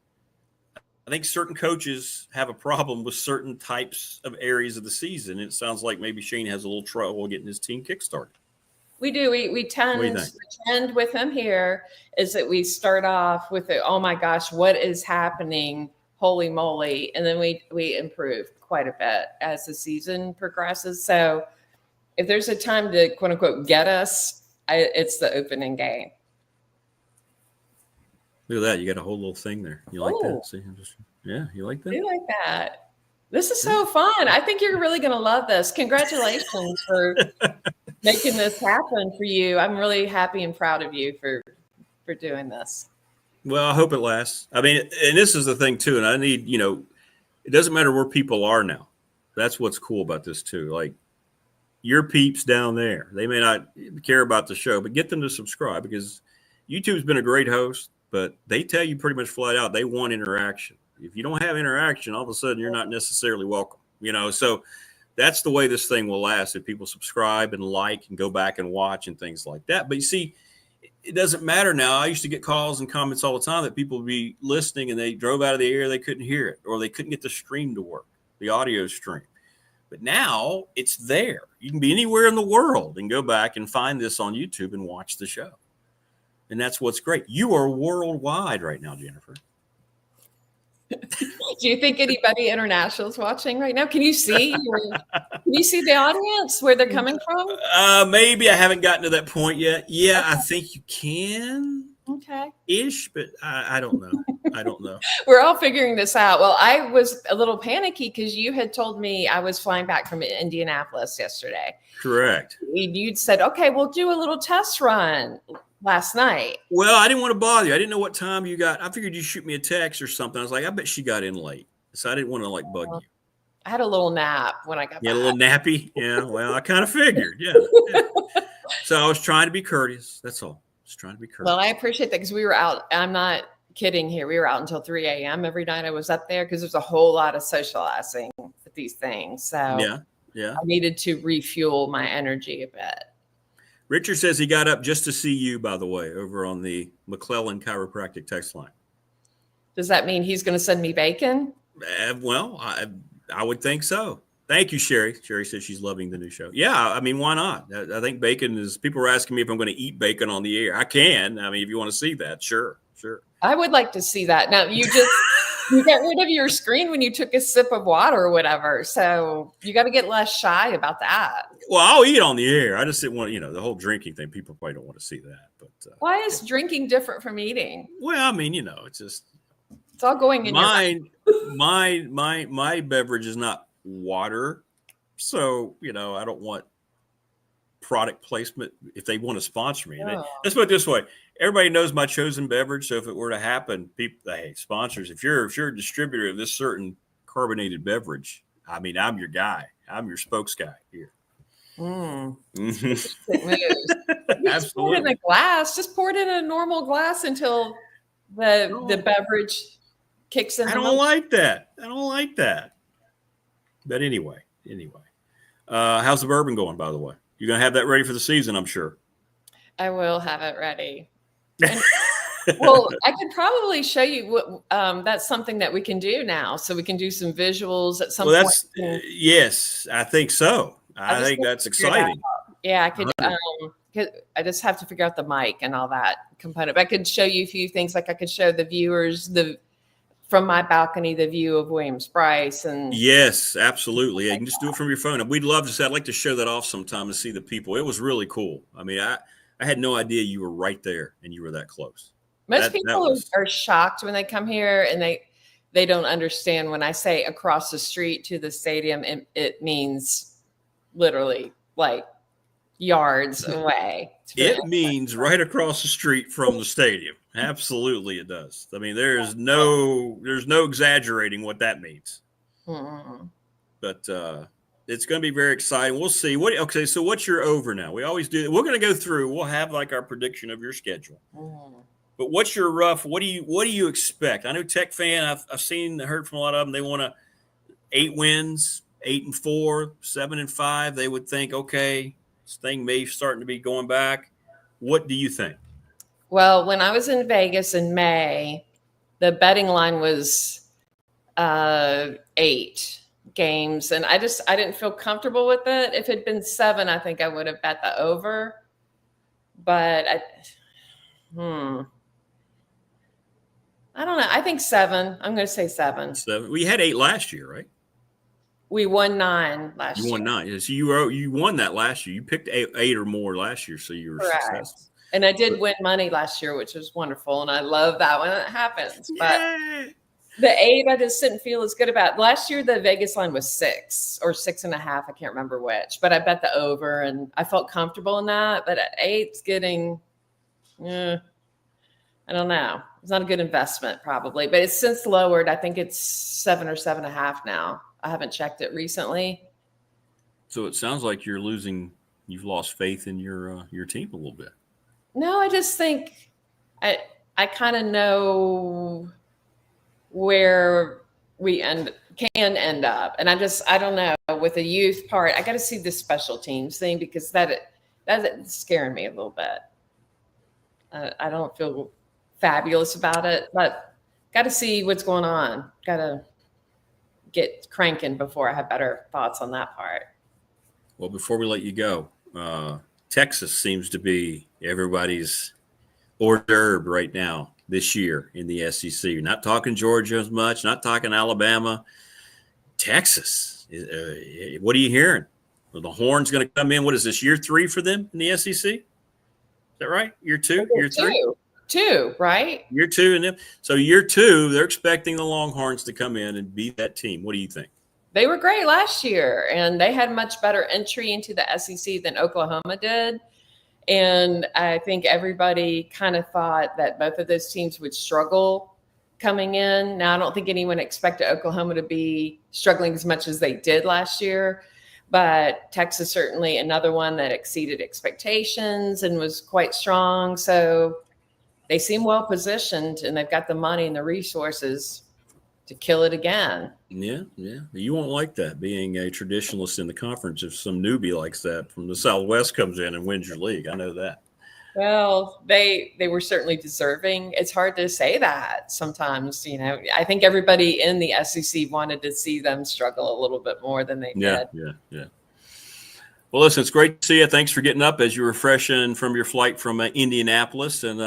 I think certain coaches have a problem with certain types of areas of the season. It sounds like maybe Shane has a little trouble getting his team kickstarted. We do. We tend the trend with him here is that we start off with oh my gosh, what is happening? Holy moly. And then we improve quite a bit as the season progresses. So if there's a time to quote unquote get us, it's the opening game. Look at that. You got a whole little thing there. You like that? See, you like that? I like that. This is so fun. I think you're really going to love this. Congratulations for making this happen for you. I'm really happy and proud of you for doing this. Well, I hope it lasts. I mean, and this is the thing too. And I need, it doesn't matter where people are now. That's what's cool about this too. Like your peeps down there, they may not care about the show, but get them to subscribe because YouTube's been a great host, but they tell you pretty much flat out, they want interaction. If you don't have interaction, all of a sudden you're not necessarily welcome, so that's the way this thing will last. If people subscribe and like and go back and watch and things like that. But you see, it doesn't matter now. I used to get calls and comments all the time that people would be listening and they drove out of the air. They couldn't hear it or they couldn't get the stream to work, the audio stream. But now it's there. You can be anywhere in the world and go back and find this on YouTube and watch the show. And that's what's great. You are worldwide right now, Jennifer. Do you think anybody international is watching right now? Can you see the audience where they're coming from? Maybe I haven't gotten to that point yet. Yeah, I think you can. Okay. Ish, but I don't know. We're all figuring this out. Well, I was a little panicky because you had told me I was flying back from Indianapolis yesterday. Correct. You'd said, okay, we'll do a little test run last night. Well, I didn't want to bother you. I didn't know what time you got. I figured you'd shoot me a text or something. I was like, I bet she got in late. So I didn't want to bug you. I had a little nap when I got back. Yeah, a little nappy. Yeah, well, I kind of figured. Yeah. So I was trying to be courteous. That's all. Just trying to be courteous. Well, I appreciate that because we were out. I'm not kidding here. We were out until 3 a.m. every night I was up there because there's a whole lot of socializing with these things. So yeah. I needed to refuel my energy a bit. Richard says he got up just to see you, by the way, over on the McClellan Chiropractic text line. Does that mean he's going to send me bacon? Well, I would think so. Thank you, Sherry. Sherry says she's loving the new show. Yeah, I mean, why not? I think bacon is. People are asking me if I'm going to eat bacon on the air. I can. I mean, if you want to see that, sure. I would like to see that. Now you got rid of your screen when you took a sip of water or whatever. So you got to get less shy about that. Well, I'll eat on the air. I just didn't want, the whole drinking thing. People probably don't want to see that. But why is drinking different from eating? Well, I mean, it's just it's all going in my beverage is not water, so I don't want product placement. If they want to sponsor me, let's put it this way: everybody knows my chosen beverage. So if it were to happen, people, hey, sponsors, if you're a distributor of this certain carbonated beverage, I mean, I'm your guy. I'm your spokes guy here. Absolutely. Absolutely. In a glass, just pour it in a normal glass until the beverage kicks in. I don't like that. But anyway, how's the bourbon going, by the way? You're going to have that ready for the season, I'm sure. I will have it ready. Well, I could probably show you what that's something that we can do now. So we can do some visuals at some point. Yes, I think so. I think that's exciting. Yeah, I could. I just have to figure out the mic and all that component. But I could show you a few things. Like I could show the viewers from my balcony, the view of Williams-Brice. And yes, absolutely. You can just do it from your phone. And we'd love to see. I'd like to show that off sometime and see the people. It was really cool. I mean, I had no idea you were right there and you were that close. Most people are shocked when they come here, and they don't understand when I say across the street to the stadium, it means literally like yards away. It means right across the street from the stadium. Absolutely, it does. I mean, there's no exaggerating what that means. Mm-hmm. But it's going to be very exciting. We'll see. Okay, so what's your over now? We always do. We're going to go through. We'll have like our prediction of your schedule. Mm-hmm. But what's your rough? What do you expect? I know Tech fan. I've heard from a lot of them. They want 8 wins, 8-4, 7-5. They would think, okay, this thing may starting to be going back. What do you think? Well, when I was in Vegas in May, the betting line was 8 games, and I didn't feel comfortable with it. If it had been 7, I think I would have bet the over. But I don't know. I think 7. I'm going to say 7. 7. We had 8 last year, right? We won 9 last year. You won 9. So you won that last year. You picked 8 or more last year, so you were successful. And I did win money last year, which was wonderful, and I love that when it happens. But the 8, I just didn't feel as good about. Last year, the Vegas line was 6 or 6.5. I can't remember which, but I bet the over, and I felt comfortable in that. But at 8, it's getting, I don't know. It's not a good investment, probably, but it's since lowered. I think it's 7 or 7.5 now. I haven't checked it recently. So it sounds like you've lost faith in your team a little bit. No, I just think I kind of know where we can end up. And I don't know, with the youth part, I got to see this special teams thing, because that's scaring me a little bit. I don't feel fabulous about it, but got to see what's going on. Got to get cranking before I have better thoughts on that part. Well, before we let you go, Texas seems to be everybody's hors d'oeuvre right now this year in the SEC. You're not talking Georgia as much, not talking Alabama. Texas, what are you hearing? Well, the Horn's going to come in. What is this, year 3 for them in the SEC? Is that right? Year 2? Year 3? 2, right? Year 2 in them. So year 2, they're expecting the Longhorns to come in and beat that team. What do you think? They were great last year, and they had much better entry into the SEC than Oklahoma did. And I think everybody kind of thought that both of those teams would struggle coming in. Now, I don't think anyone expected Oklahoma to be struggling as much as they did last year, but Texas certainly another one that exceeded expectations and was quite strong. So they seem well positioned, and they've got the money and the resources to kill it again. Yeah. You won't like that, being a traditionalist in the conference, if some newbie likes that from the Southwest comes in and wins your league. I know that. Well, they were certainly deserving. It's hard to say that sometimes, I think everybody in the SEC wanted to see them struggle a little bit more than they did. Yeah. Well, listen, it's great to see you. Thanks for getting up as you were fresh in from your flight from Indianapolis, and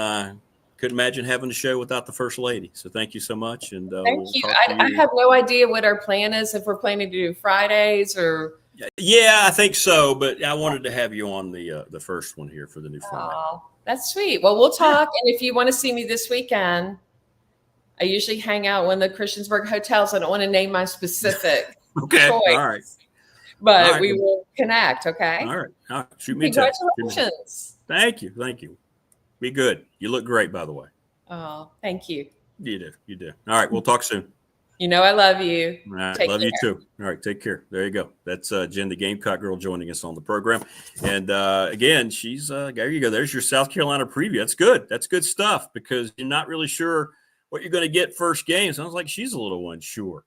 couldn't imagine having the show without the First Lady. So thank you so much. And thank you. I have no idea what our plan is, if we're planning to do Fridays or. Yeah, I think so. But I wanted to have you on the first one here for the new format. Oh, that's sweet. Well, we'll talk. And if you want to see me this weekend, I usually hang out in the Christiansburg hotels. I don't want to name my specific okay. choice. All right. But we will connect. Okay. All right. Shoot me. Congratulations. Thank you. Be good. You look great, by the way. Oh, thank you. You do. All right. We'll talk soon. I love you. All right. Love you too. All right. Take care. There you go. That's Jen, the Gamecock girl, joining us on the program. And again, she's there you go. There's your South Carolina preview. That's good. That's good stuff, because you're not really sure what you're going to get first game. Sounds like she's a little unsure.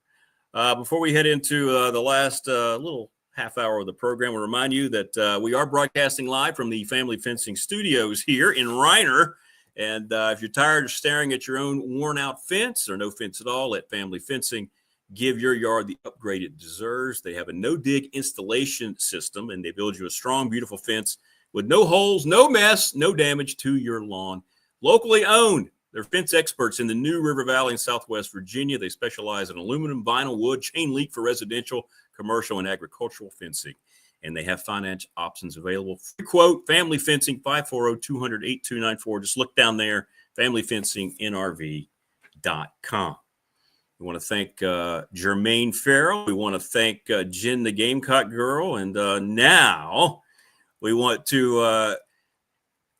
Before we head into the last little half hour of the program, we'll remind you that we are broadcasting live from the Family Fencing Studios here in Reiner. And if you're tired of staring at your own worn-out fence or no fence at all, let Family Fencing give your yard the upgrade it deserves. They have a no-dig installation system, and they build you a strong, beautiful fence with no holes, no mess, no damage to your lawn. Locally owned. They're fence experts in the New River Valley in Southwest Virginia. They specialize in aluminum, vinyl, wood, chain link for residential, commercial, and agricultural fencing. And they have finance options available. Free quote, Family Fencing, 540-200-8294. Just look down there, familyfencingnrv.com. We want to thank Germaine Frell. We want to thank Jen, the Gamecock girl. And now we want to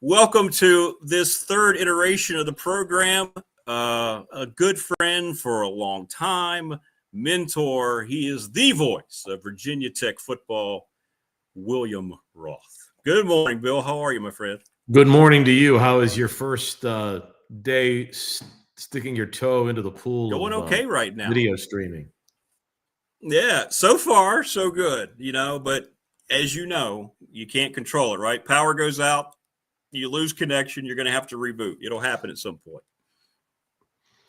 welcome to this third iteration of the program, a good friend for a long time, mentor. He is the voice of Virginia Tech football, William Roth. Good morning, Bill. How are you, my friend? Good morning to you. How is your first day sticking your toe into the pool? Going okay right now. Video streaming. Yeah, so far, so good, but as you know, you can't control it, right? Power goes out, you lose connection, you're going to have to reboot. It'll happen at some point.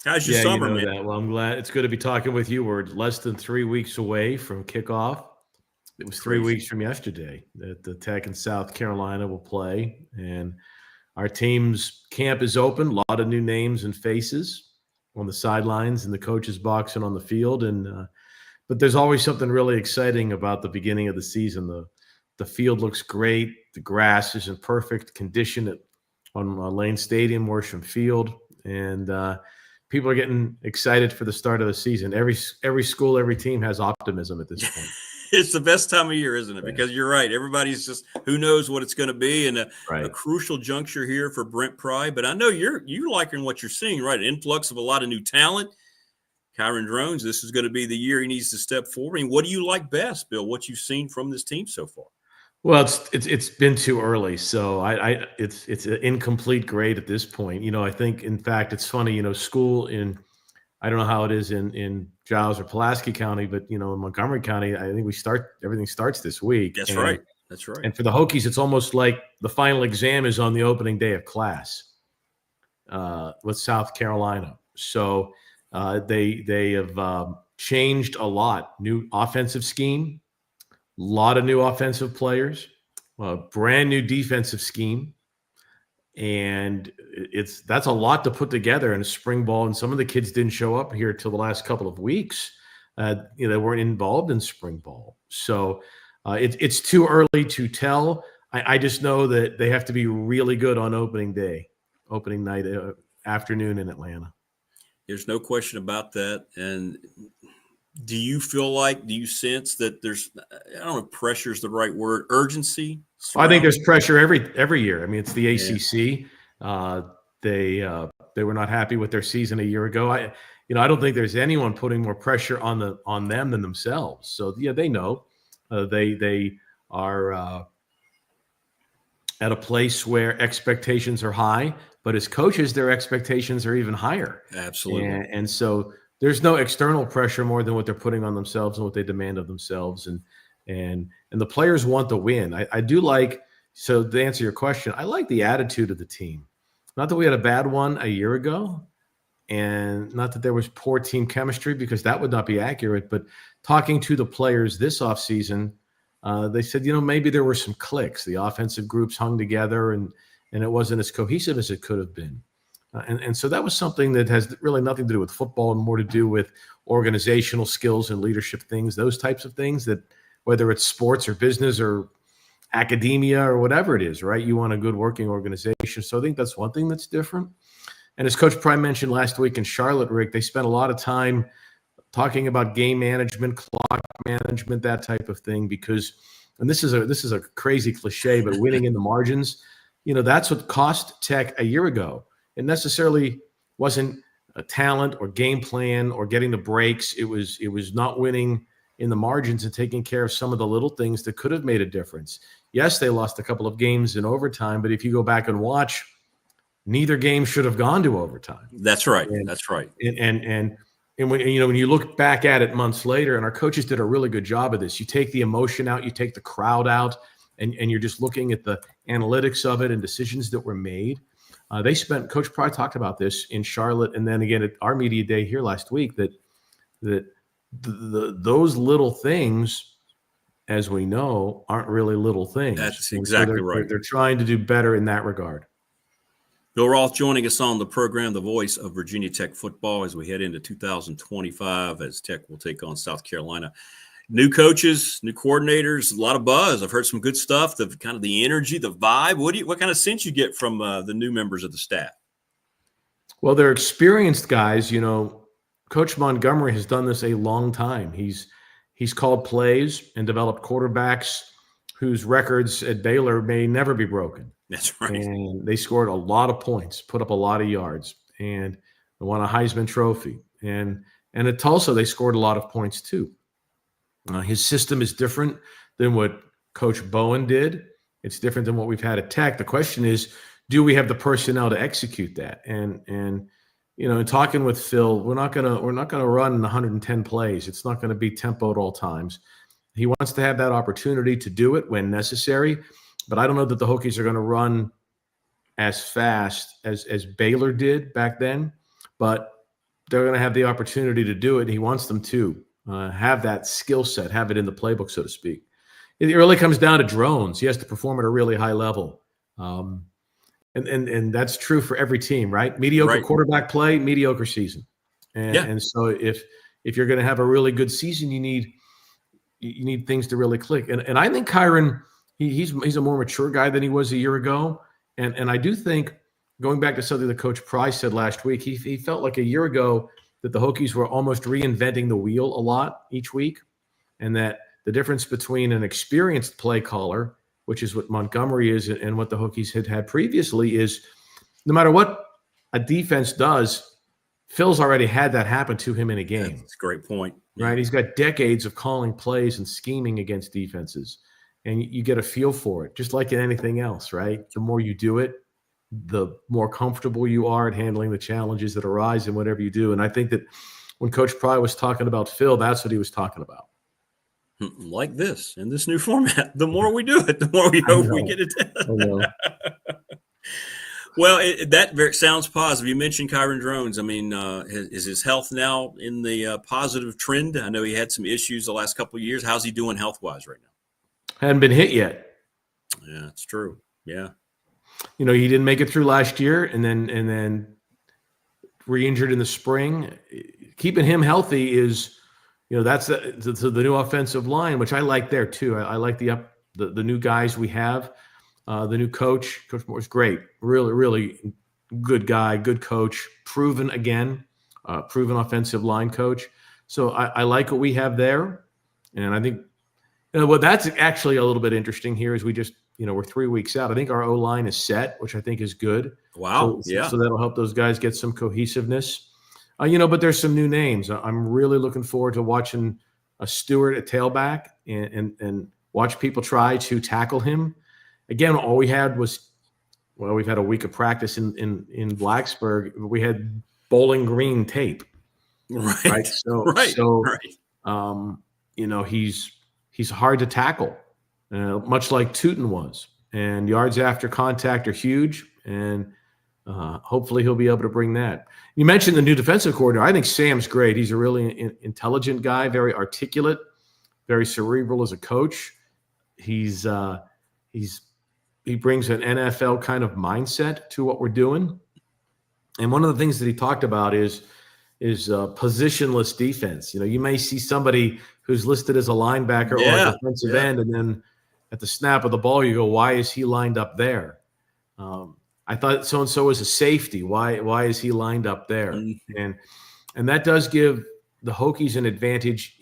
How's your summer, man? That. Well, I'm glad. It's good to be talking with you. We're less than 3 weeks away from kickoff. It was 3 weeks from yesterday that the Tech in South Carolina will play, and our team's camp is open. A lot of new names and faces on the sidelines, in the coach's box, and on the field. And but there's always something really exciting about the beginning of the season. The field looks great. The grass is in perfect condition on Lane Stadium, Worsham Field, and people are getting excited for the start of the season. Every school, every team has optimism at this point. It's the best time of year, isn't it? Because you're right. Everybody's just, who knows what it's going to be, and a crucial juncture here for Brent Pry. But I know you're liking what you're seeing, right? An influx of a lot of new talent. Kyron Drones, this is going to be the year he needs to step forward. I mean, what do you like best, Bill? What you've seen from this team so far? Well, it's been too early, so it's an incomplete grade at this point. I think, in fact, it's funny. School in, I don't know how it is in Giles or Pulaski County, but in Montgomery County, I think everything starts this week. That's right. And for the Hokies, it's almost like the final exam is on the opening day of class with South Carolina. So they have changed a lot. New offensive scheme, a lot of new offensive players, brand new defensive scheme. And that's a lot to put together in a spring ball. And some of the kids didn't show up here till the last couple of weeks. They weren't involved in spring ball. So it's too early to tell. I just know that they have to be really good on opening night, afternoon in Atlanta. There's no question about that. And do you sense that there's, I don't know if pressure is the right word, urgency? I think there's pressure every year. I mean, it's the ACC. They were not happy with their season a year ago. I don't think there's anyone putting more pressure on them than themselves. So yeah, they know they are at a place where expectations are high, but as coaches, their expectations are even higher. Absolutely. And so there's no external pressure more than what they're putting on themselves and what they demand of themselves. And the players want to win. I do like, So to answer your question, I like the attitude of the team. Not that we had a bad one a year ago, and not that there was poor team chemistry, because that would not be accurate. But talking to the players this offseason, they said, maybe there were some clicks. The offensive groups hung together, and it wasn't as cohesive as it could have been. And so that was something that has really nothing to do with football and more to do with organizational skills and leadership things, those types of things that, whether it's sports or business or academia or whatever it is, right? You want a good working organization. So I think that's one thing that's different. And as Coach Prime mentioned last week in Charlotte, Rick, they spent a lot of time talking about game management, clock management, that type of thing, because, and this is a crazy cliche, but winning in the margins, that's what cost Tech a year ago. It necessarily wasn't a talent or game plan or getting the breaks. It was not winning in the margins and taking care of some of the little things that could have made a difference. Yes, they lost a couple of games in overtime, but if you go back and watch, neither game should have gone to overtime. That's right. That's right. And when you look back at it months later, and our coaches did a really good job of this, you take the emotion out, you take the crowd out, and you're just looking at the analytics of it and decisions that were made. Coach Pry talked about this in Charlotte, and then again at our media day here last week, that those little things, as we know, aren't really little things. That's exactly right. They're trying to do better in that regard. Bill Roth joining us on the program, the voice of Virginia Tech football, as we head into 2025, as Tech will take on South Carolina. New coaches, new coordinators, a lot of buzz. I've heard some good stuff, the kind of the energy, the vibe. What kind of sense you get from the new members of the staff? Well, they're experienced guys. Coach Montgomery has done this a long time. He's called plays and developed quarterbacks whose records at Baylor may never be broken. That's right. And they scored a lot of points, put up a lot of yards, and won a Heisman Trophy. And at Tulsa, they scored a lot of points too. His system is different than what Coach Bowen did. It's different than what we've had at Tech. The question is, do we have the personnel to execute that? And in talking with Phil, we're not gonna run 110 plays. It's not going to be tempo at all times. He wants to have that opportunity to do it when necessary. But I don't know that the Hokies are going to run as fast as Baylor did back then. But they're going to have the opportunity to do it. And he wants them to have that skill set, have it in the playbook, so to speak. It really comes down to drones. He has to perform at a really high level. And that's true for every team, right? Mediocre quarterback play, mediocre season. And so if you're going to have a really good season, you need things to really click. And I think Kyron, he's a more mature guy than he was a year ago. And I do think, going back to something that Coach Price said last week, he felt like a year ago that the Hokies were almost reinventing the wheel a lot each week, and that the difference between an experienced play caller, which is what Montgomery is, and what the Hokies had previously, is no matter what a defense does, Phil's already had that happen to him in a game. That's a great point. Right? He's got decades of calling plays and scheming against defenses, and you get a feel for it, just like in anything else, right? The more you do it, the more comfortable you are at handling the challenges that arise in whatever you do. And I think that when Coach Pry was talking about Phil, that's what he was talking about. Like this, in this new format, the more we do it, the more we hope we get it done. Well, that sounds positive. You mentioned Kyron Drones. I mean, is his health now in the positive trend? I know he had some issues the last couple of years. How's he doing health-wise right now? Hadn't been hit yet. Yeah, it's true. Yeah. He didn't make it through last year, and then re-injured in the spring. Keeping him healthy is, that's the new offensive line, which I like there too. I like the new guys we have. The new coach, Coach Moore, is great. Really, really good guy, good coach, proven offensive line coach. So I like what we have there, and I think what that's actually a little bit interesting here is we just. We're 3 weeks out. I think our O-line is set, which I think is good. Wow. So that'll help those guys get some cohesiveness. But there's some new names. I'm really looking forward to watching a Stewart at tailback and watch people try to tackle him. Again, all we had was, we've had a week of practice in Blacksburg. We had Bowling Green tape. Right. He's hard to tackle. Much like Tootin was. and yards after contact are huge, and hopefully he'll be able to bring that. You mentioned the new defensive coordinator. I think Sam's great. He's a really intelligent guy, very articulate, very cerebral as a coach. He brings an NFL kind of mindset to what we're doing. And one of the things that he talked about is positionless defense. You may see somebody who's listed as a linebacker or a defensive end, and then at the snap of the ball, you go, why is he lined up there? I thought so-and-so was a safety. Why is he lined up there? And that does give the Hokies an advantage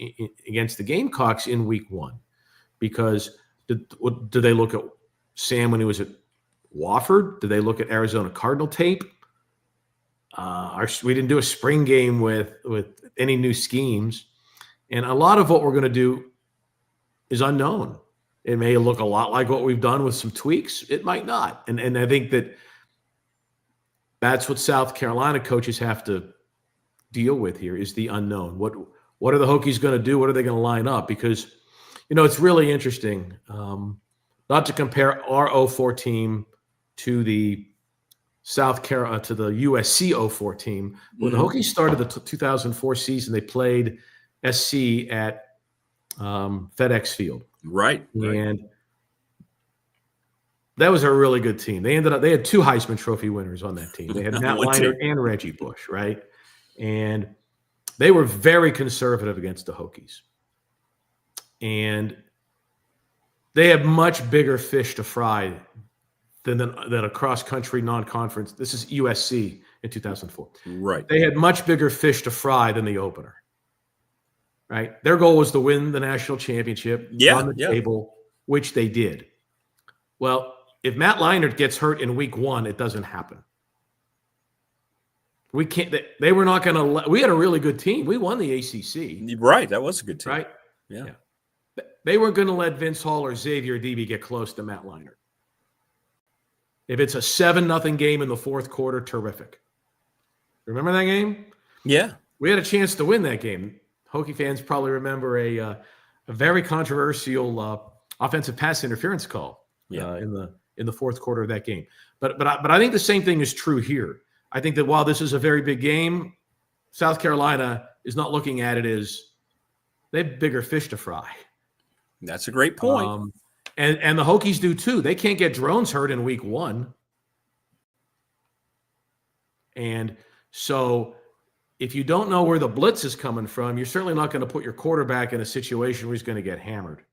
against the Gamecocks in week 1, because do they look at Sam when he was at Wofford? Do they look at Arizona Cardinal tape? We didn't do a spring game with any new schemes. And a lot of what we're going to do is unknown. It may look a lot like what we've done with some tweaks. It might not. And I think that's what South Carolina coaches have to deal with here, is the unknown. What are the Hokies going to do? What are they going to line up? Because, it's really interesting, not to compare our 04 team to the South Carolina, to the USC 04 team. When the Hokies started the 2004 season, they played SC at FedEx Field. Right. And that was a really good team. They had 2 Heisman Trophy winners on that team. They had Matt Leinart and Reggie Bush, right? And they were very conservative against the Hokies. And they had much bigger fish to fry than a cross-country non-conference. This is USC in 2004. Right. They had much bigger fish to fry than the opener. Right? Their goal was to win the national championship on the table, which they did. Well, if Matt Leinart gets hurt in week 1, it doesn't happen. We can't. They were not going to. We had a really good team. We won the ACC. Right. That was a good team. Right. Yeah. They weren't going to let Vince Hall or Xavier Deebe get close to Matt Leinart. If it's a 7-0 game in the fourth quarter, terrific. Remember that game? Yeah. We had a chance to win that game. Hokie fans probably remember a very controversial offensive pass interference call in the fourth quarter of that game. But I think the same thing is true here. I think that while this is a very big game, South Carolina is not looking at it as they have bigger fish to fry. That's a great point. And the Hokies do too. They can't get drones hurt in week 1. And so if you don't know where the blitz is coming from, you're certainly not going to put your quarterback in a situation where he's going to get hammered.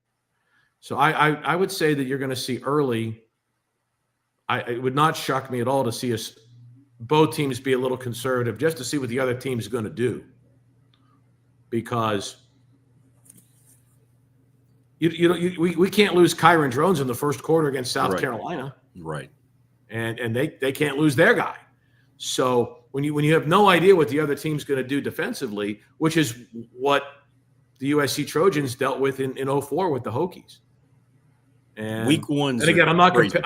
So I would say that you're going to see early. It would not shock me at all to see both teams be a little conservative just to see what the other team is going to do. Because we can't lose Kyron Drones in the first quarter against South Carolina. Right. And they can't lose their guy. So when you have no idea what the other team's going to do defensively, which is what the USC Trojans dealt with in 04 with the Hokies. And week 1. And again, I'm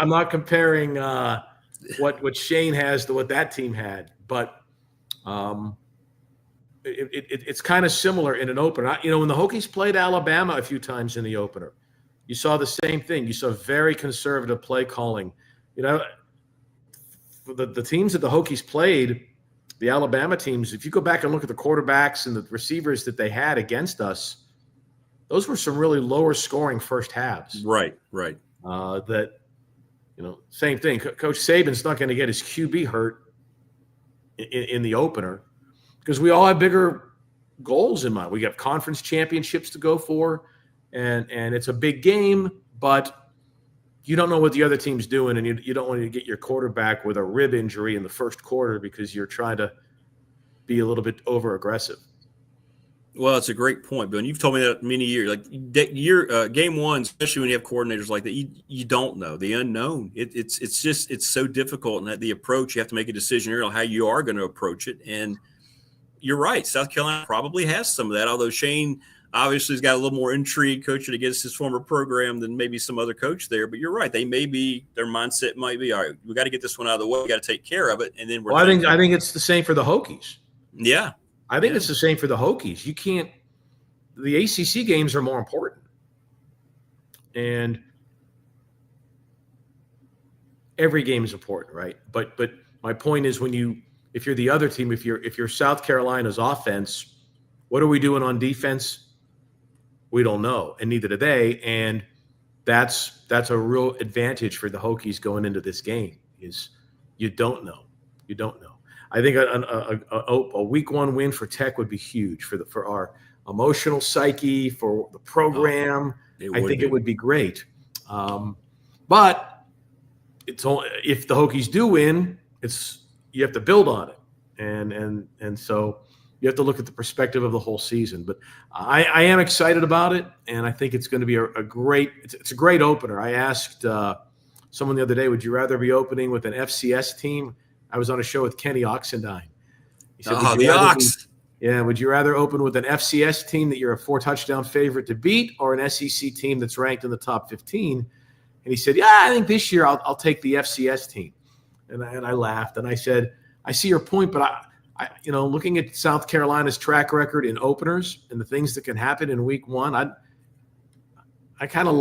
not comparing what Shane has to what that team had, but it's kind of similar in an opener. When the Hokies played Alabama a few times in the opener, you saw the same thing. You saw very conservative play calling. The teams that the Hokies played, the Alabama teams, if you go back and look at the quarterbacks and the receivers that they had against us, those were some really lower scoring first halves. Right. Same thing. Coach Saban's not going to get his QB hurt in the opener because we all have bigger goals in mind. We have conference championships to go for, and it's a big game, but you don't know what the other team's doing, and you don't want to get your quarterback with a rib injury in the first quarter because you're trying to be a little bit over-aggressive. Well, it's a great point, Bill. And you've told me that many years. Like game 1, especially when you have coordinators like that, you don't know the unknown. It's so difficult, and the approach, you have to make a decision early on how you are going to approach it. And you're right, South Carolina probably has some of that. Although Shane obviously has got a little more intrigue coaching against his former program than maybe some other coach there. But you're right, their mindset might be, all right, we got to get this one out of the way. We got to take care of it, and then I think it's the same for the Hokies. Yeah. I think it's the same for the Hokies. You can't – the ACC games are more important. And every game is important, right? But my point is, if you're the other team, if you're South Carolina's offense, what are we doing on defense? We don't know, and neither do they. And that's a real advantage for the Hokies going into this game. Is you don't know. I think a week one win for Tech would be huge for our emotional psyche, for the program. I think it would be great. But it's only, if the Hokies do win, you have to build on it, and so you have to look at the perspective of the whole season. But I am excited about it, and I think it's going to be a great opener. I asked someone the other day, would you rather be opening with an FCS team? I was on a show with Kenny Oxendine. He said, the Ox. Would you rather open with an FCS team that you're a 4-touchdown favorite to beat, or an SEC team that's ranked in the top 15? And he said, I think this year I'll take the FCS team. And I laughed, and I said, I see your point, but I looking at South Carolina's track record in openers and the things that can happen in week one, I kind of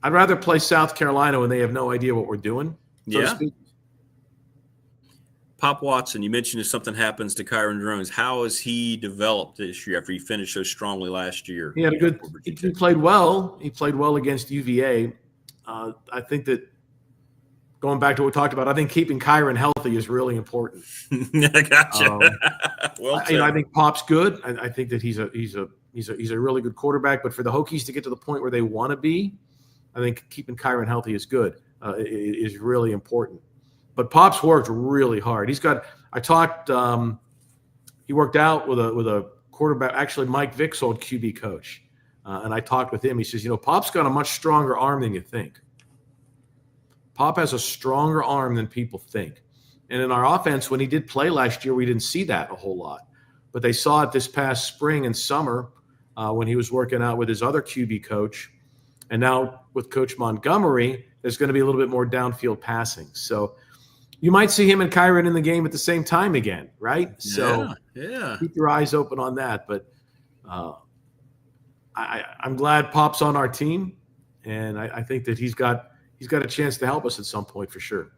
I'd rather play South Carolina when they have no idea what we're doing, so to speak. Pop Watson, you mentioned if something happens to Kyron Drones, how has he developed this year after he finished so strongly last year? He had he played well. He played well against UVA. I think that going back to what we talked about, I think keeping Kyron healthy is really important. I gotcha. I think Pop's good. I think that he's a really good quarterback. But for the Hokies to get to the point where they want to be, I think keeping Kyron healthy is good. Is really important. But Pop's worked really hard. He worked out with a quarterback, actually Mike Vick's old QB coach. And I talked with him. He says, Pop's got a much stronger arm than you think. Pop has a stronger arm than people think. And in our offense, when he did play last year, we didn't see that a whole lot. But they saw it this past spring and summer when he was working out with his other QB coach. And now with Coach Montgomery, there's going to be a little bit more downfield passing. So you might see him and Kyron in the game at the same time again, right? So keep your eyes open on that. But I'm glad Pop's on our team, and I think that he's got a chance to help us at some point for sure.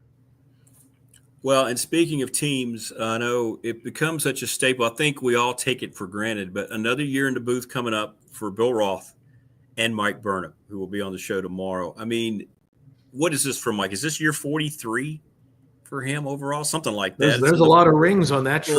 Well, and speaking of teams, I know it becomes such a staple. I think we all take it for granted, but another year in the booth coming up for Bill Roth and Mike Burnham, who will be on the show tomorrow. I mean, what is this for Mike? Is this year 43 for him overall? Something like that. There's a lot of rings on that tree.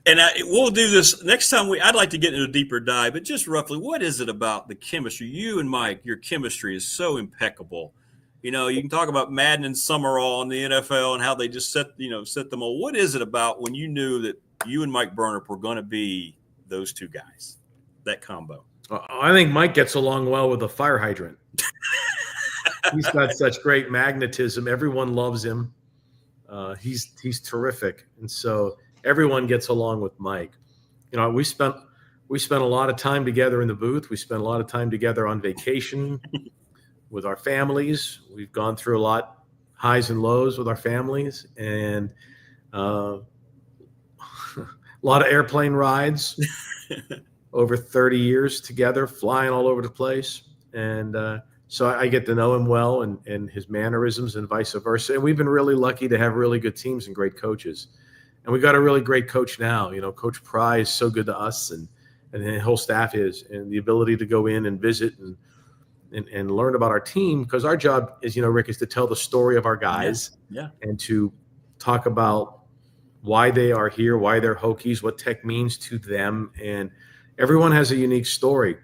And we'll do this next time. I'd like to get into a deeper dive, but just roughly, what is it about the chemistry? You and Mike, your chemistry is so impeccable. You can talk about Madden and Summerall in the NFL and how they just set them all. What is it about when you knew that you and Mike Burnham were going to be those two guys, that combo? I think Mike gets along well with a fire hydrant. He's got such great magnetism. Everyone loves him. He's terrific, and so everyone gets along with Mike. We spent a lot of time together in the booth. We spent a lot of time together on vacation with our families. We've gone through a lot, highs and lows with our families, and a lot of airplane rides over 30 years together, flying all over the place. And so I get to know him well and his mannerisms and vice versa. And we've been really lucky to have really good teams and great coaches. And we got a really great coach now. Coach Pry is so good to us, and the whole staff is, and the ability to go in and visit and learn about our team, because our job is, Rick, is to tell the story of our guys, and to talk about why they are here, why they're Hokies, what Tech means to them, and everyone has a unique story.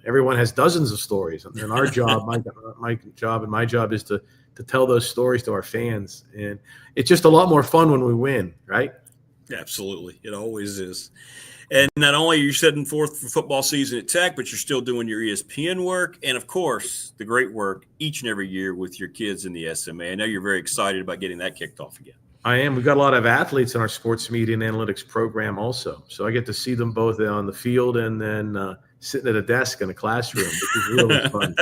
Everyone has dozens of stories, and our job, my job is to tell those stories to our fans. And it's just a lot more fun when we win, right? Absolutely. It always is. And not only are you setting forth for football season at Tech, but you're still doing your ESPN work. And of course, the great work each and every year with your kids in the SMA. I know you're very excited about getting that kicked off again. I am. We've got a lot of athletes in our sports media and analytics program also. So I get to see them both on the field and then sitting at a desk in a classroom, which is really fun.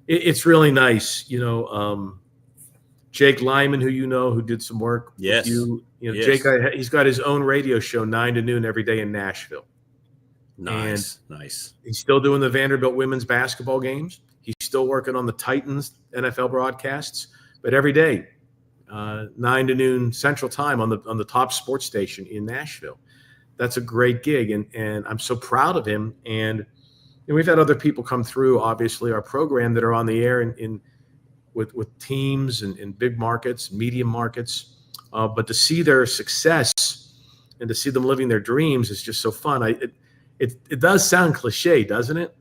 It's really nice. Jake Lyman, who did some work with you. Yes. Jake, he's got his own radio show 9 to noon every day in Nashville. Nice. He's still doing the Vanderbilt women's basketball games. He's still working on the Titans NFL broadcasts, but every day, 9 to noon Central Time on the top sports station in Nashville. That's a great gig, and I'm so proud of him. And we've had other people come through, obviously, our program that are on the air with teams and big markets, medium markets. But to see their success and to see them living their dreams is just so fun. It does sound cliche, doesn't it?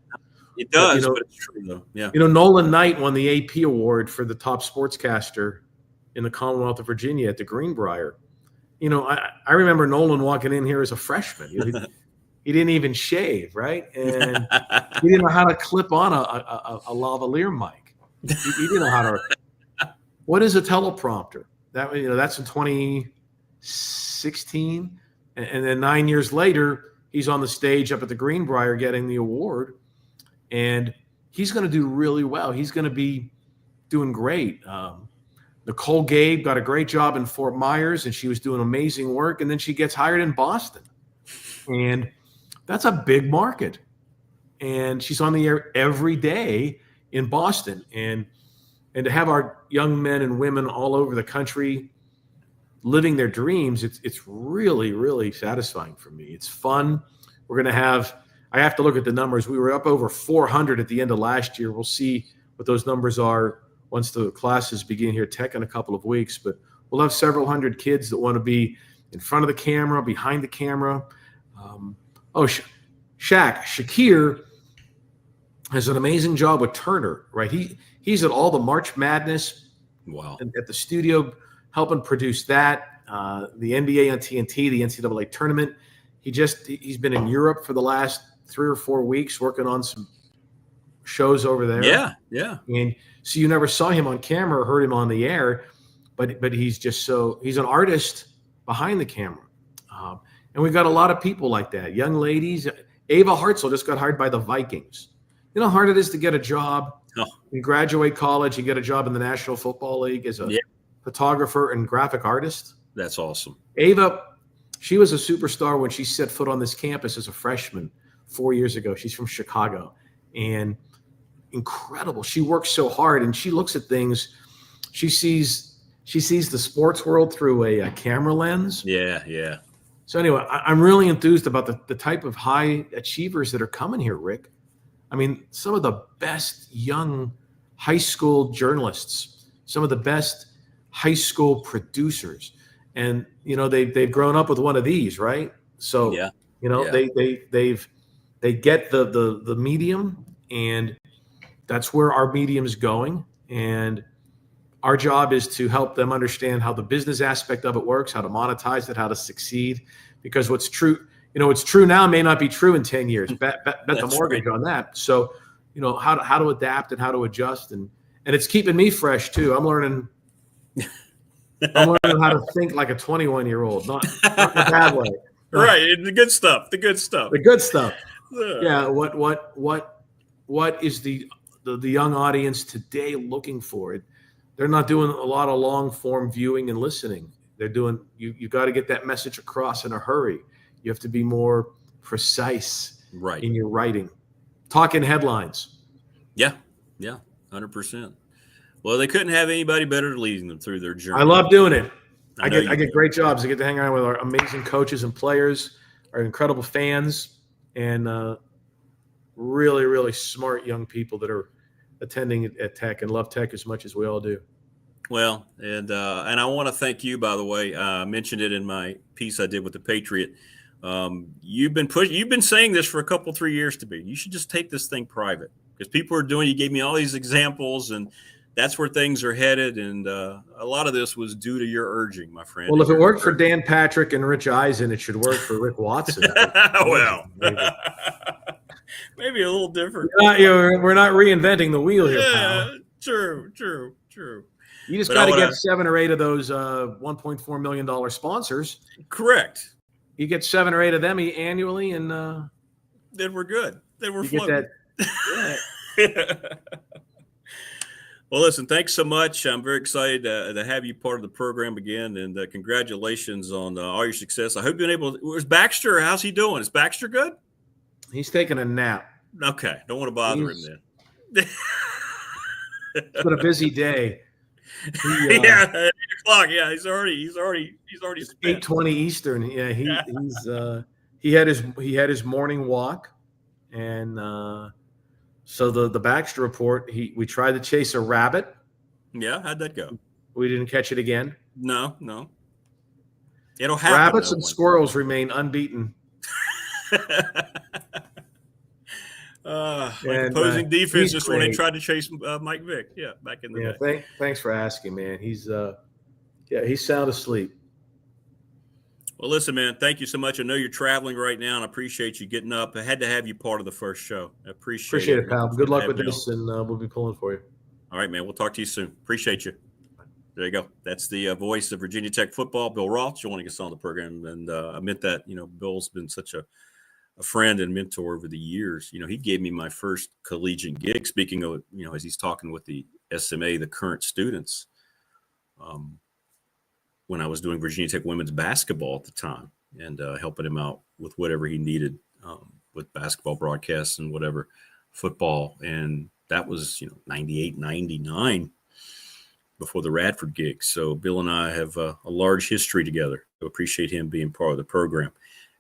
It does, but it's true, though. Yeah. Nolan Knight won the AP award for the top sportscaster in the Commonwealth of Virginia at the Greenbrier. I remember Nolan walking in here as a freshman. He didn't even shave, right? And he didn't know how to clip on a lavalier mic. He didn't know how to. What is a teleprompter? That's in 2016, and then 9 years later, he's on the stage up at the Greenbrier getting the award, and he's going to do really well. He's going to be doing great. Nicole Gabe got a great job in Fort Myers, and she was doing amazing work, and then she gets hired in Boston, and that's a big market, and she's on the air every day in Boston, and to have our young men and women all over the country living their dreams, it's really, really satisfying for me. It's fun. We're going to have – I have to look at the numbers. We were up over 400 at the end of last year. We'll see what those numbers are once the classes begin here at Tech in a couple of weeks. But we'll have several hundred kids that want to be in front of the camera, behind the camera. Shakir has an amazing job with Turner, right? He's at all the March Madness. Wow. At the studio, helping produce that. The NBA on TNT, the NCAA tournament. He's been in Europe for the last 3 or 4 weeks working on some shows over there. Yeah. And so you never saw him on camera or heard him on the air, but he's just he's an artist behind the camera. And we've got a lot of people like that. Young ladies. Ava Hartzell just got hired by the Vikings. You know how hard it is to get a job? Oh. You graduate college, you get a job in the National Football League as a photographer and graphic artist. That's awesome. Ava, she was a superstar when she set foot on this campus as a freshman 4 years ago. She's from Chicago, and incredible. She works so hard, and she looks at things. She sees the sports world through a camera lens. Yeah. So anyway, I'm really enthused about the type of high achievers that are coming here, Rick. I mean, some of the best young high school journalists, some of the best high school producers, and they've grown up with one of these, right? So they get the medium, and that's where our medium is going. And our job is to help them understand how the business aspect of it works, how to monetize it, how to succeed. Because what's true now may not be true in 10 years. Bet the mortgage on that. So, how to adapt and how to adjust, and it's keeping me fresh too. I'm learning how to think like a 21-year-old, not in a bad way. Right, the good stuff. Yeah. What is the young audience today looking for? They're not doing a lot of long form viewing and listening. They're doing you got to get that message across in a hurry. You have to be more precise in your writing. Talking headlines. Yeah, 100%. Well, they couldn't have anybody better leading them through their journey. I love doing it. I get great jobs. I get to hang out with our amazing coaches and players, our incredible fans, and really, really smart young people that are attending at Tech and love Tech as much as we all do. Well, and I want to thank you, by the way. I mentioned it in my piece I did with the Patriot. You've been saying this for 3 years to me. You should just take this thing private, because people are doing. You gave me all these examples, and that's where things are headed. And a lot of this was due to your urging, my friend. Well, if it worked for Dan Patrick and Rich Eisen, it should work for Rick Watson. Well, maybe a little different. We're not reinventing the wheel here, pal. True. You just got to get 7 or 8 of those $1.4 million sponsors. Correct. You get 7 or 8 of them annually, and then we're good. Then we're floating. Well, listen, thanks so much. I'm very excited to have you part of the program again, and congratulations on all your success. I hope you've been able to. Where's Baxter? How's he doing? Is Baxter good? He's taking a nap. Okay. Don't want to bother him then. It's been a busy day. Yeah, 8 o'clock. Yeah, he's already It's 8:20 Eastern. Yeah, he had his morning walk, and so the Baxter report. We tried to chase a rabbit. Yeah, how'd that go? We didn't catch it again. No. It'll happen. Rabbits and squirrels remain unbeaten. Like opposing defense just when they tried to chase Mike Vick. Yeah, back in the day. Thanks for asking, man. He's sound asleep. Well, listen, man, thank you so much. I know you're traveling right now, and I appreciate you getting up. I had to have you part of the first show. I appreciate it, pal. Good luck with this, and we'll be pulling for you. All right, man. We'll talk to you soon. Appreciate you. There you go. That's the voice of Virginia Tech football, Bill Roth, joining us on the program. And I meant that, Bill's been such a friend and mentor over the years. He gave me my first collegiate gig, speaking of, as he's talking with the SMA, the current students, when I was doing Virginia Tech women's basketball at the time and helping him out with whatever he needed with basketball broadcasts and whatever football. And that was, 98, 99 before the Radford gig. So Bill and I have a large history together. I appreciate him being part of the program.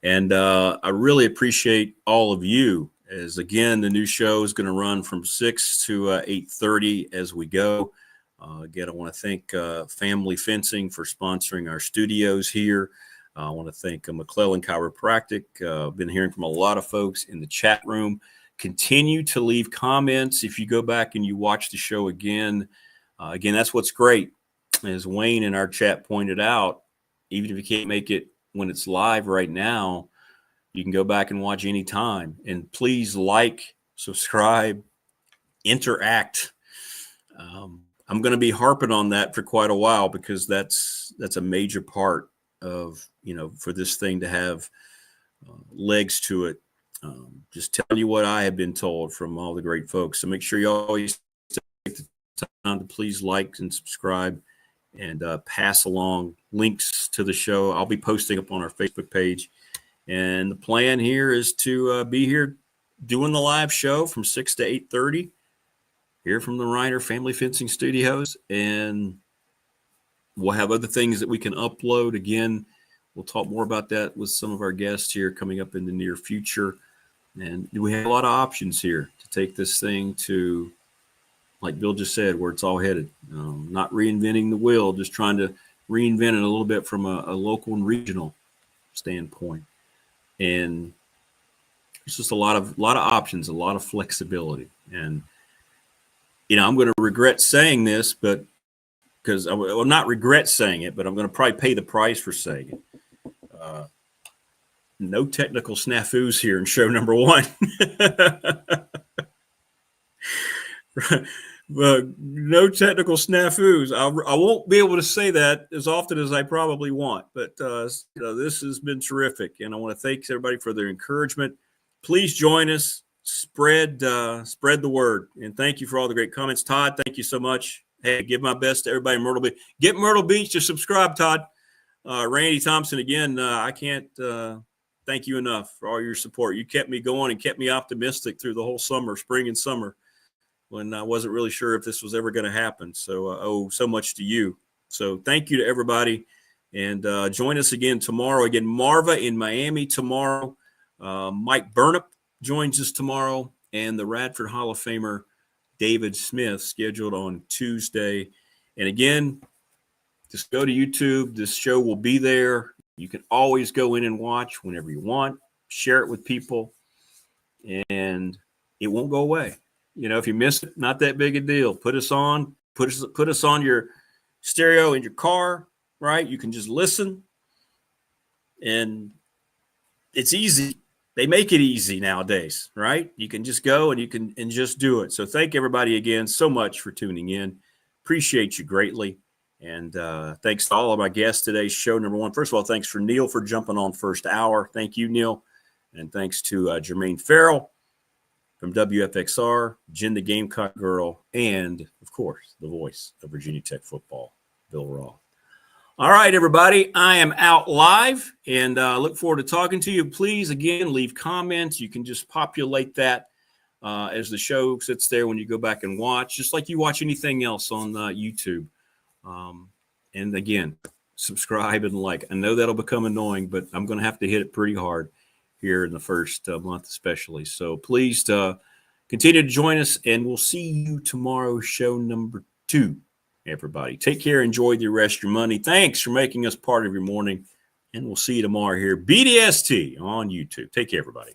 And I really appreciate all of you, as again, the new show is going to run from 6 to 8:30 as we go. Again, I want to thank Family Fencing for sponsoring our studios here. I want to thank McClellan Chiropractic. I've been hearing from a lot of folks in the chat room. Continue to leave comments if you go back and you watch the show again. Again, that's what's great. As Wayne in our chat pointed out, even if you can't make it when it's live right now, you can go back and watch anytime. And please like, subscribe, interact. I'm going to be harping on that for quite a while because that's a major part of, for this thing to have legs to it. Just tell you what I have been told from all the great folks. So make sure you always take the time to please like and subscribe and pass along links to the show. I'll be posting up on our Facebook page. And the plan here is to be here doing the live show from 6 to 8:30 here from the Reiner Family Fencing Studios. And we'll have other things that we can upload. Again, we'll talk more about that with some of our guests here coming up in the near future. And we have a lot of options here to take this thing to, like Bill just said, where it's all headed. Not reinventing the wheel, just trying to reinvent it a little bit from a local and regional standpoint. And it's just a lot of options, a lot of flexibility. And, I'm going to regret saying this, but because I will not regret saying it, but I'm going to probably pay the price for saying it. No technical snafus here in show number 1. No technical snafus. I won't be able to say that as often as I probably want, but this has been terrific, and I want to thank everybody for their encouragement. Please join us, spread the word, and thank you for all the great comments. Todd, thank you so much. Hey, give my best to everybody in Myrtle Beach. Get Myrtle Beach to subscribe, Todd. Randy Thompson, again, I can't thank you enough for all your support. You kept me going and kept me optimistic through the whole spring and summer, when I wasn't really sure if this was ever going to happen. So I owe so much to you. So thank you to everybody. And join us again tomorrow. Again, Marva in Miami tomorrow. Mike Burnip joins us tomorrow. And the Radford Hall of Famer David Smith scheduled on Tuesday. And again, just go to YouTube. This show will be there. You can always go in and watch whenever you want. Share it with people. And it won't go away. If you miss it, not that big a deal. Put us on your stereo in your car, right? You can just listen, and it's easy. They make it easy nowadays, right? You can just go and just do it. So thank everybody again so much for tuning in. Appreciate you greatly. And thanks to all of my guests today. Show number 1. First of all, thanks for Neil for jumping on first hour. Thank you, Neil. And thanks to Germaine Frell from WFXR, Jen the Gamecock Girl, and, of course, the voice of Virginia Tech football, Bill Roth. All right, everybody, I am out live, and look forward to talking to you. Please, again, leave comments. You can just populate that as the show sits there when you go back and watch, just like you watch anything else on YouTube. And again, subscribe and like. I know that'll become annoying, but I'm going to have to hit it pretty hard here in the first month especially. So please continue to join us, and we'll see you tomorrow, show number 2. Everybody, take care. Enjoy the rest of your money. Thanks for making us part of your morning, and we'll see you tomorrow here. BDST on YouTube. Take care, everybody.